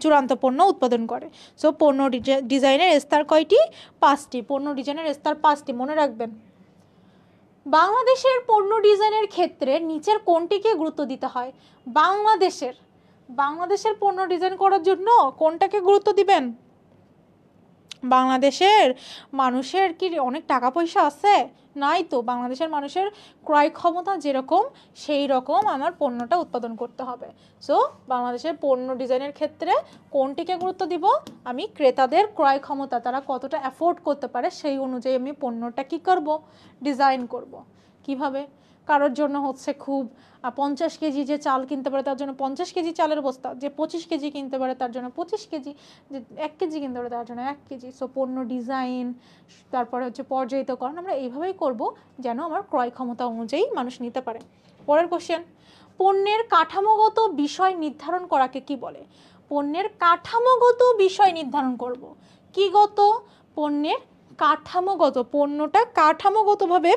চূড়ান্ত পণ্য উৎপাদন করে। সো পণ্য ডিজাইনের স্তর কয়টি? 5টি। পণ্য ডিজাইনের স্তর 5টি, মনে রাখবেন। বাংলাদেশের পণ্য ডিজাইনের ক্ষেত্রে নিচের কোনটিকে গুরুত্ব দিতে হয়? বাংলাদেশের পণ্য ডিজাইন করার জন্য কোনটাকে গুরুত্ব দিবেন? বাংলাদেশের মানুষের কি অনেক টাকা পয়সা আছে? নাই তো। বাংলাদেশের মানুষের ক্রয় ক্ষমতা যেরকম সেই রকম আমার পণ্যটা উৎপাদন করতে হবে। সো বাংলাদেশের পণ্য ডিজাইনের ক্ষেত্রে কোনটিকে গুরুত্ব দিব? আমি ক্রেতাদের ক্রয় ক্ষমতা, তারা কতটা অ্যাফোর্ড করতে পারে সেই অনুযায়ী আমি পণ্যটা কি করব? ডিজাইন করব। কিভাবে? কারোর জন্য হচ্ছে খুব 50 কেজি যে চাল কিনতে পারে তার জন্য 50 কেজি চালের বস্তা, যে 25 কেজি কিনতে পারে তার জন্য 25 কেজি, যে 1 কেজি কিনতে পারে তার জন্য 1 কেজি। সো পণ্য ডিজাইন, তারপরে হচ্ছে পর্যায়িতকরণ আমরা এইভাবেই করব যেন আমার ক্রয় ক্ষমতা অনুযায়ী মানুষ নিতে পারে। পরের কোশ্চেন। পণ্যের কাঠামোগত বিষয় নির্ধারণ করাকে কি বলে? পণ্যের কাঠামোগত বিষয় নির্ধারণ করব। কি গত? পণ্যের কাঠামোগত। পণ্যটা কাঠামোগতভাবে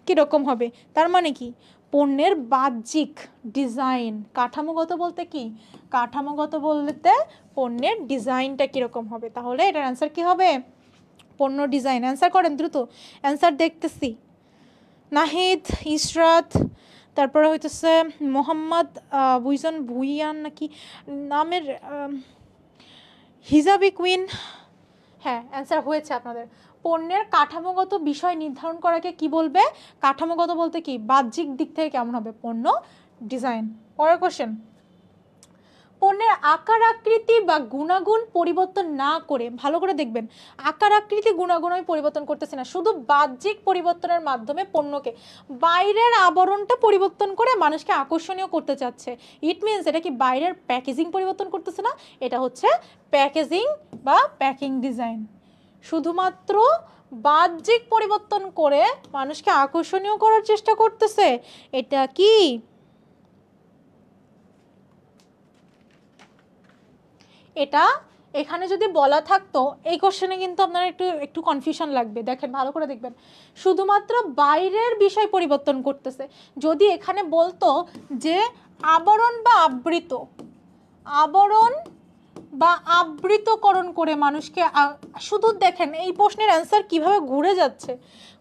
কীরকম হবে? তার মানে কি? পণ্যের বাহ্যিক ডিজাইন। কাঠামোগত বলতে কি? কাঠামোগত বলতে পণ্যের ডিজাইনটা কীরকম হবে। তাহলে এটার অ্যান্সার কি হবে? পণ্য ডিজাইন। অ্যান্সার করেন দ্রুত, অ্যান্সার দেখতেছি। নাহিদ, ইশরাত, তারপরে হইতেছে মোহাম্মদ বুইজন ভুইয়ান নাকি নামের, হিজাবি কুইন। হ্যাঁ, অ্যান্সার হয়েছে আপনাদের। পণ্যের কাঠামোগত বিষয় নির্ধারণ করাকে কি বলবে? কাঠামোগত বলতে কি? বাহ্যিক দিক থেকে কেমন হবে পণ্য ডিজাইন। পরের কোশ্চেন। পণ্যের আকার আকৃতি বা গুণাগুণ পরিবর্তন না করে, ভালো করে দেখবেন, আকার আকৃতি গুণাগুণ আমি পরিবর্তন করতেছি না, শুধু বাহ্যিক পরিবর্তনের মাধ্যমে পণ্যকে, বাইরের আবরণটা পরিবর্তন করে মানুষকে আকর্ষণীয় করতে চাচ্ছে। ইট মিনস এটা কি বাইরের প্যাকেজিং পরিবর্তন করতেছে না, এটা হচ্ছে প্যাকেজিং বা প্যাকিং ডিজাইন। শুধুমাত্র বাহ্যিক পরিবর্তন করে মানুষকে আকর্ষণীয় করার চেষ্টা করতেছে, এটা কি? এটা এখানে যদি বলা থাকতো, এই কোশ্চেনে কিন্তু আপনার একটু কনফিউশন লাগবে। দেখেন, ভালো করে দেখবেন, শুধুমাত্র বাইরের বিষয় পরিবর্তন করতেছে। যদি এখানে বলতো যে আবরণ বা আবৃত, আবরণ বা আবৃতকরণ করে মানুষকে, শুধু দেখেন এই প্রশ্নের অ্যান্সার কিভাবে ঘুরে যাচ্ছে,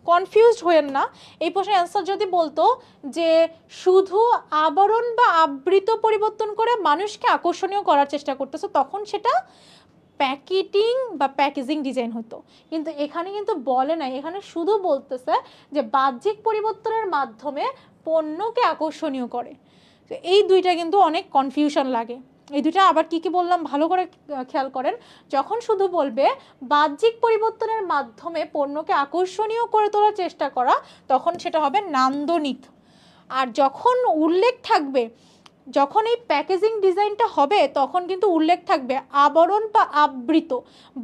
কনফিউজড হয়েন না। এই প্রশ্নের অ্যান্সার যদি বলতো যে শুধু আবরণ বা আবৃত পরিবর্তন করে মানুষকে আকর্ষণীয় করার চেষ্টা করতেছে, তখন সেটা প্যাকেটিং বা প্যাকেজিং ডিজাইন হতো। কিন্তু এখানে কিন্তু বলে নাই, এখানে শুধু বলতেছে যে বাহ্যিক পরিবর্তনের মাধ্যমে পণ্যকে আকর্ষণীয় করে। তো এই দুইটা কিন্তু অনেক কনফিউশন লাগে। এই দুইটা আবার কি কি বললাম ভালো করে খেয়াল করেন। যখন শুধু বলবে বাহ্যিক পরিবর্তনের মাধ্যমে পণ্যকে আকর্ষণীয় করে তোলার চেষ্টা করা, তখন সেটা হবে নান্দনিক। আর যখন উল্লেখ থাকবে, যখন এই প্যাকেজিং ডিজাইনটা হবে, তখন কিন্তু উল্লেখ থাকবে আবরণ বা আবৃত,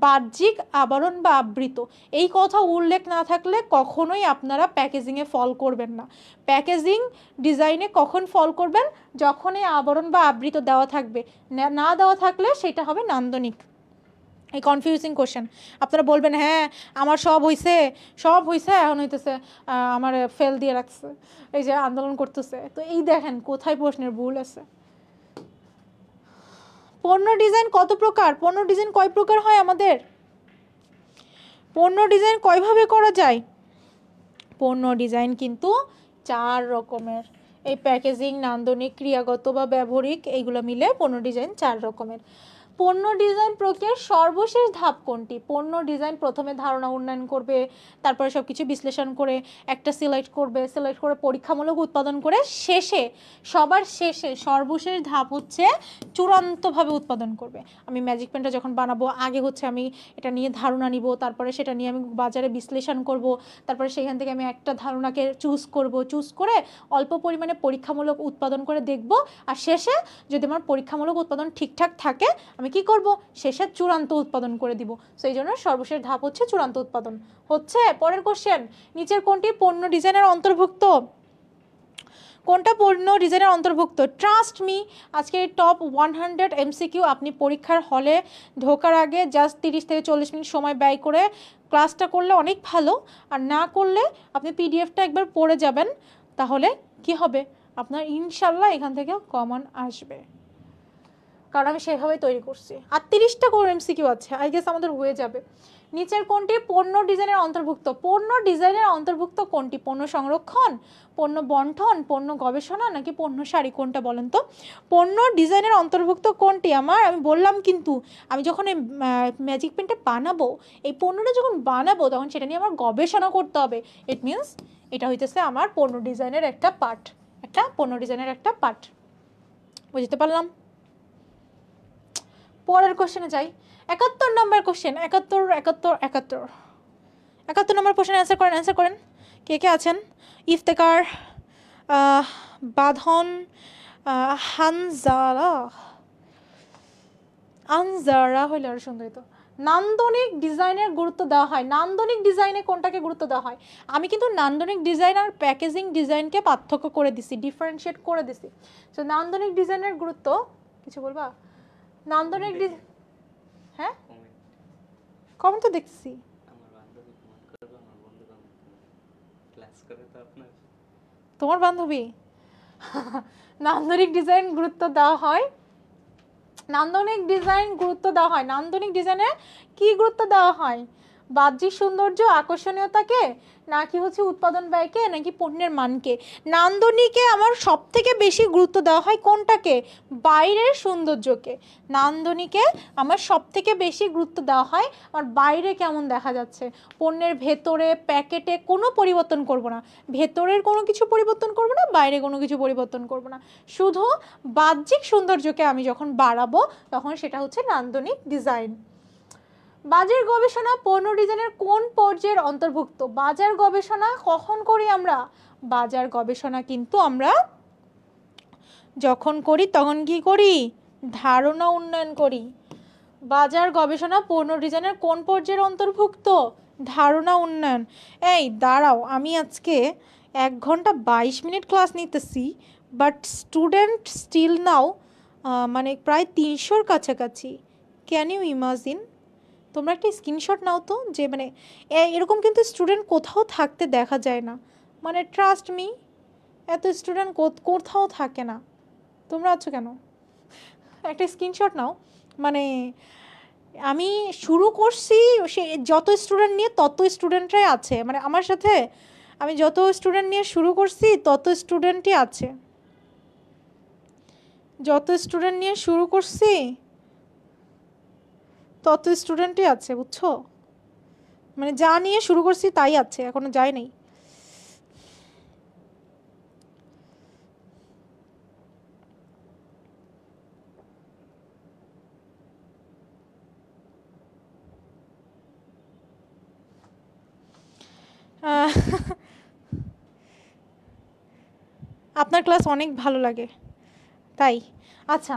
বাহ্যিক আবরণ বা আবৃত। এই কথা উল্লেখ না থাকলে কখনোই আপনারা প্যাকেজিংয়ে ফল করবেন না। প্যাকেজিং ডিজাইনে কখন ফল করবেন? যখন এই আবরণ বা আবৃত দেওয়া থাকবে, না দেওয়া থাকলে সেটা হবে নান্দনিক। এই কনফিউজিং কোশ্চেন। আপনারা বলবেন হ্যাঁ আমার সব হয়েছে, সব হয়েছে, এখন হইতেছে আমার ফেল দিয়ে রাখছে, এই যে আন্দোলন করতেছে। তো এই দেখেন কোথায় প্রশ্নের ভুল আছে। পণ্য ডিজাইন কত প্রকার? পণ্য ডিজাইন কয় প্রকার হয় আমাদের? পণ্য ডিজাইন কয়ভাবে করা যায়? পণ্য ডিজাইন কিন্তু 4 রকমের। এই প্যাকেজিং, নান্দনিক, ক্রিয়াগত বা ব্যবহারিক, এইগুলো মিলে পণ্য ডিজাইন 4 রকমের। পণ্য ডিজাইন প্রক্রিয়ার সর্বশেষ ধাপ কোনটি? পণ্য ডিজাইন প্রথমে ধারণা উন্নয়ন করবে, তারপরে সব কিছু বিশ্লেষণ করে একটা সিলেক্ট করবে, সিলেক্ট করে পরীক্ষামূলক উৎপাদন করে সবার শেষে সর্বশেষ ধাপ হচ্ছে চূড়ান্তভাবে উৎপাদন করবে। আমি ম্যাজিক পেনটা যখন বানাবো আগে হচ্ছে আমি এটা নিয়ে ধারণা নিব, তারপরে সেটা নিয়ে আমি বাজারে বিশ্লেষণ করব, তারপরে সেখান থেকে আমি একটা ধারণাকে চুজ করে অল্প পরিমাণে পরীক্ষামূলক উৎপাদন করে দেখব, আর শেষে যদি আমার পরীক্ষামূলক উৎপাদন ঠিকঠাক থাকে আমি কি করব, শেষে চূড়ান্ত উৎপাদন করে দিব। সো এই জন্য সর্বশেষ ধাপ হচ্ছে চূড়ান্ত উৎপাদন। হচ্ছে পরের কোশ্চেন, নিচের কোনটি পণ্য ডিজাইনের অন্তর্ভুক্ত? কোনটা পণ্য ডিজাইনের অন্তর্ভুক্ত? ট্রাস্ট মি, আজকে টপ 100 MCQ আপনি পরীক্ষার হলে ঢোকার আগে জাস্ট 30 থেকে 40 মিনিট সময় ব্যয় করে ক্লাসটা করলে অনেক ভালো, আর না করলে আপনি পিডিএফটা একবার পড়ে যাবেন, তাহলে কি হবে, আপনার ইনশাল্লাহ এখান থেকে কমন আসবে, কারণ আমি সেভাবেই তৈরি করছি। আর 30টা করে MCQ আছে, আই গেস আমাদের হয়ে যাবে। নিচের কোনটি পণ্য ডিজাইনের অন্তর্ভুক্ত? পণ্য ডিজাইনের অন্তর্ভুক্ত কোনটি? পণ্য সংরক্ষণ, পণ্য বন্টন, পণ্য গবেষণা নাকি পণ্য সারি, কোনটা বলেন তো? পণ্য ডিজাইনের অন্তর্ভুক্ত কোনটি? আমি বললাম কিন্তু আমি যখন এই ম্যাজিক পেনটা বানাবো, এই পণ্যটা যখন বানাবো তখন সেটা নিয়ে আমার গবেষণা করতে হবে। ইট মিনস এটা হইতেছে আমার পণ্য ডিজাইনের একটা পার্ট, বুঝতে পারলাম? পরের কোশ্চেনে যাই, 71 নম্বর কোশ্চেন, 71 নম্বর কোশ্চেন অ্যান্সার করেন কে কে আছেন? ইফতেকার, বাঁধন, আনজারা হইলে আরো সুন্দর হতো। নান্দনিক ডিজাইনের গুরুত্ব দেওয়া হয়, নান্দনিক ডিজাইনে কোনটাকে গুরুত্ব দেওয়া হয়? আমি কিন্তু নান্দনিক ডিজাইন আর প্যাকেজিং ডিজাইনকে পার্থক্য করে দিছি, ডিফারেন্সিয়েট করে দিছি। তো নান্দনিক ডিজাইনের গুরুত্ব কিছু বলবা? নান্দনিক ডিজাইন, হ্যাঁ কমেন্ট তো দেখছি। তোমার বান্ধবী? নান্দনিক ডিজাইন গুরুত্ব দেওয়া হয়, নান্দনিক ডিজাইনে কি গুরুত্ব দেওয়া হয়? বাহ্যিক সৌন্দর্য, আকর্ষণীয়তাকে, নাকি হচ্ছে উৎপাদন ব্যয়কে, নাকি পণ্যের মানকে? নান্দনিকে আমার সব থেকে বেশি গুরুত্ব দেওয়া হয় কোনটাকে? বাইরের সৌন্দর্যকে। নান্দনিকে আমার সব থেকে বেশি গুরুত্ব দেওয়া হয় আমার বাইরে কেমন দেখা যাচ্ছে, পণ্যের ভেতরে প্যাকেটে কোনো পরিবর্তন করব না, ভেতরের কোনো কিছু পরিবর্তন করব না, বাইরে কোনো কিছু পরিবর্তন করব না, শুধু বাহ্যিক সৌন্দর্যকে আমি যখন বাড়াবো তখন সেটা হচ্ছে নান্দনিক ডিজাইন। বাজার গবেষণা পণ্য ডিজাইনের কোন পর্যায়ের অন্তর্ভুক্ত? বাজার গবেষণা কখন করি আমরা? বাজার গবেষণা কিন্তু আমরা যখন করি তখন কি করি? ধারণা উন্নয়ন করি। বাজার গবেষণা পণ্য ডিজাইনের কোন পর্যায়ের অন্তর্ভুক্ত? ধারণা উন্নয়ন। এই দাঁড়াও, আমি আজকে 1 ঘন্টা 22 মিনিট ক্লাস নিতেছি, বাট স্টুডেন্ট স্টিল নাও মানে প্রায় 300-র কাছাকাছি। Can you imagine? তোমরা একটা স্ক্রিনশট নাও তো, যে মানে এরকম কিন্তু স্টুডেন্ট কোথাও থাকতে দেখা যায় না, মানে ট্রাস্ট মি, এত স্টুডেন্ট কোথাও থাকে না। তোমরা আছো কেন? একটা স্ক্রিনশট নাও। মানে আমি শুরু করছি, সে যত স্টুডেন্ট নিয়ে তত স্টুডেন্টরাই আছে, মানে আমার সাথে আমি যত স্টুডেন্ট নিয়ে শুরু করছি তত স্টুডেন্টই আছে, যত স্টুডেন্ট নিয়ে শুরু করছি তত স্টুডেন্টই আছে, বুঝছো? মানে যা নিয়ে শুরু করছি তাই আছে, এখনো যায় নাই। আপনার ক্লাস অনেক ভালো লাগে তাই। আচ্ছা,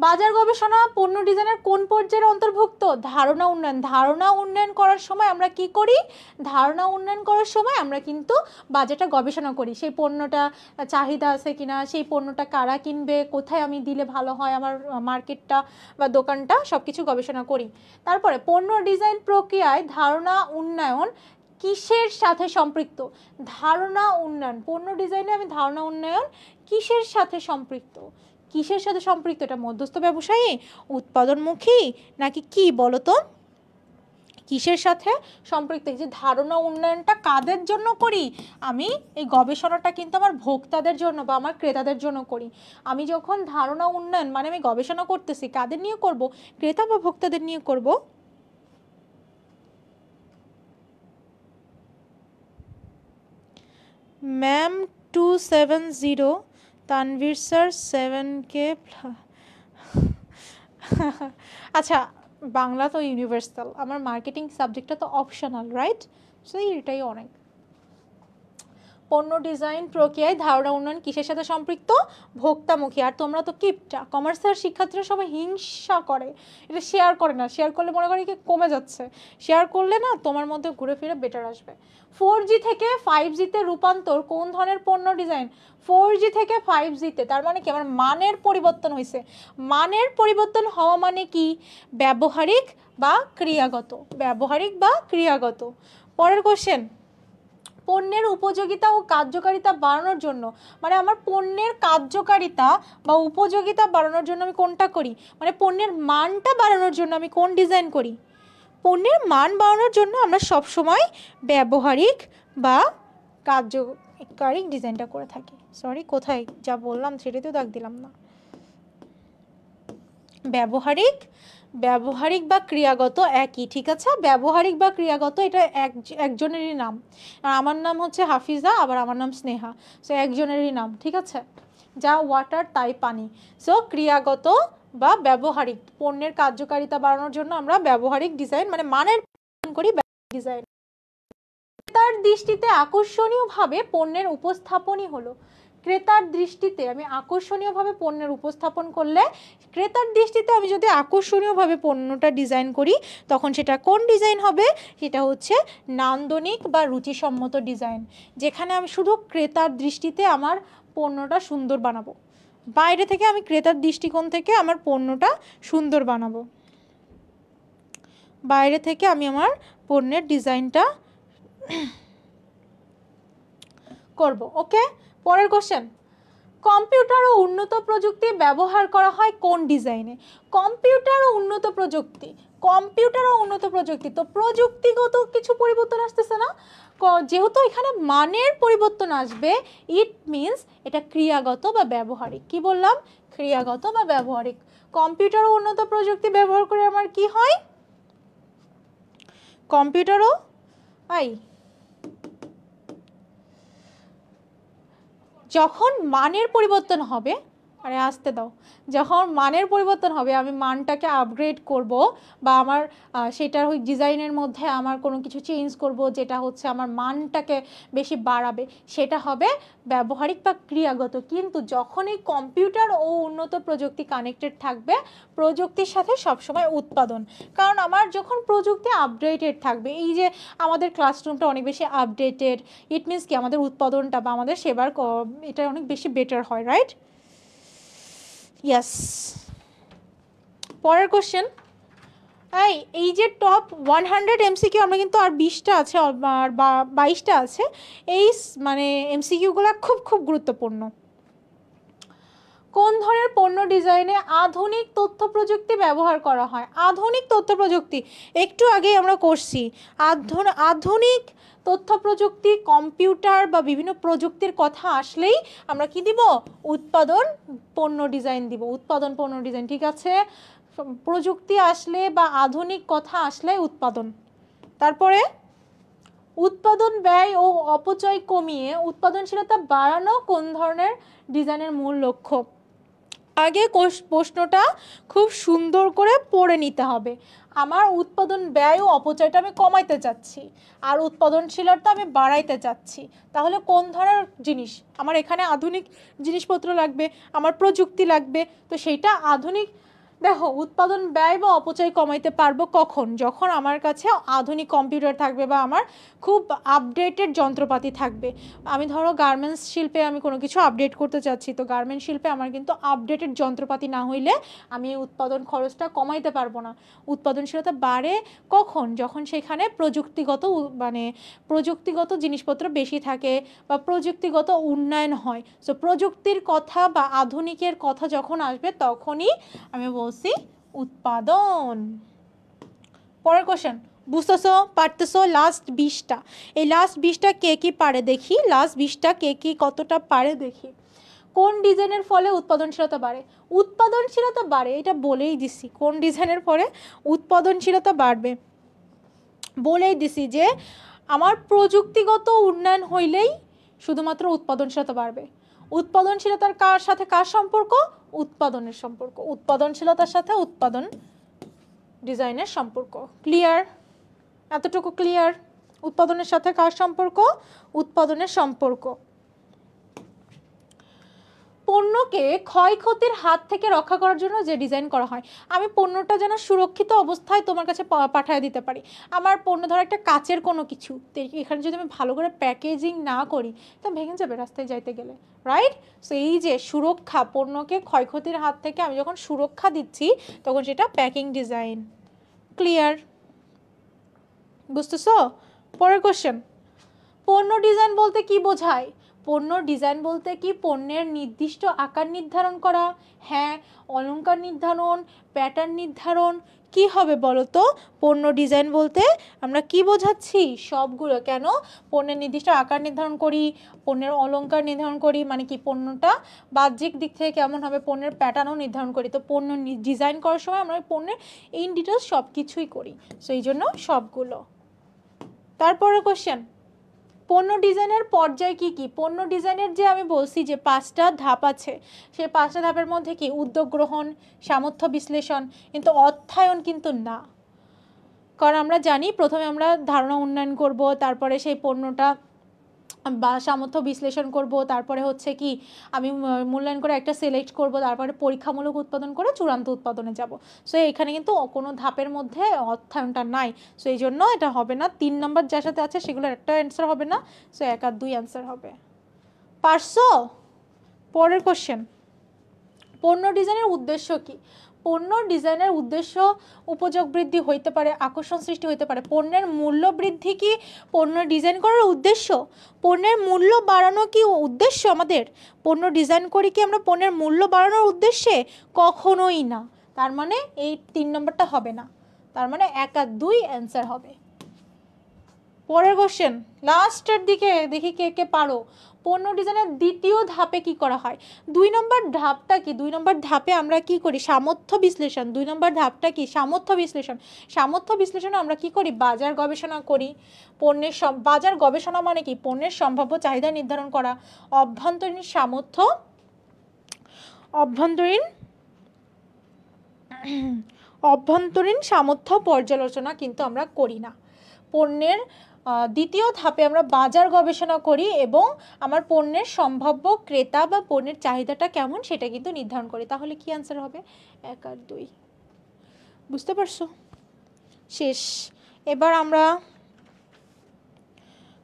বাজার গবেষণা পণ্য ডিজাইনের কোন পর্যায়ের অন্তর্ভুক্ত? ধারণা উন্নয়ন। ধারণা উন্নয়ন করার সময় আমরা কি করি? ধারণা উন্নয়ন করার সময় আমরা কিন্তু বাজারটা গবেষণা করি, সেই পণ্যটা চাহিদা আছে কিনা, সেই পণ্যটা কারা কিনবে, কোথায় আমি দিলে ভালো হয়, আমার মার্কেটটা বা দোকানটা, সব কিছু গবেষণা করি। তারপরে পণ্য ডিজাইন প্রক্রিয়ায় ধারণা উন্নয়ন কিসের সাথে সম্পৃক্ত? ধারণা উন্নয়ন, পণ্য ডিজাইনে আমি ধারণা উন্নয়ন কিসের সাথে সম্পৃক্ত? কিসের সাথে সম্পৃক্ত? এটা মধ্যস্থ ব্যবসায়ী, উৎপাদনমুখী, নাকি কি বলো তো? কিসের সাথে সম্পৃক্ত? এই যে ধারণা উন্নয়নটা কাদের জন্য করি? আমি এই গবেষণাটা কিন্তু আমার ভোক্তাদের জন্য বা আমার ক্রেতাদের জন্য করি। আমি যখন ধারণা উন্নয়ন মানে আমি গবেষণা করতেছি, কাদের নিয়ে করব? ক্রেতা বা ভোক্তাদের নিয়ে করব। Ma'am 270, Tanvir sir 7K। আচ্ছা, বাংলা তো ইউনিভার্সাল, আমার মার্কেটিং সাবজেক্টটা তো অপশনাল, রাইট? সো এটাই অনেক। পণ্য ডিজাইন প্রক্রিয়ায় ধারণা উন্নয়ন কিসের সাথে সম্পৃক্ত? ভোক্তামুখী। আর তোমরা তো কিপটা, কমার্সের শিক্ষার্থীরা সবাই হিংসা করে, এটা শেয়ার করে না। শেয়ার করলে মনে করি কি কমে যাচ্ছে, শেয়ার করলে না তোমার মধ্যে ঘুরে ফিরে বেটার আসবে। 4G থেকে 5Gতে রূপান্তর কোন ধরনের পণ্য ডিজাইন? 4G থেকে 5Gতে, তার মানে কি আমার মানের পরিবর্তন হয়েছে। মানের পরিবর্তন হওয়া মানে কি? ব্যবহারিক বা ক্রিয়াগত। ব্যবহারিক বা ক্রিয়াগত। পরের কোশ্চেন, পণ্যের উপযোগিতা ও কার্যকারিতা বাড়ানোর জন্য, মানে আমার পণ্যের কার্যকারিতা বা উপযোগিতা বাড়ানোর জন্য আমি কোনটা করি? মানে পণ্যের মানটা বাড়ানোর জন্য আমি কোন ডিজাইন করি? পণ্যের মান বাড়ানোর জন্য আমরা সবসময় ব্যবহারিক বা কার্যকারী ডিজাইনটা করে থাকি। সরি, কোথায় যা বললাম সেটাই তো দাগ দিলাম না। ব্যবহারিক বা ক্রিয়াগত একই, ঠিক আছে? ব্যবহারিক বা ক্রিয়াগত এটা একজনেরই নাম। আর আমার নাম হচ্ছে হাফিজা, আবার আমার নাম স্নেহা। সো একজনেরই নাম, ঠিক আছে? যা ওয়াটার তাই পানি। সো ক্রিয়াগত বা ব্যবহারিক, পণ্যের কার্যকারিতা বাড়ানোর জন্য আমরা ব্যবহারিক ডিজাইন মানে মানের করি ডিজাইন। ক্রেতার দৃষ্টিতে আকর্ষণীয়ভাবে পণ্যের উপস্থাপনই হলো। ক্রেতার দৃষ্টিতে আমি আকর্ষণীয়ভাবে পণ্যের উপস্থাপন করলে, ক্রেতার দৃষ্টিতে আমি যদি আকর্ষণীয়ভাবে পণ্যটা ডিজাইন করি তখন সেটা কোন ডিজাইন হবে? সেটা হচ্ছে নান্দনিক বা রুচিসম্মত ডিজাইন, যেখানে আমি শুধু ক্রেতার দৃষ্টিতে আমার পণ্যটা সুন্দর বানাবো। বাইরে থেকে আমি ক্রেতার দৃষ্টিকোণ থেকে আমার পণ্যটা সুন্দর বানাবো, বাইরে থেকে আমি আমার পণ্যের ডিজাইনটা করব। ওকে, পরের কোশ্চেন, কম্পিউটার ও উন্নত প্রযুক্তি ব্যবহার করা হয় কোন ডিজাইনে? কম্পিউটার ও উন্নত প্রযুক্তি, তো প্রযুক্তিগত কিছু পরিবর্তন আসতেছে না? যেহেতু এখানে মানের পরিবর্তন আসবে, ইট মিনস এটা ক্রিয়াগত বা ব্যবহারিক। কি বললাম? ক্রিয়াগত বা ব্যবহারিক। কম্পিউটার ও উন্নত প্রযুক্তি ব্যবহার করে আমার কি হয়? কম্পিউটারও যখন মানের পরিবর্তন হবে, আরে আসতে দাও, যখন মানের পরিবর্তন হবে আমি মানটাকে আপগ্রেড করব বা আমার সেটার ওই ডিজাইনের মধ্যে আমার কোনো কিছু চেঞ্জ করব যেটা হচ্ছে আমার মানটাকে বেশি বাড়াবে, সেটা হবে ব্যবহারিক বা ক্রিয়াগত। কিন্তু যখন এই কম্পিউটার ও উন্নত প্রযুক্তি কানেক্টেড থাকবে, প্রযুক্তির সাথে সবসময় উৎপাদন, কারণ আমার যখন প্রযুক্তি আপডেটেড থাকবে, এই যে আমাদের ক্লাসরুমটা অনেক বেশি আপডেটেড, ইট মিনস কি আমাদের উৎপাদনটা বা আমাদের সেবার এটা অনেক বেশি বেটার হয়, রাইট? ইয়েস। পরের কোশ্চেন, এই যে টপ 100 এমসিকিউ, আমরা কিন্তু আর 20টা আছে আর 22টা আছে, এই মানে এমসিকিউগুলো খুব খুব গুরুত্বপূর্ণ। কোন ধরনের পণ্য ডিজাইনে আধুনিক তথ্য প্রযুক্তি ব্যবহার করা হয়? আধুনিক তথ্য প্রযুক্তি একটু আগেই আমরা করছি। আধুনিক তথ্য প্রযুক্তি, কম্পিউটার বা বিভিন্ন প্রযুক্তির কথা আসলেই আমরা কি দিব? উৎপাদন পণ্য ডিজাইন দিব, উৎপাদন পণ্য ডিজাইন, ঠিক আছে? প্রযুক্তি আসলে বা আধুনিক কথা আসলে উৎপাদন। তারপরে উৎপাদন ব্যয় ও অপচয় কমিয়ে উৎপাদনশীলতা বাড়ানো কোন ধরনের ডিজাইনের মূল লক্ষ্য? আগে প্রশ্নটা খুব সুন্দর করে পড়ে নিতে হবে। আমার উৎপাদন ব্যয় ও অপচয়টা আমি কমাইতে চাচ্ছি আর উৎপাদনশীলতা আমি বাড়াইতে চাচ্ছি, তাহলে কোন ধরনের জিনিস আমার এখানে? আধুনিক জিনিসপত্র লাগবে, আমার প্রযুক্তি লাগবে। তো সেইটা আধুনিক, দেখো উৎপাদন ব্যয় বা অপচয় কমাইতে পারবো কখন? যখন আমার কাছে আধুনিক কম্পিউটার থাকবে বা আমার খুব আপডেটেড যন্ত্রপাতি থাকবে। আমি ধরো গার্মেন্টস শিল্পে আমি কোনো কিছু আপডেট করতে চাচ্ছি, তো গার্মেন্টস শিল্পে আমার কিন্তু আপডেটেড যন্ত্রপাতি না হইলে আমি উৎপাদন খরচটা কমাইতে পারবো না। উৎপাদনশীলতা বাড়ে কখন? যখন সেখানে প্রযুক্তিগত জিনিসপত্র বেশি থাকে বা প্রযুক্তিগত উন্নয়ন হয়। সো প্রযুক্তির কথা বা আধুনিকের কথা যখন আসবে তখনই আমি বলছি উৎপাদন। পরের কোশ্চেন, বুঝতেছো, পারতেছো? লাস্ট 20টা, এই লাস্ট 20টা কে কি পারে দেখি, লাস্ট 20টা কে কি কতটা পারে দেখি। কোন ডিজাইনের ফলে উৎপাদনশীলতা বাড়ে? উৎপাদনশীলতা বাড়ে, এটা বলেই দিছি। কোন ডিজাইনের ফলে উৎপাদনশীলতা বাড়বে? বলেই দিছি যে আমার প্রযুক্তিগত উন্নয়ন হইলেই শুধুমাত্র উৎপাদনশীলতা বাড়বে। উৎপাদনশীলতার কার সাথে কার সম্পর্ক? উৎপাদনের সম্পর্ক। উৎপাদনশীলতার সাথে উৎপাদন ডিজাইনের সম্পর্ক। ক্লিয়ার? এতটুকু ক্লিয়ার? উৎপাদনের সাথে কার সম্পর্ক? উৎপাদনের সম্পর্ক। পণ্যকে ক্ষয়ক্ষতির হাত থেকে রক্ষা করার জন্য যে ডিজাইন করা হয়, আমি পণ্যটা যেন সুরক্ষিত অবস্থায় তোমার কাছে পাঠিয়ে দিতে পারি। আমার পণ্য ধরো একটা কাচের কোনো কিছু, এখানে যদি আমি ভালো করে প্যাকেজিং না করি তা ভেঙে যাবে রাস্তায় যাইতে গেলে, রাইট? সো এই যে সুরক্ষা, পণ্যকে ক্ষয়ক্ষতির হাত থেকে আমি যখন সুরক্ষা দিচ্ছি তখন সেটা প্যাকিং ডিজাইন। ক্লিয়ার? বুঝতেছো? পরের কোশ্চেন, পণ্য ডিজাইন বলতে কি বোঝায়? পণ্য ডিজাইন বলতে কি পণ্যের নির্দিষ্ট আকার নির্ধারণ করা? হ্যাঁ, অলংকার নির্ধারণ, প্যাটার্ন নির্ধারণ। কি হবে বলো তো? পণ্য ডিজাইন বলতে আমরা কি বোঝাচ্ছি? সবগুলো। কেন? পণ্যের নির্দিষ্ট আকার নির্ধারণ করি, পণ্যের অলংকার নির্ধারণ করি, মানে কি পণ্যটা বাহ্যিক দিক থেকে কেমন হবে, পণ্যের প্যাটার্নও নির্ধারণ করি। তো পণ্য ডিজাইন করার সময় আমরা পণ্যের ইন ডিটেলস সব কিছুই করি। সো এই জন্য সবগুলো। তারপরে কোশ্চেন, পণ্য ডিজাইনের পর্যায় কি কি? পণ্য ডিজাইনের যে আমি বলছি যে 5টা ধাপ আছে, সেই 5টা ধাপের মধ্যে কি উদ্যোগ গ্রহণ, সামর্থ্য বিশ্লেষণ, কিন্তু অর্থায়ন কিন্তু না। কারণ আমরা জানি প্রথমে আমরা ধারণা উন্নয়ন করব, তারপরে সেই পণ্যটা বা সামর্থ্য বিশ্লেষণ করব, তারপরে হচ্ছে কি আমি মূল্যায়ন করে একটা সিলেক্ট করব, তারপরে পরীক্ষামূলক উৎপাদন করে চূড়ান্ত উৎপাদনে যাব। সো এখানে কিন্তু কোনো ধাপের মধ্যে অর্থায়নটা নাই। সো এই জন্য এটা হবে না। 3 নম্বর যার সাথে আছে সেগুলোর একটা অ্যান্সার হবে না। সো 1 আর 2 অ্যান্সার হবে। পারছো? পরের কোশ্চেন, পণ্য ডিজাইনের উদ্দেশ্য কি? পণ্য ডিজাইনের উদ্দেশ্য উপযোগ বৃদ্ধি হইতে পারে, আকর্ষণ সৃষ্টি হইতে পারে। পণ্যের মূল্য বৃদ্ধি কি পণ্য ডিজাইন করার উদ্দেশ্য? পণ্যের মূল্য বাড়ানো কি উদ্দেশ্য আমাদের? পণ্য ডিজাইন করি কি আমরা পণ্যের মূল্য বাড়ানোর উদ্দেশ্যে? কখনোই না। তার মানে এই 3 নম্বরটা হবে না। তার মানে 1 আর 2 অ্যান্সার হবে। পরের কোশ্চেন, লাস্টের দিকে দেখি কে কে পারো। পণ্য ডিজাইনের দ্বিতীয় ধাপে কি করা হয়? 2 নম্বর ধাপটা কি? 2 নম্বর ধাপে আমরা কি করি? সামর্থ্য বিশ্লেষণ। 2 নম্বর ধাপটা কি? সামর্থ্য বিশ্লেষণ। সামর্থ্য বিশ্লেষণে আমরা কি করি? বাজার গবেষণা করি। পণ্যের বাজার গবেষণা মানে কি? পণ্যের সম্ভাব্য চাহিদা নির্ধারণ করা। অভ্যন্তরীণ সামর্থ্য, অভ্যন্তরীণ সামর্থ্য পর্যালোচনা কিন্তু আমরা করি না। পণ্যের দ্বিতীয় ধাপে আমরা বাজার গবেষণা করি এবং আমার পণ্যের সম্ভাব্য ক্রেতা বা পণ্যের চাহিদাটা কেমন সেটা কিন্তু নির্ধারণ করি। তাহলে কি অ্যান্সার হবে? 1 আর 2। বুঝতে পারছো? শেষ। এবার আমরা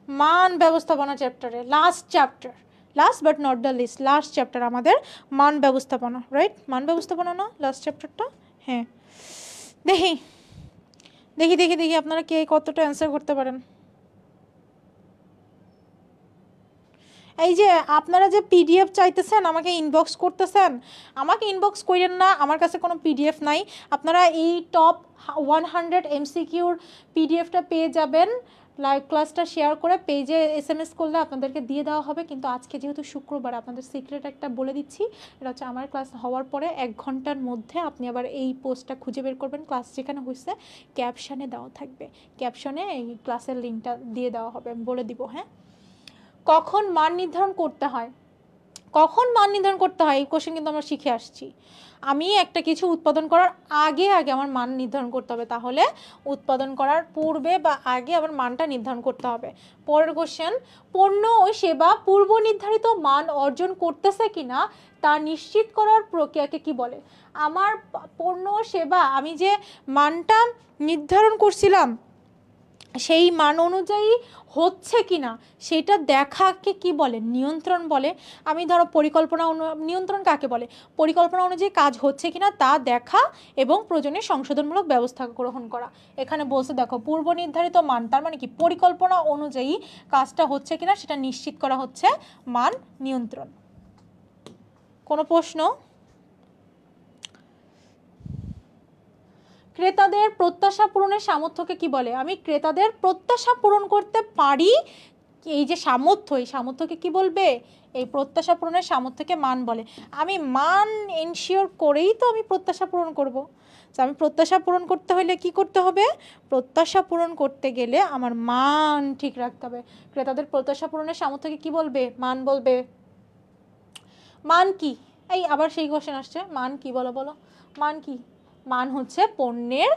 মান ব্যবস্থাপনা চ্যাপ্টারে last chapter, last but not the least, last chapter আমাদের মান ব্যবস্থাপনা, রাইট? মান ব্যবস্থাপনা না লাস্ট চ্যাপ্টারটা? হ্যাঁ। দেখি দেখি দেখি দেখি আপনারা কে কতটা অ্যান্সার করতে পারেন। এই যে আপনারা যে পিডিএফ চাইতেছেন, আমাকে ইনবক্স করতেছেন, আমাকে ইনবক্স করেন না, আমার কাছে কোনো পিডিএফ নাই। আপনারা এই টপ 100 এমসিকিউর পিডিএফটা পেয়ে যাবেন। লাইভ ক্লাসটা শেয়ার করে পেজে SMS করলে আপনাদেরকে দিয়ে দেওয়া হবে। কিন্তু আজকে যেহেতু শুক্রবার, আপনাদের সিক্রেট একটা বলে দিচ্ছি, এটা হচ্ছে আমার ক্লাস হওয়ার পরে 1 ঘন্টার মধ্যে আপনি আবার এই পোস্টটা খুঁজে বের করবেন। ক্লাস যেখানে হয়েছে ক্যাপশনে দেওয়া থাকবে, ক্যাপশনে এই ক্লাসের লিঙ্কটা দিয়ে দেওয়া হবে, আমি বলে দিব। হ্যাঁ, কখন মান নির্ধারণ করতে হয়? কখন মান নির্ধারণ করতে হয় এই কোশ্চেন কিন্তু আমরা শিখে আসছি। আমি একটা কিছু উৎপাদন করার আগে আগে আমার মান নির্ধারণ করতে হবে, তাহলে উৎপাদন করার পূর্বে বা আগে আমার মানটা নির্ধারণ করতে হবে। পরের কোশ্চেন, পণ্য ও সেবা পূর্ব নির্ধারিত মান অর্জন করতেছে কিনা তা নিশ্চিত করার প্রক্রিয়াকে কি বলে? আমার পণ্য ও সেবা আমি যে মানটা নির্ধারণ করছিলাম সেই মান অনুযায়ী হচ্ছে কিনা সেটা দেখাকে কি বলে? নিয়ন্ত্রণ বলে। আমি ধরো পরিকল্পনা, নিয়ন্ত্রণ কাকে বলে? পরিকল্পনা অনুযায়ী কাজ হচ্ছে কিনা তা দেখা এবং প্রয়োজনে সংশোধনমূলক ব্যবস্থা গ্রহণ করা। এখানে বলছে দেখো পূর্ব নির্ধারিত মান, তার মানে কি পরিকল্পনা অনুযায়ী কাজটা হচ্ছে কিনা সেটা নিশ্চিত করা হচ্ছে মান নিয়ন্ত্রণ। কোনো প্রশ্ন? ক্রেতাদের প্রত্যাশা পূরণের সামর্থ্যকে কি বলে? আমি ক্রেতাদের প্রত্যাশা পূরণ করতে পারি, এই যে সামর্থ্য, এই সামর্থ্যকে কি বলবে? এই প্রত্যাশা পূরণের সামর্থ্যকে মান বলে। আমি মান এনশিওর করেই তো আমি প্রত্যাশা পূরণ করব। তো আমি প্রত্যাশা পূরণ করতে হলে কি করতে হবে? প্রত্যাশা পূরণ করতে গেলে আমার মান ঠিক রাখতে হবে। ক্রেতাদের প্রত্যাশা পূরণের সামর্থ্যকে কি বলবে? মান বলবে। মান কি? এই আবার সেই কোশ্চেন আসছে, মান কি? বলো বলো, মান কি? মান হচ্ছে পণ্যের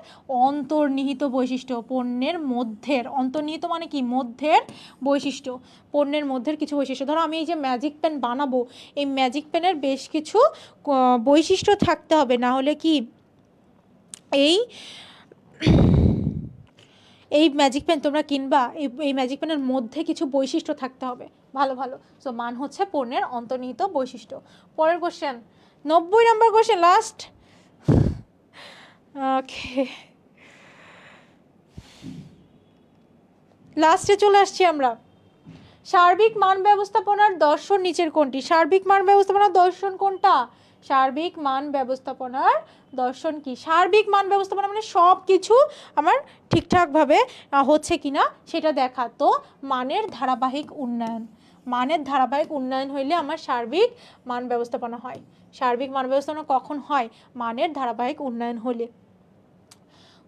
অন্তর্নিহিত বৈশিষ্ট্য, পণ্যের মধ্যের, অন্তর্নিহিত মানে কি? মধ্যের বৈশিষ্ট্য, পণ্যের মধ্যের কিছু বৈশিষ্ট্য। ধরো আমি এই যে ম্যাজিক পেন বানাবো, এই ম্যাজিক পেনের বেশ কিছু বৈশিষ্ট্য থাকতে হবে, না হলে কি এই এই ম্যাজিক পেন তোমরা কিনবা, এই ম্যাজিক পেনের মধ্যে কিছু বৈশিষ্ট্য থাকতে হবে ভালো ভালো। সো মান হচ্ছে পণ্যের অন্তর্নিহিত বৈশিষ্ট্য। পরের কোশ্চেন, 90 নম্বর কোশ্চেন, লাস্ট। ওকে, লাস্টে চলে আসছি আমরা। সার্বিক মান ব্যবস্থাপনার দর্শন নিচের কোনটি? সার্বিক মান ব্যবস্থাপনার দর্শন কোনটা? সার্বিক মান ব্যবস্থাপনার দর্শন কি? সার্বিক মান ব্যবস্থাপনা মানে সব কিছু আমার ঠিকঠাকভাবে হচ্ছে কিনা সেটা দেখা। তো মানের ধারাবাহিক উন্নয়ন, মানের ধারাবাহিক উন্নয়ন হইলে আমার সার্বিক মান ব্যবস্থাপনা হয়। সার্বিক মান ব্যবস্থাপনা কখন হয়? মানের ধারাবাহিক উন্নয়ন হলে।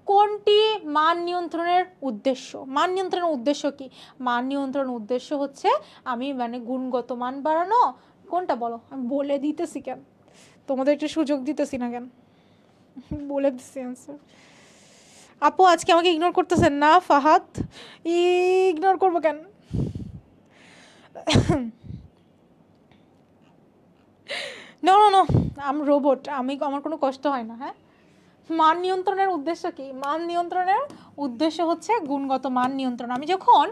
কোনটি মান নিয়ন্ত্রণের উদ্দেশ্য? মান নিয়ন্ত্রণের উদ্দেশ্য কি? মান নিয়ন্ত্রণ উদ্দেশ্য হচ্ছে আমি মানে গুণগত মান বাড়ানো। কোনটা বলো? আমি বলে দিতেছি কেন, তোমাদের একটু সুযোগ দিতেছি না কেন? বলে দিচ্ছি অ্যান্সার। আপু আজকে আমাকে ইগনোর করতেছেন না ফাহাদ? ইগনোর করবো কেন? নো নো নো, আমি রোবট, আমার কোনো কষ্ট হয় না। হ্যাঁ, মান নিয়ন্ত্রণের উদ্দেশ্য কি? মান নিয়ন্ত্রণের উদ্দেশ্য হচ্ছে গুণগত মান নিয়ন্ত্রণ। আমি যখন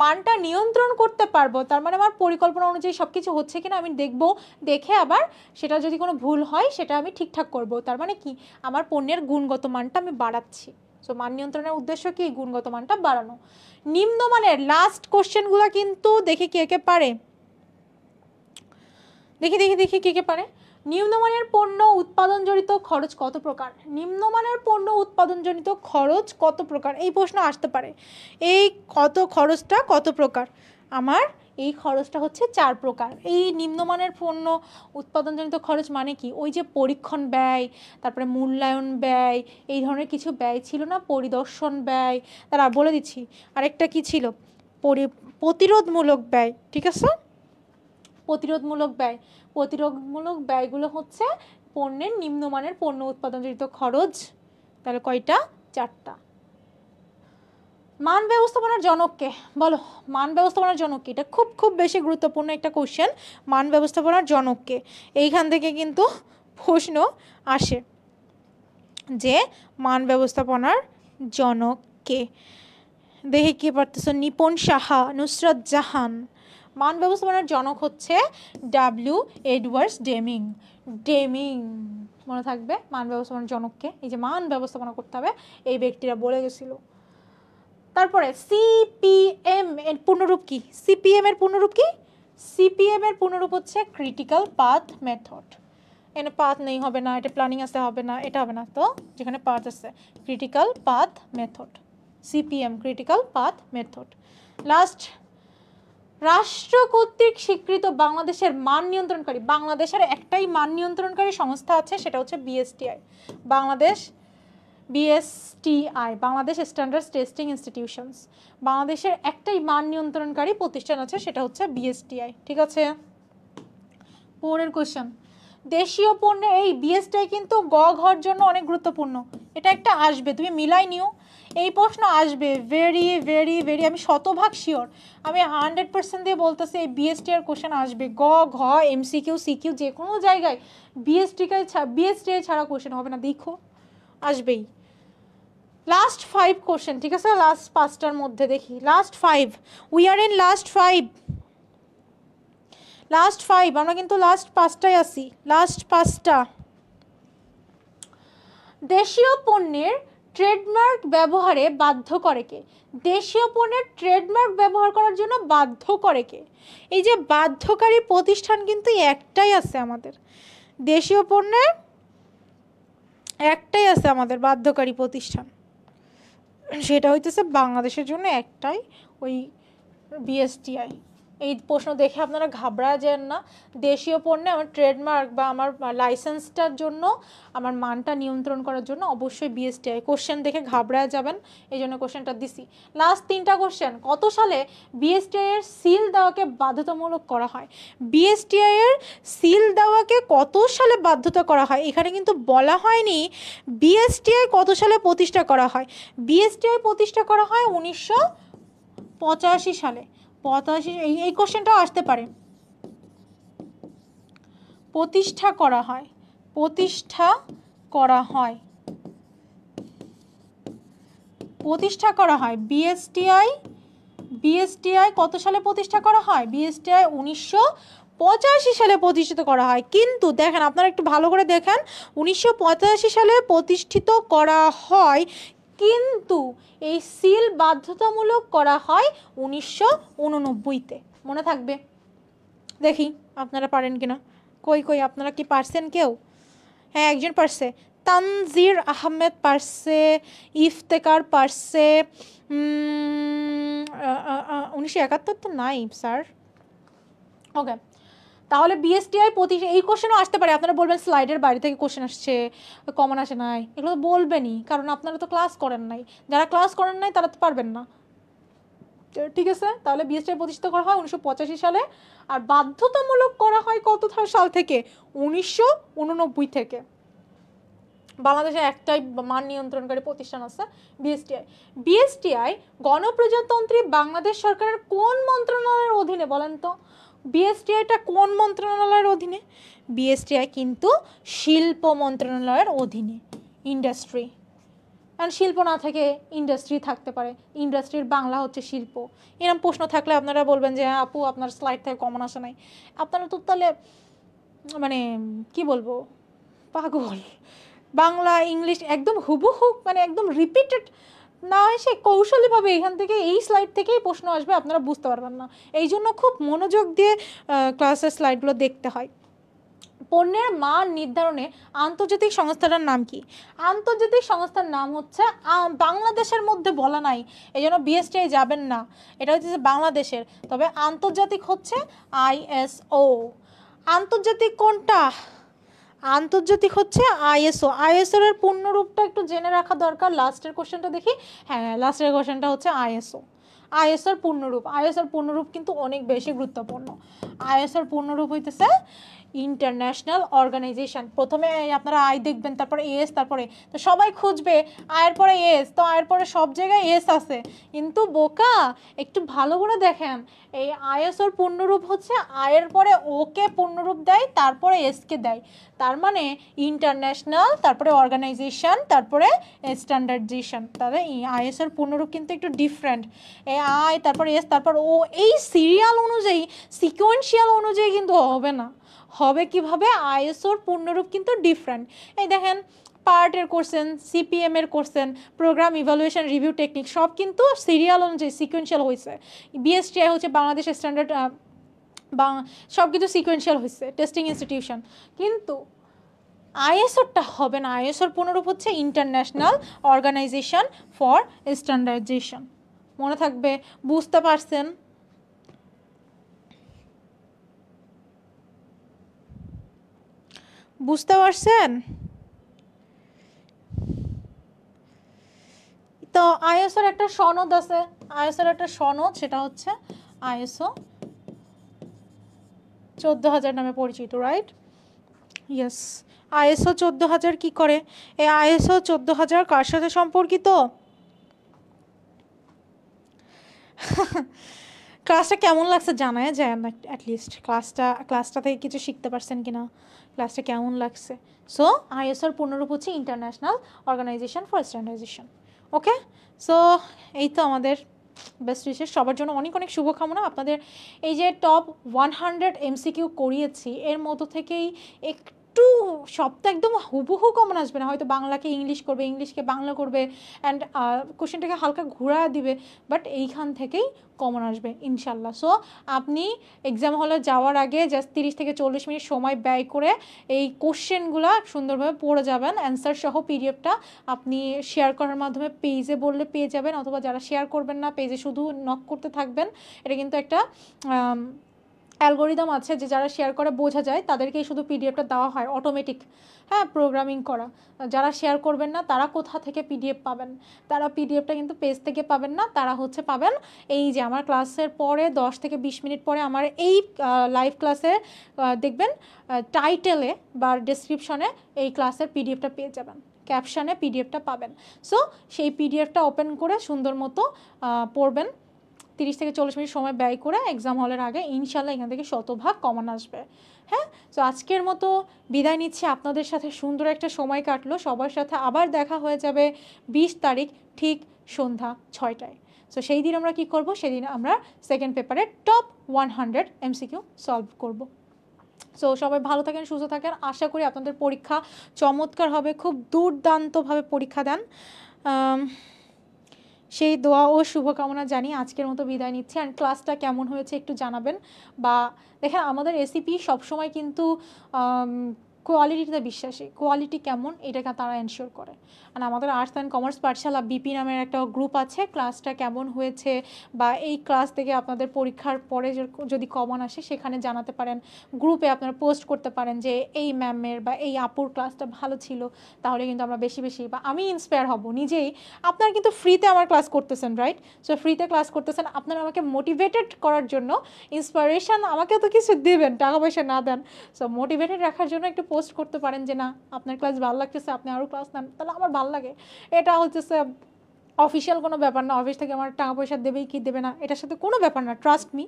মানটা নিয়ন্ত্রণ করতে পারবো, তার মানে আমার পরিকল্পনা অনুযায়ী সব কিছু হচ্ছে কিনা আমি দেখবো, দেখে আবার সেটা যদি কোনো ভুল হয় সেটা আমি ঠিকঠাক করব। তার মানে কি? আমার পণ্যের গুণগত মানটা আমি বাড়াচ্ছি। সো মান নিয়ন্ত্রণের উদ্দেশ্য কি? গুণগত মানটা বাড়ানো। নিম্নমানের, লাস্ট কোশ্চেনগুলো কিন্তু দেখি কে কে পারে, দেখি দেখি দেখি কে কে পারে। নিম্নমানের পণ্য উৎপাদনজনিত খরচ কত প্রকার? নিম্নমানের পণ্য উৎপাদনজনিত খরচ কত প্রকার? এই প্রশ্ন আসতে পারে। এই কত খরচটা কত প্রকার? আমার এই খরচটা হচ্ছে 4 প্রকার। এই নিম্নমানের পণ্য উৎপাদনজনিত খরচ মানে কি? ওই যে পরীক্ষণ ব্যয়, তারপরে মূল্যায়ন ব্যয়, এই ধরনের কিছু ব্যয় ছিল না, পরিদর্শন ব্যয়, তারা বলে দিচ্ছি আরেকটা কি ছিল, প্রতিরোধমূলক ব্যয়। ঠিক আছে, প্রতিরোধমূলক ব্যয়, প্রতিরোধমূলক ব্যয়গুলো হচ্ছে পণ্যের নিম্নমানের পণ্য উৎপাদনজনিত খরচ। তাহলে কয়টা? 4টা। মান ব্যবস্থাপনার জনককে বলো, মান ব্যবস্থাপনার জনককে? এটা খুব খুব বেশি গুরুত্বপূর্ণ একটা কোশ্চেন। মান ব্যবস্থাপনার জনককে, এইখান থেকে কিন্তু প্রশ্ন আসে যে মান ব্যবস্থাপনার জনককে। দেখে কি পারতেছ? নিপুণ সাহা, নুসরাত জাহান। মান ব্যবস্থাপনার জনক হচ্ছে ডাব্লিউ এডওয়ার্ডস ডেমিং। ডেমিং মনে থাকবে মান ব্যবস্থাপনার জনককে, এই যে মান ব্যবস্থাপনা করতে হবে এই ব্যক্তিরা বলে গেছিল। তারপরে সিপিএম এর পূর্ণরূপ কি? সিপিএম এর পূর্ণরূপ কি? সিপিএম এর পূর্ণরূপ হচ্ছে ক্রিটিক্যাল পাথ মেথড। এখানে পাথ নেই, হবে না, এটা প্ল্যানিং আসতে হবে না, এটা হবে না, তো যেখানে পাথ আছে critical path method, CPM critical path method. Last, রাষ্ট্র কর্তৃক স্বীকৃত বাংলাদেশের মান নিয়ন্ত্রণকারী, বাংলাদেশের একটাই মান নিয়ন্ত্রণকারী সংস্থা আছে, সেটা হচ্ছে BSTI, Bangladesh BSTI, Bangladesh standard testing institutions. বাংলাদেশের একটাই মান নিয়ন্ত্রণকারী প্রতিষ্ঠান আছে, সেটা হচ্ছে বিএসটিআই। ঠিক আছে, পরের কোশ্চেন, দেশীয় পণ্যে এই বিএসটিআই কিন্তু গ ঘর জন্য অনেক গুরুত্বপূর্ণ। এটা একটা আসবে, তুমি মিলাই নিও, এই প্রশ্ন আসবে, ভেরি ভেরি ভেরি, আমি 100% শিওর, আমি 100% দিয়ে বলতেছি এই বিএসটিআই কোশ্চেন আসবে। গ ঘ এমসিকিউ সিকিউ যে কোনো জায়গায় বিএসটিআই ছাড়া কোশ্চেন হবে না, দেখো আসবেই। লাস্ট 5 কোশ্চেন, ঠিক আছে, লাস্ট 5টার মধ্যে দেখি, last 5, we are in last 5, last 5, আমরা কিন্তু লাস্ট 5টায় আছি, লাস্ট 5টা। দেশীয় পণ্যের ট্রেডমার্ক ব্যবহারে বাধ্য করে কে? দেশীয় পণ্যের ট্রেডমার্ক ব্যবহার করার জন্য বাধ্য করে কে? এই যে বাধ্যকারী প্রতিষ্ঠান কিন্তু একটাই আছে আমাদের, দেশীয় পণ্যের একটাই আছে আমাদের বাধ্যকারী প্রতিষ্ঠান, সেটা হইতেছে বাংলাদেশের জন্য একটাই, ওই বিএসটিআই। এই প্রশ্ন দেখে আপনারা ঘাবড়া যান না। দেশীয় পণ্যে আমার ট্রেডমার্ক বা আমার লাইসেন্সটার জন্য, আমার মানটা নিয়ন্ত্রণ করার জন্য অবশ্যই বিএসটিআই। কোশ্চেন দেখে ঘাবড়া যাবেন, এই জন্য কোশ্চেনটা দিছি। লাস্ট 3টা কোশ্চেন, কত সালে বিএসটিআই এর সিল দেওয়াকে বাধ্যতামূলক করা হয়? বিএসটিআই এর সিল দেওয়াকে কত সালে বাধ্যতা করা হয়? এখানে কিন্তু বলা হয়নি বিএসটিআই কত সালে প্রতিষ্ঠা করা হয়। বিএসটিআই প্রতিষ্ঠা করা হয় 1985 সালে। 85, এই কোশ্চেনটাও আসতে পারে। প্রতিষ্ঠা করা হয়, প্রতিষ্ঠা করা হয়, প্রতিষ্ঠা করা হয় বিএসটিআই। বিএসটিআই কত সালে প্রতিষ্ঠা করা হয়? বিএসটিআই 1985 সালে প্রতিষ্ঠিত করা হয়। কিন্তু দেখেন, আপনারা একটু ভালো করে দেখেন, 1985 সালে প্রতিষ্ঠিত করা হয়, কিন্তু এই সিল বাধ্যতামূলক করা হয় 1989-তে। মনে থাকবে? দেখি আপনারা পারেন কিনা। কই কই, আপনারা কি পারছেন কেউ? হ্যাঁ, একজন পারছে, তানজির আহমেদ পারছে, ইফতেকার পারছে। 1971 তো নাই স্যার। ওকে, তাহলে বিএসটিআই এই কোশ্চেনও আসতে পারে। আপনারা বলবেন স্লাইডের বাইরে থেকে কোশ্চেন আসছে, কমন আসে নাই, এগুলো তো বলবেনই, কারণ আপনারা তো ক্লাস করেন নাই। যারা ক্লাস করেন নাই তারা তো পারবেন না। ঠিক আছে, তাহলে বিএসটিআই প্রতিষ্ঠিত করা হয় 1985 সালে, আর বাধ্যতামূলক করা হয় কত সাল থেকে? 1989 থেকে। বাংলাদেশে একটাই মান নিয়ন্ত্রণকারী প্রতিষ্ঠান আছে, বিএসটিআই। বিএসটিআই গণপ্রজাতন্ত্রী বাংলাদেশ সরকারের কোন মন্ত্রণালয়ের অধীনে বলেন তো? বিএসটিআইটা কোন মন্ত্রণালয়ের অধীনে? বিএসটিআই কিন্তু শিল্প মন্ত্রণালয়ের অধীনে, ইন্ডাস্ট্রি। কারণ শিল্প না থেকে ইন্ডাস্ট্রি থাকতে পারে, ইন্ডাস্ট্রির বাংলা হচ্ছে শিল্প। এরকম প্রশ্ন থাকলে আপনারা বলবেন যে আপু আপনার স্লাইড থেকে কমন আসে নাই। আপনারা তো তাহলে মানে কি বলবো, পাগল। বাংলা ইংলিশ একদম হুবহু, মানে একদম রিপিটেড না এসে কৌশলীভাবে এখান থেকে এই স্লাইড থেকেই প্রশ্ন আসবে, আপনারা বুঝতে পারবেন না। এই জন্য খুব মনোযোগ দিয়ে ক্লাসের স্লাইডগুলো দেখতে হয়। পণ্যের মান নির্ধারণে আন্তর্জাতিক সংস্থাটার নাম কি? আন্তর্জাতিক সংস্থার নাম হচ্ছে, বাংলাদেশের মধ্যে বলা নাই, এই জন্য বিএসটিআই যাবেন না, এটা হচ্ছে বাংলাদেশের। তবে আন্তর্জাতিক হচ্ছে আইএসও। আন্তর্জাতিক কোনটা? আন্তর্জাতিক হচ্ছে আইএসও। আইএসওর এর পূর্ণরূপটা একটু জেনে রাখা দরকার। লাস্টের কোশ্চেনটা দেখি। হ্যাঁ, লাস্টের কোশ্চেনটা হচ্ছে আইএসও। আইএসওর পূর্ণরূপ, আইএসওর পূর্ণরূপ কিন্তু অনেক বেশি গুরুত্বপূর্ণ। আইএসওর পূর্ণরূপ হইতেছে ইন্টারন্যাশনাল অর্গানাইজেশন। প্রথমে আপনারা আই দেখবেন, তারপরে এস, তারপরে তো সবাই খুঁজবে আয়ের পরে এস, তো আয়ের পরে সব জায়গায় এস আছে, কিন্তু বোকা একটু ভালো করে দেখেন, এই আইএসওর পূর্ণরূপ হচ্ছে আয়ের পরে ওকে পূর্ণরূপ দেয়, তারপরে এসকে দেয়। তার মানে ইন্টারন্যাশনাল, তারপরে অর্গানাইজেশন, তারপরে স্ট্যান্ডার্ডাইজেশন। তাহলে আইএসওর পূর্ণরূপ কিন্তু একটু ডিফারেন্ট। এই আই, তারপরে এস, তারপর ও, এই সিরিয়াল অনুযায়ী, সিকোয়েন্সিয়াল অনুযায়ী কিন্তু হবে না। হবে কিভাবে? আইএসওর পূর্ণরূপ কিন্তু ডিফারেন্ট। এই দেখেন, পার্টের কোশ্চেন, সিপিএম এর question, program evaluation review technique, সব কিন্তু সিরিয়াল অনুযায়ী সিকোয়েন্সিয়াল হয়েছে। বিএসটিআই হচ্ছে বাংলাদেশ স্ট্যান্ডার্ড, সব কিছু সিকোয়েন্সিয়াল হয়েছে, টেস্টিং ইনস্টিটিউশন। কিন্তু আইএসওরটা হবে না। আইএসওর পূর্ণরূপ হচ্ছে ইন্টারন্যাশনাল অর্গানাইজেশন ফর স্ট্যান্ডার্ডাইজেশন। মনে থাকবে? বুঝতে পারছেন? বুঝতে পারছেন? তো আইএসওর একটা সনদ আছে, আইএসওর একটা সনদ, সেটা হচ্ছে আইএসও 14000 নামে পরিচিত, রাইট? ইয়েস। আইএসও 14000 কি করে? এই আইএসও 14000 কার সাথে সম্পর্কিত? ক্লাসটা কেমন লাগছে জানায় যায় না অ্যাটলিস্ট, ক্লাসটা থেকে কিছু শিখতে পারছেন কিনা, ক্লাসটা কেমন লাগছে? সো আইএসওর পূর্ণরূপ হচ্ছে international organisation for standardisation. Okay, so এই তো আমাদের বেস্ট উইশেস সবার জন্য, অনেক অনেক শুভকামনা। আপনাদের এই যে টপ 100 এমসিকিউ করিয়েছি, এর মধ্য থেকেই একটু একটু সব তো একদম হুবহু কমন আসবে না, হয়তো বাংলাকে ইংলিশ করবে, ইংলিশকে বাংলা করবে, অ্যান্ড কোশ্চেনটাকে হালকা ঘোরা দিবে, বাট এইখান থেকেই কমন আসবে ইনশাল্লাহ। সো আপনি এক্সাম হলে যাওয়ার আগে জাস্ট 30 থেকে 40 মিনিট সময় ব্যয় করে এই কোশ্চেনগুলো সুন্দরভাবে পড়ে যাবেন, অ্যান্সার সহ পিডিএফটা আপনি শেয়ার করার মাধ্যমে পেজে বললে পেয়ে যাবেন, অথবা যারা শেয়ার করবেন না পেজে শুধু নক করতে থাকবেন। এটা কিন্তু একটা অ্যালগোরিদম আছে যে যারা শেয়ার করে বোঝা যায় তাদেরকেই শুধু পিডিএফটা দেওয়া হয় অটোমেটিক, হ্যাঁ, প্রোগ্রামিং করা। যারা শেয়ার করবেন না তারা কোথা থেকে পিডিএফ পাবেন? তারা পিডিএফটা কিন্তু পেজ থেকে পাবেন না, তারা পাবেন এই যে আমার ক্লাসের পরে 10 থেকে 20 মিনিট পরে আমার এই লাইভ ক্লাসে দেখবেন টাইটেলে বা ডেসক্রিপশনে এই ক্লাসের পিডিএফটা পেয়ে যাবেন, ক্যাপশনে পিডিএফটা পাবেন। সো সেই পিডিএফটা ওপেন করে সুন্দর মতো পড়বেন, 30 থেকে 40 মিনিট সময় ব্যয় করে এক্সাম হলের আগে ইনশাল্লাহ এখান থেকে শতভাগ কমন আসবে। হ্যাঁ, তো আজকের মতো বিদায় নিচ্ছি, আপনাদের সাথে সুন্দর একটা সময় কাটলো, সবার সাথে আবার দেখা হয়ে যাবে 20 তারিখ ঠিক সন্ধ্যা 6টায়। সো সেই দিন আমরা কি করব? সেদিন আমরা সেকেন্ড পেপারের টপ 100 MCQ সলভ করব। সো সবাই ভালো থাকেন, সুস্থ থাকেন, আশা করি আপনাদের পরীক্ষা চমৎকার হবে, খুব দুর্দান্তভাবে পরীক্ষা দেন, সেই দোয়া ও শুভকামনা জানিয়ে আজকের মতো বিদায় নিচ্ছি। অ্যান্ড ক্লাসটা কেমন হয়েছে একটু জানাবেন, বা দেখেন আমাদের এসিপি সবসময় কিন্তু কোয়ালিটিতে বিশ্বাসী, কোয়ালিটি কেমন এটাকে তারা এনশিওর করে। আর আমাদের arts and commerce Pathsala BP নামের একটা গ্রুপ আছে, ক্লাসটা কেমন হয়েছে বা এই ক্লাস থেকে আপনাদের পরীক্ষার পরে যদি কমন আসে সেখানে জানাতে পারেন, গ্রুপে আপনারা পোস্ট করতে পারেন যে এই ম্যামের বা এই আপুর ক্লাসটা ভালো ছিল, তাহলে কিন্তু আমরা বেশি বেশি বা আমি ইন্সপায়ার হব নিজেই। আপনারা কিন্তু ফ্রিতে আমার ক্লাস করতেছেন, রাইট? সো ফ্রিতে ক্লাস করতেছেন, আপনারা আমাকে মোটিভেটেড করার জন্য, ইন্সপিরেশন আমাকে তো কিছু দেবেন, টাকা পয়সা না দেন, সো মোটিভেটেড রাখার জন্য একটু পোস্ট করতে পারেন যে না আপনার ক্লাস ভালো লাগতেছে, আপনি আরও ক্লাস নেন, তাহলে আমার ভালো লাগে। এটা অফিসিয়াল কোনো ব্যাপার না, অফিস থেকে আমার টাকা পয়সা দেবেই কি দেবে না এটার সাথে কোনো ব্যাপার না, ট্রাস্ট মি।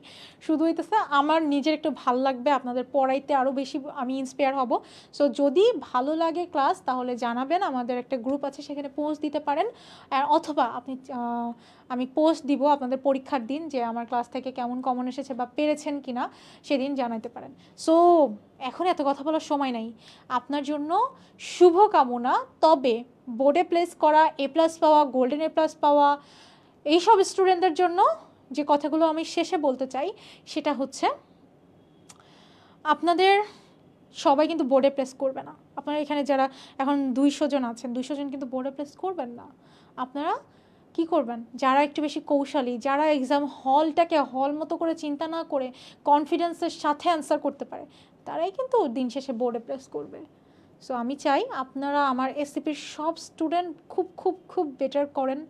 শুধু হইতেছে আমার নিজের একটু ভালো লাগবে, আপনাদের পড়াইতে আরও বেশি আমি ইন্সপায়ার হব। সো যদি ভালো লাগে ক্লাস তাহলে জানাবেন, আমাদের একটা গ্রুপ আছে সেখানে পোস্ট দিতে পারেন, অথবা আমি পোস্ট দিব আপনাদের পরীক্ষার দিন যে আমার ক্লাস থেকে কেমন কমন এসেছে বা পেরেছেন কিনা সেদিন জানাতে পারেন। সো এখন এত কথা বলার সময় নাই, আপনার জন্য শুভকামনা। তবে বোর্ডে প্লেস করা, A+ পাওয়া, গোল্ডেন A+ পাওয়া এইসব স্টুডেন্টদের জন্য যে কথাগুলো আমি শেষে বলতে চাই সেটা হচ্ছে, আপনাদের সবাই কিন্তু বোর্ডে প্লেস করবে না। আপনারা এখানে যারা এখন 200 জন আছেন, 200 জন কিন্তু বোর্ডে প্লেস করবেন না। আপনারা কি করবেন? যারা একটু বেশি কৌশলী, যারা এক্সাম হলটাকে হল মতো করে চিন্তা না করে কনফিডেন্সের সাথে অ্যান্সার করতে পারে, তারাই কিন্তু দিন শেষে বোর্ডে প্লেস করবে। সো আমি চাই আপনারা আমার এসসিপির সব স্টুডেন্ট খুব খুব খুব বেটার করেন,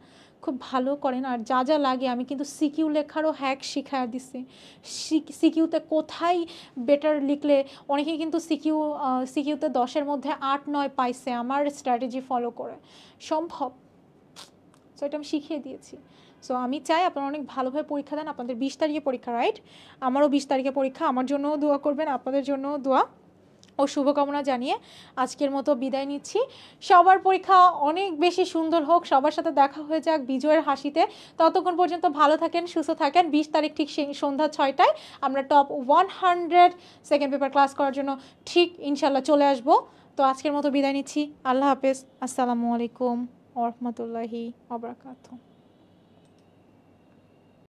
খুব ভালো করেন। আর যা যা লাগে আমি কিন্তু সিকিউ লেখারও হ্যাক শিখায় দিচ্ছি, সিকিউতে কোথায় বেটার লিখলে, অনেকেই কিন্তু সিকিউতে 10-এর মধ্যে 8-9 পাইছে আমার স্ট্র্যাটেজি ফলো করে, সম্ভব। সো এটা আমি শিখিয়ে দিয়েছি। সো আমি চাই আপনারা অনেক ভালোভাবে পরীক্ষা দেন। আপনাদের 20 তারিখে পরীক্ষা, রাইট? আমারও 20 তারিখে পরীক্ষা, আমার জন্যও দোয়া করবেন, আপনাদের জন্যও দোয়া ও শুভকামনা জানিয়ে আজকের মতো বিদায় নিচ্ছি। সবার পরীক্ষা অনেক বেশি সুন্দর হোক, সবার সাথে দেখা হয়ে যাক বিজয়ের হাসিতে। ততক্ষণ পর্যন্ত ভালো থাকেন, সুস্থ থাকেন। 20 তারিখ ঠিক সন্ধ্যা 6টায় আমরা টপ 100 সেকেন্ড পেপার ক্লাস করার জন্য ঠিক ইনশাল্লাহ চলে আসব। তো আজকের মতো বিদায় নিচ্ছি, আল্লাহ হাফেজ, আসসালামু আলাইকুম ওয়া রাহমাতুল্লাহি ওয়া বারাকাতুহু।